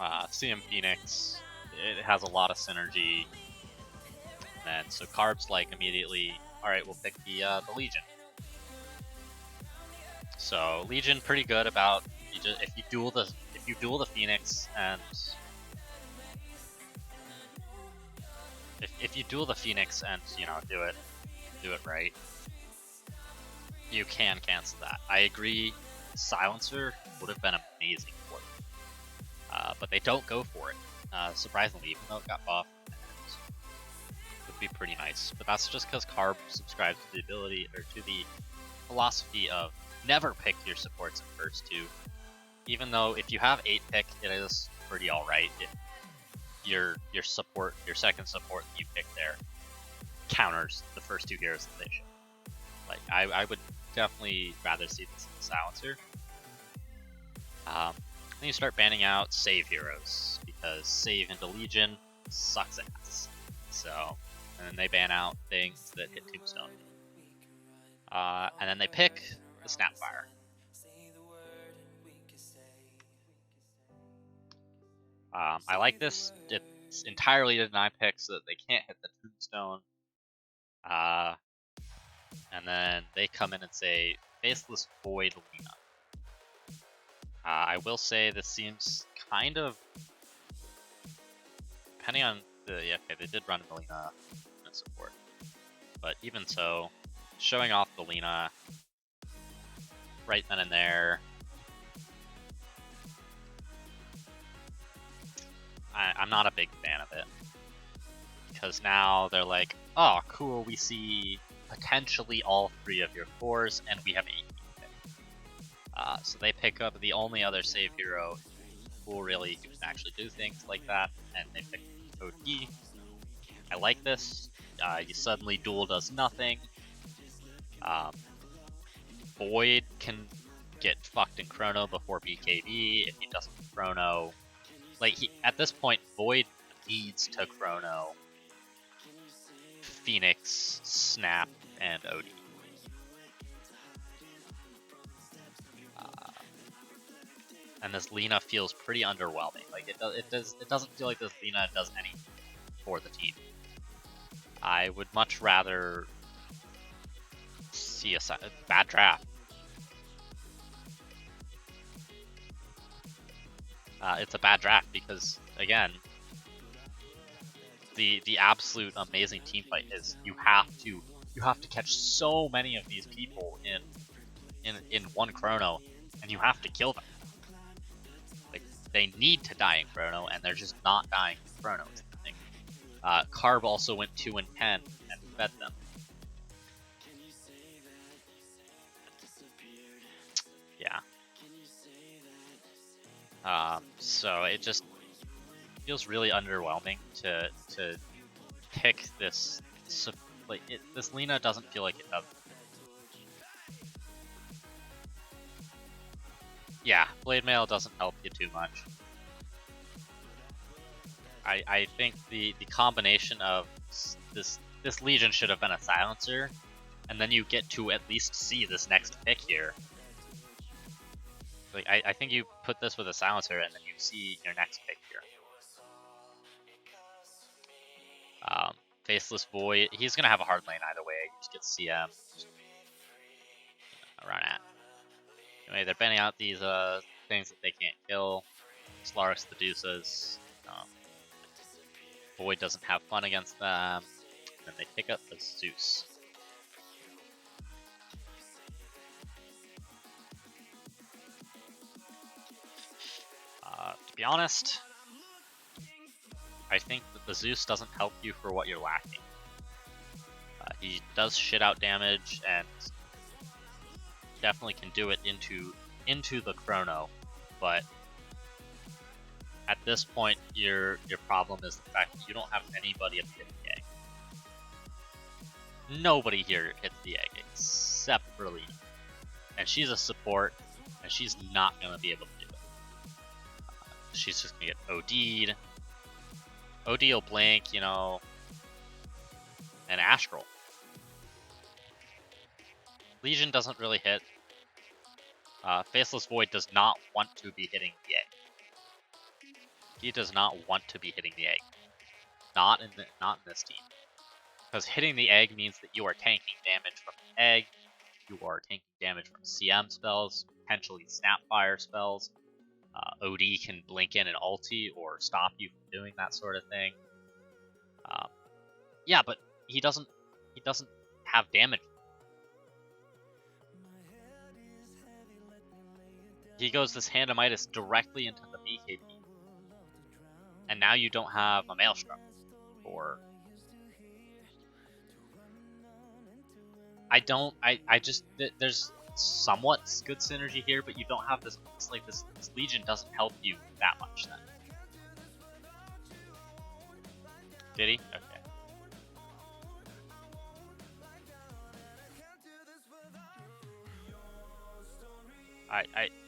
CM Phoenix, it has a lot of synergy. And so Carb's like immediately, alright, we'll pick the Legion. So Legion pretty good about if you duel the Phoenix and if you duel the Phoenix and do it right, you can cancel that. I agree, Silencer would have been amazing for them, but they don't go for it. Surprisingly, even though it got buffed, it would be pretty nice. But that's just because Carb subscribes to the ability or to the philosophy of never pick your supports in first two. Even though if you have 8 pick, it is pretty alright. Your second support that you pick there counters the first 2 heroes that they show. Like I would definitely rather see this in the Silencer. Then you start banning out save heroes because save into Legion sucks ass. So, and then they ban out things that hit Tombstone. And then they pick the Snapfire. I like this. It's entirely to deny picks so that they can't hit the Tombstone. And then they come in and say, Faceless Void Lina. I will say this seems kind of, depending on okay, they did run Melina support. But even so, showing off the Lina right then and there, I'm not a big fan of it. Because now they're like, oh cool, we see potentially all 3 of your 4s, and we have 8 pick. So they pick up the only other save hero who really can actually do things like that, and they pick OD. I like this. You suddenly duel does nothing. Void can get fucked in Chrono before BKB. If he doesn't Chrono, like at this point, Void needs to Chrono Phoenix, Snap, and OD. And this Lina feels pretty underwhelming. Like it doesn't feel like this Lina does anything for the team. I would much rather see a bad draft. It's a bad draft because again, the absolute amazing team fight is you have to catch so many of these people in one Chrono, and you have to kill them. Like they need to die in Chrono, and they're just not dying in Chrono. Is the thing. Carb also went 2 and 10 and fed them. Yeah. So it just feels really underwhelming to pick this. This Lina doesn't feel like it does. Yeah, Blade Mail doesn't help you too much. I think the combination of this Legion should have been a silencer, and then you get to at least see this next pick here. Like I think you put this with a silencer, and then you see your next pick here. Faceless Void, he's gonna have a hard lane either way. You just get CM, just run at. Anyway, they're banning out these things that they can't kill. Slarix the Deuces. Void doesn't have fun against them. And then they pick up the Zeus. To be honest, I think that the Zeus doesn't help you for what you're lacking. He does shit out damage and definitely can do it into the chrono, but at this point your problem is the fact that you don't have anybody up hitting the egg. Nobody here hits the egg except for Lee. And she's a support, and she's not gonna be able to do it. She's just gonna get OD'd. OD will blink, you know, and Astral. Legion doesn't really hit. Faceless Void does not want to be hitting the egg. He does not want to be hitting the egg. Not in this team. Because hitting the egg means that you are tanking damage from the egg, you are taking damage from CM spells, potentially Snapfire spells. OD can blink in an ulti or stop you from doing that sort of thing. Yeah, but he doesn't have damage. He goes this Handamitis directly into the BKB. And now you don't have a Maelstrom. Or there's somewhat good synergy here, but you don't have this. It's like this Legion doesn't help you that much then. Did he? Okay.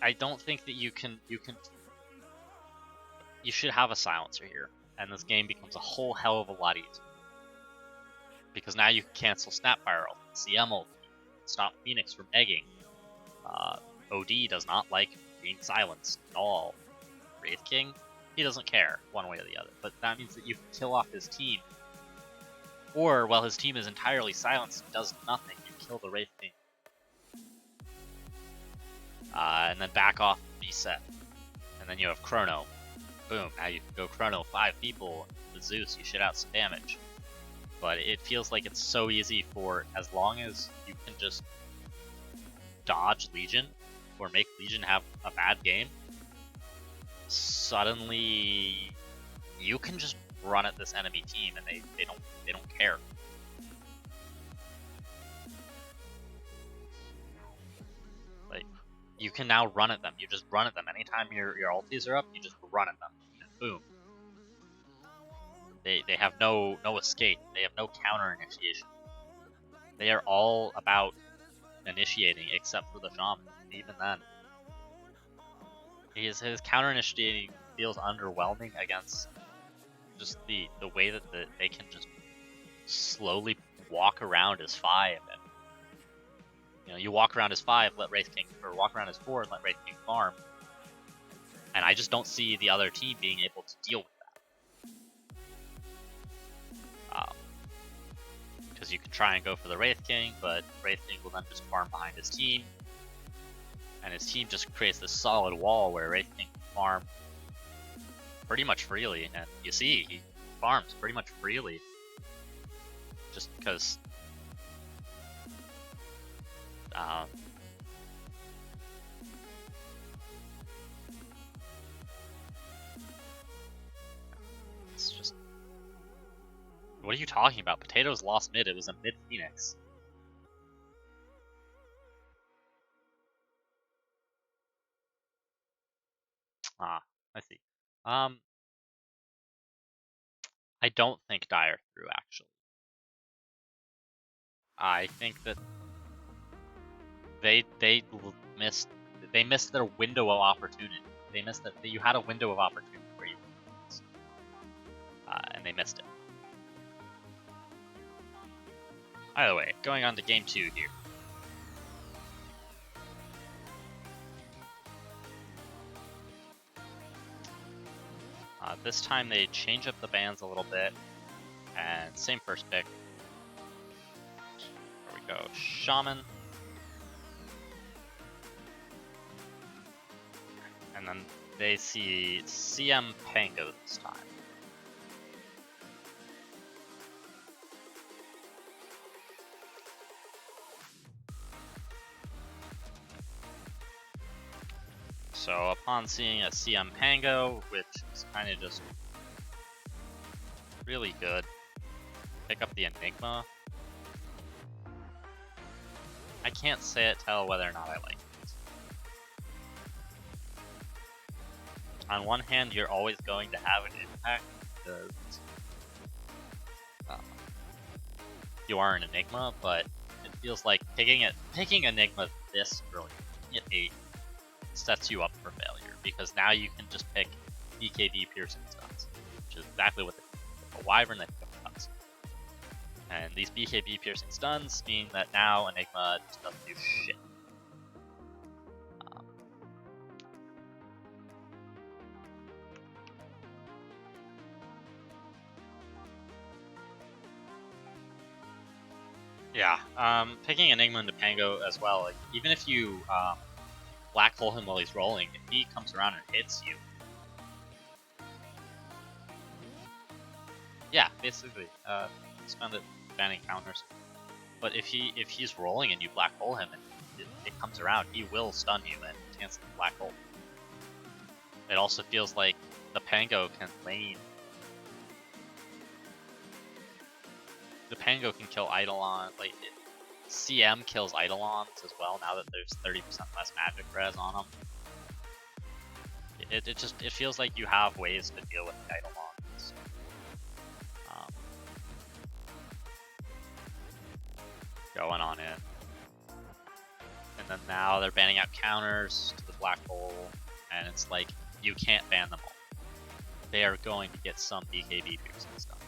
I don't think that you should have a silencer here, and this game becomes a whole hell of a lot easier. Because now you can cancel Snapfire ult, CM ult, stop Phoenix from egging. OD does not like being silenced at all. Wraith King, he doesn't care one way or the other, but that means that you can kill off his team. Or, while his team is entirely silenced and does nothing, you kill the Wraith King. And then back off and reset. And then you have Chrono. Boom, now you can go Chrono 5 people with Zeus, you shit out some damage. But it feels like it's so easy for, as long as you can just dodge Legion, or make Legion have a bad game, suddenly you can just run at this enemy team and they don't care. Like, you can now run at them. You just run at them. Anytime your ultis are up, you just run at them. And boom. They have no escape. They have no counter initiation. They are all about initiating, except for the shaman. Even then, his counter initiating feels underwhelming against just the way that they can just slowly walk around as 5, and you walk around as 5, let Wraith King, or walk around as 4 and let Wraith King farm. And I just don't see the other team being able to deal with that. Because you can try and go for the Wraith King, but Wraith King will then just farm behind his team. And his team just creates this solid wall where Wraith King can farm pretty much freely. And you see, he farms pretty much freely. Just because it's just, what are you talking about? Potatoes lost mid. It was a mid Phoenix. I see. I don't think Dire threw, actually. I think that they missed their window of opportunity. They missed that you had a window of opportunity where you. and they missed it. Either way, going on to game 2 here. This time they change up the bands a little bit, and same first pick. There we go, Shaman. And then they see CM Pango this time. So upon seeing a CM Pango, which is kind of just really good, pick up the Enigma. I can't tell whether or not I like it. On one hand, you're always going to have an impact because you are an Enigma, but it feels like picking Enigma this early at 8 sets you up for failure, because now you can just pick BKB piercing stuns, which is exactly what the Wyvern that cuts. And these BKB piercing stuns mean that now Enigma just doesn't do shit. Picking Enigma into Pango as well, like, even if you black hole him while he's rolling, if he comes around and hits you, yeah, basically, spend it banning counters. But if he's rolling and you black hole him and it comes around, he will stun you and cancel the black hole. It also feels like the Pango can lane. The Pango can kill Eidolon, like CM kills Eidolons as well now that there's 30% less magic res on them. It feels like you have ways to deal with the Eidolons. Going on in. And then now they're banning out counters to the black hole, and it's like, you can't ban them all. They are going to get some BKB piercing stuff.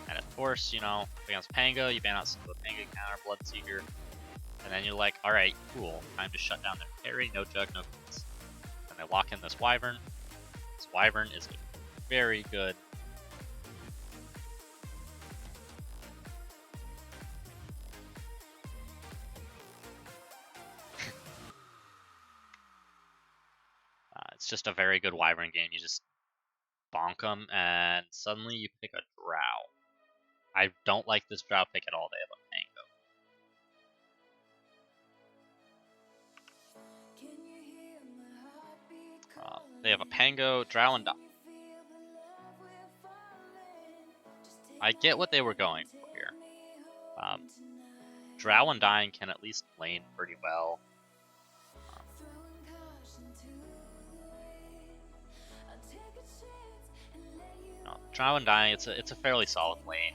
And of course, you know, against Pango, you ban out some of the Pango counter, Bloodseeker, and then you're like, alright, cool, time to shut down their parry, no jug, no cleats. And they lock in this Wyvern. This Wyvern is very good. It's just a very good Wyvern game. You just bonk them, and suddenly you pick a Drow. I don't like this Drow pick at all. They have a Pango. They have a Pango, Drow, and Dot. I get what they were going for here. Drow and Dying can at least lane pretty well. Drow and Dying, it's a fairly solid lane.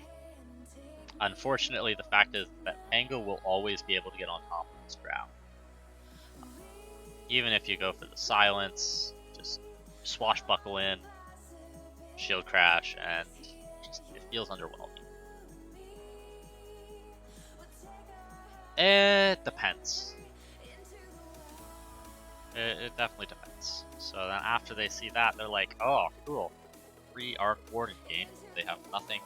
Unfortunately, the fact is that Pango will always be able to get on top of this Drow. Even if you go for the silence, just swashbuckle in, shield crash, and it feels underwhelming. It depends. It definitely depends. So then after they see that, they're like, oh, cool. Free Arc Warden game. They have nothing.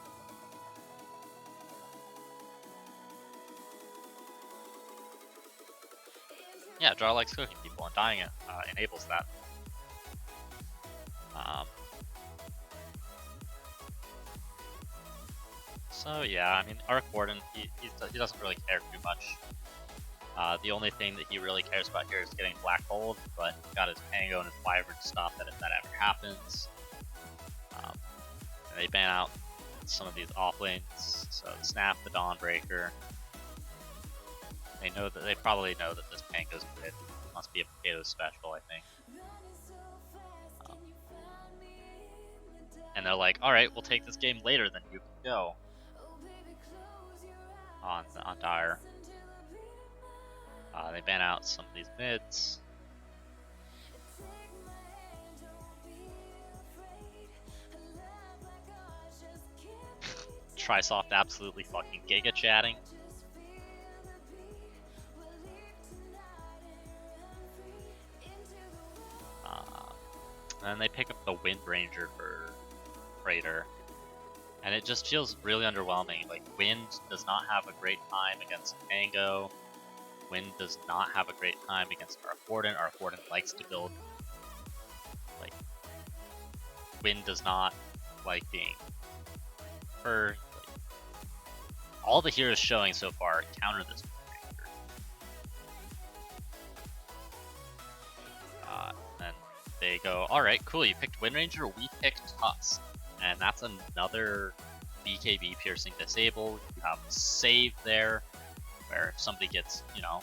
Yeah, Draw likes cooking people, and Dying enables that. So yeah, I mean, Arc Warden, he doesn't really care too much. The only thing that he really cares about here is getting black holed, but he's got his Pango and his Wyvern to stop that if that ever happens. And they ban out some of these off lanes, so Snap, the Dawnbreaker. They probably know that this Pango's good. It must be a potato special, I think. And they're like, alright, we'll take this game later than you can go. On Dire. They ban out some of these mids. Trisoft absolutely fucking giga chatting. And then they pick up the Wind Ranger for Freighter. And it just feels really underwhelming. Like, Wind does not have a great time against Tango. Wind does not have a great time against Arthorden. Arthorden likes to build. Like, Wind does not like being hurt. Like, all the heroes showing so far counter this Wind Ranger. And they go, alright, cool, you picked Wind Ranger, we picked Tusk. And that's another BKB piercing disable. You have save there, where if somebody gets, you know,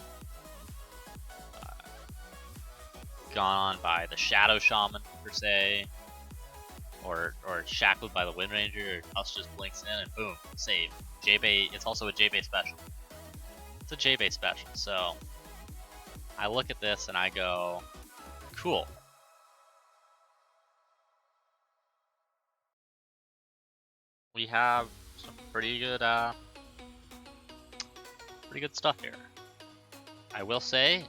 gone on by the Shadow Shaman per se, or shackled by the Wind Ranger, Tusk just blinks in and boom, save. J-Bay, it's also a J-Bay special. It's a J-Bay special, so I look at this and I go, cool. We have some pretty good stuff here. I will say,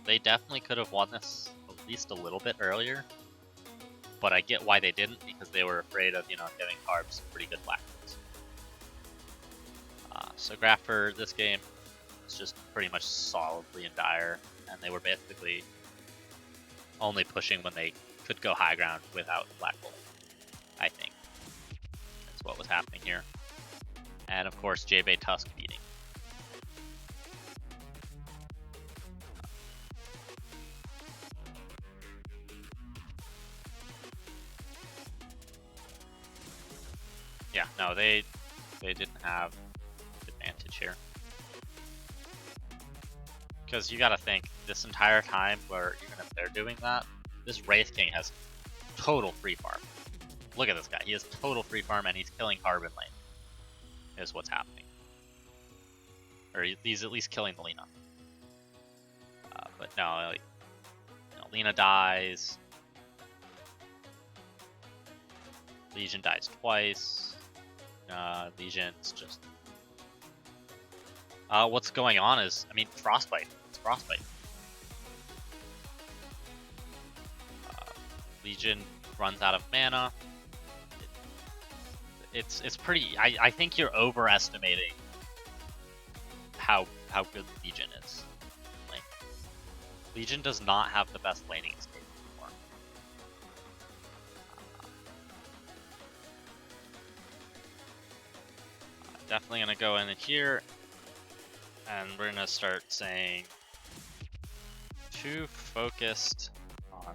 they definitely could have won this at least a little bit earlier, but I get why they didn't, because they were afraid of, you know, giving Carbs pretty good black holes. So Graph for this game was just pretty much solidly in dire, and they were basically only pushing when they could go high ground without black hole, I think. That's what was happening here. And of course, J-Bay Tusk beating. Yeah, no, they didn't have advantage here. Because you gotta think, this entire time where even if they're doing that, this Wraith King has total free farm. Look at this guy, he has total free farm and he's killing Carbon lane, is what's happening. Or he's at least killing the Lina. But no, like, you know, Lina dies. Legion dies twice. Legion's just... what's going on is, I mean, Frostbite. It's Frostbite. Legion runs out of mana. It's pretty... I think you're overestimating how good Legion is. Like, Legion does not have the best laning escape anymore. Definitely gonna go in here, and we're gonna start saying too focused on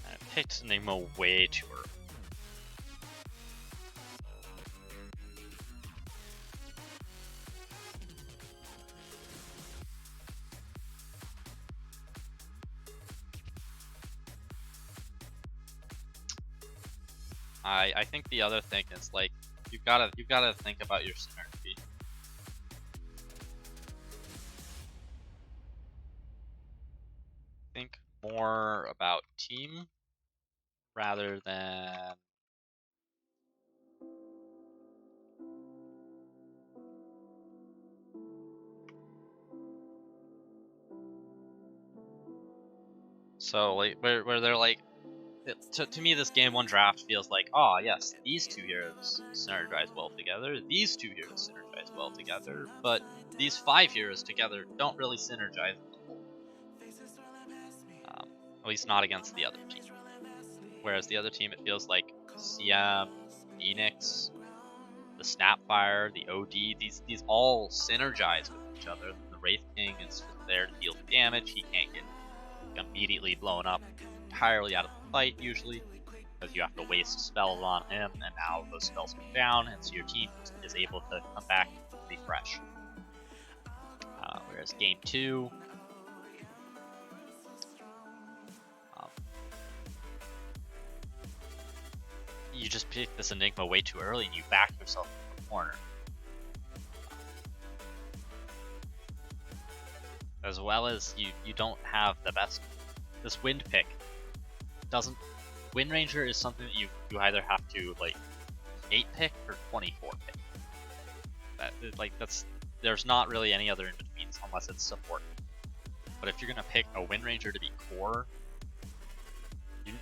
I picked Enigma way too early. I think the other thing is, like, you've gotta think about your synergy. Think more about team rather than so, like, where they're like, to me, this game one draft feels like, oh yes, these two heroes synergize well together, these two heroes synergize well together, but these 5 heroes together don't really synergize as a whole. At least not against the other team. Whereas the other team, it feels like CM, Phoenix, the Snapfire, the OD, these all synergize with each other. The Wraith King is just there to deal damage. He can't get immediately blown up entirely out of the fight usually, because you have to waste spells on him, and now those spells go down, and so your team is able to come back and refresh. Whereas game 2, you just pick this Enigma way too early and you back yourself into the corner. As well as you don't have the best. This Wind pick doesn't. Wind Ranger is something that you either have to like 8 pick or 24 pick. That's there's not really any other in betweens unless it's support. But if you're gonna pick a Wind Ranger to be core, you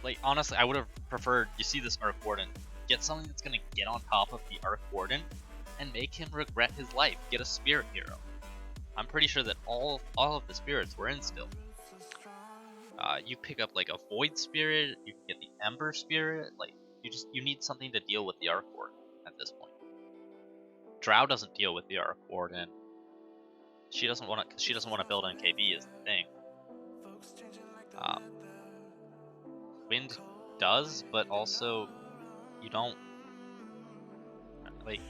like honestly, I would have preferred. You see this Arc Warden, get something that's gonna get on top of the Arc Warden and make him regret his life. Get a Spirit Hero. I'm pretty sure that all of the spirits were in still. You pick up like a Void Spirit, you can get the Ember Spirit. Like you need something to deal with the Arc Warden at this point. Drow doesn't deal with the Arc Warden. She doesn't want to, because she doesn't want to build NKB is the thing. Wind does, but also you don't like.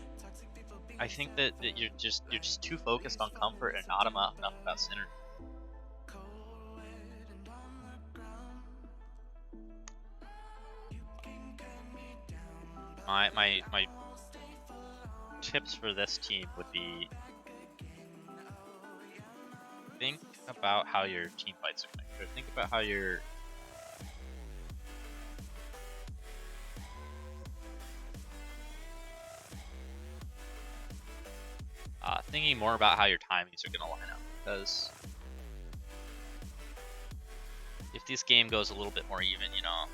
I think that you're just too focused on comfort and not enough about synergy. My tips for this team would be think about how your team fights are going. Think about how your thinking more about how your timings are going to line up, because if this game goes a little bit more even, you know,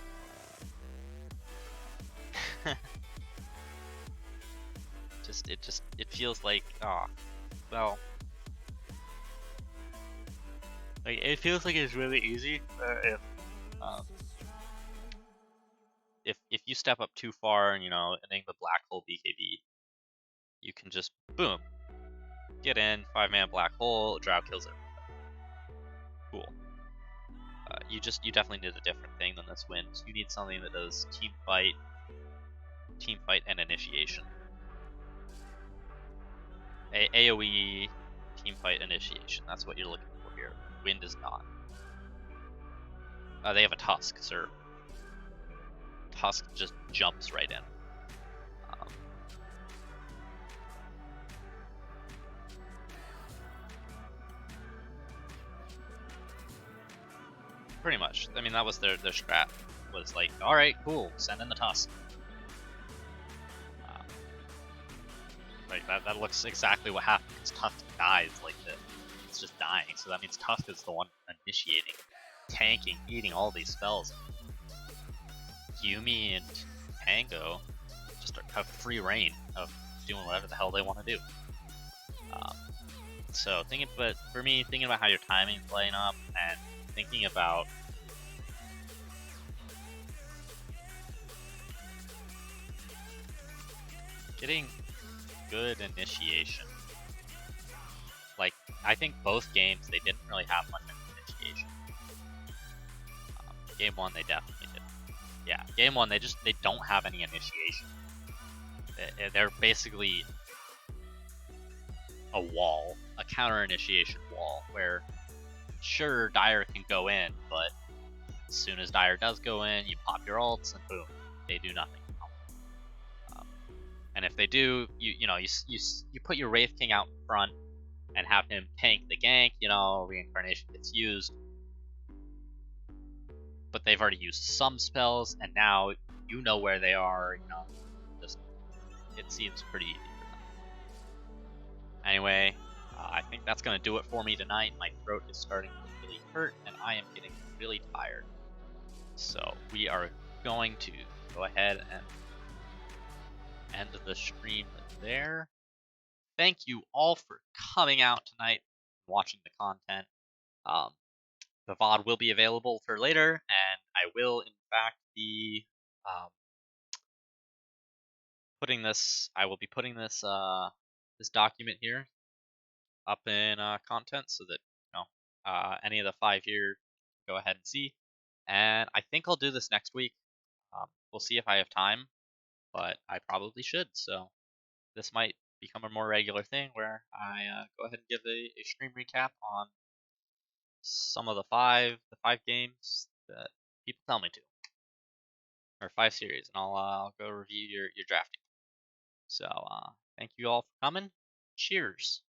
it feels like well, like it feels like it's really easy if you step up too far and, you know, Enigma Black Hole BKB, you can just boom get in 5-man Black Hole, Drow kills it. Cool. You definitely need a different thing than this Wind. You need something that does team fight, and initiation. AoE, team fight, initiation. That's what you're looking for here. Wind is not. They have a Tusk, sir. Tusk just jumps right in. Pretty much. I mean, that was their strat. Was like, all right, cool, send in the Tusk. Like that looks exactly what happens. Tusk dies like this. It's just dying. So that means Tusk is the one initiating, tanking, eating all these spells. Yumi and Tango just have free reign of doing whatever the hell they want to do. So thinking about how your timing's playing up and thinking about getting good initiation. Like, I think both games they didn't really have much initiation. Game 1 they definitely did. Yeah, game 1 they don't have any initiation. They're basically a wall, a counter initiation wall, where sure Dire can go in, but as soon as Dire does go in, you pop your ults and boom, they do nothing. And if they do, you put your Wraith King out in front and have him tank the gank. You know, Reincarnation gets used, but they've already used some spells, and now you know where they are. You know, just it seems pretty easy for them. Anyway, I think that's gonna do it for me tonight. My throat is starting to really hurt, and I am getting really tired. So we are going to go ahead and end the stream there. Thank you all for coming out tonight, watching the content. The VOD will be available for later, and I will, in fact, be putting this. I will be putting this this document here up in content, so that any of the 5 here go ahead and see. And I think I'll do this next week. We'll see if I have time, but I probably should. So this might become a more regular thing where I go ahead and give a stream recap on some of the five games that people tell me to. or 5 series, and I'll go review your drafting. So thank you all for coming. Cheers.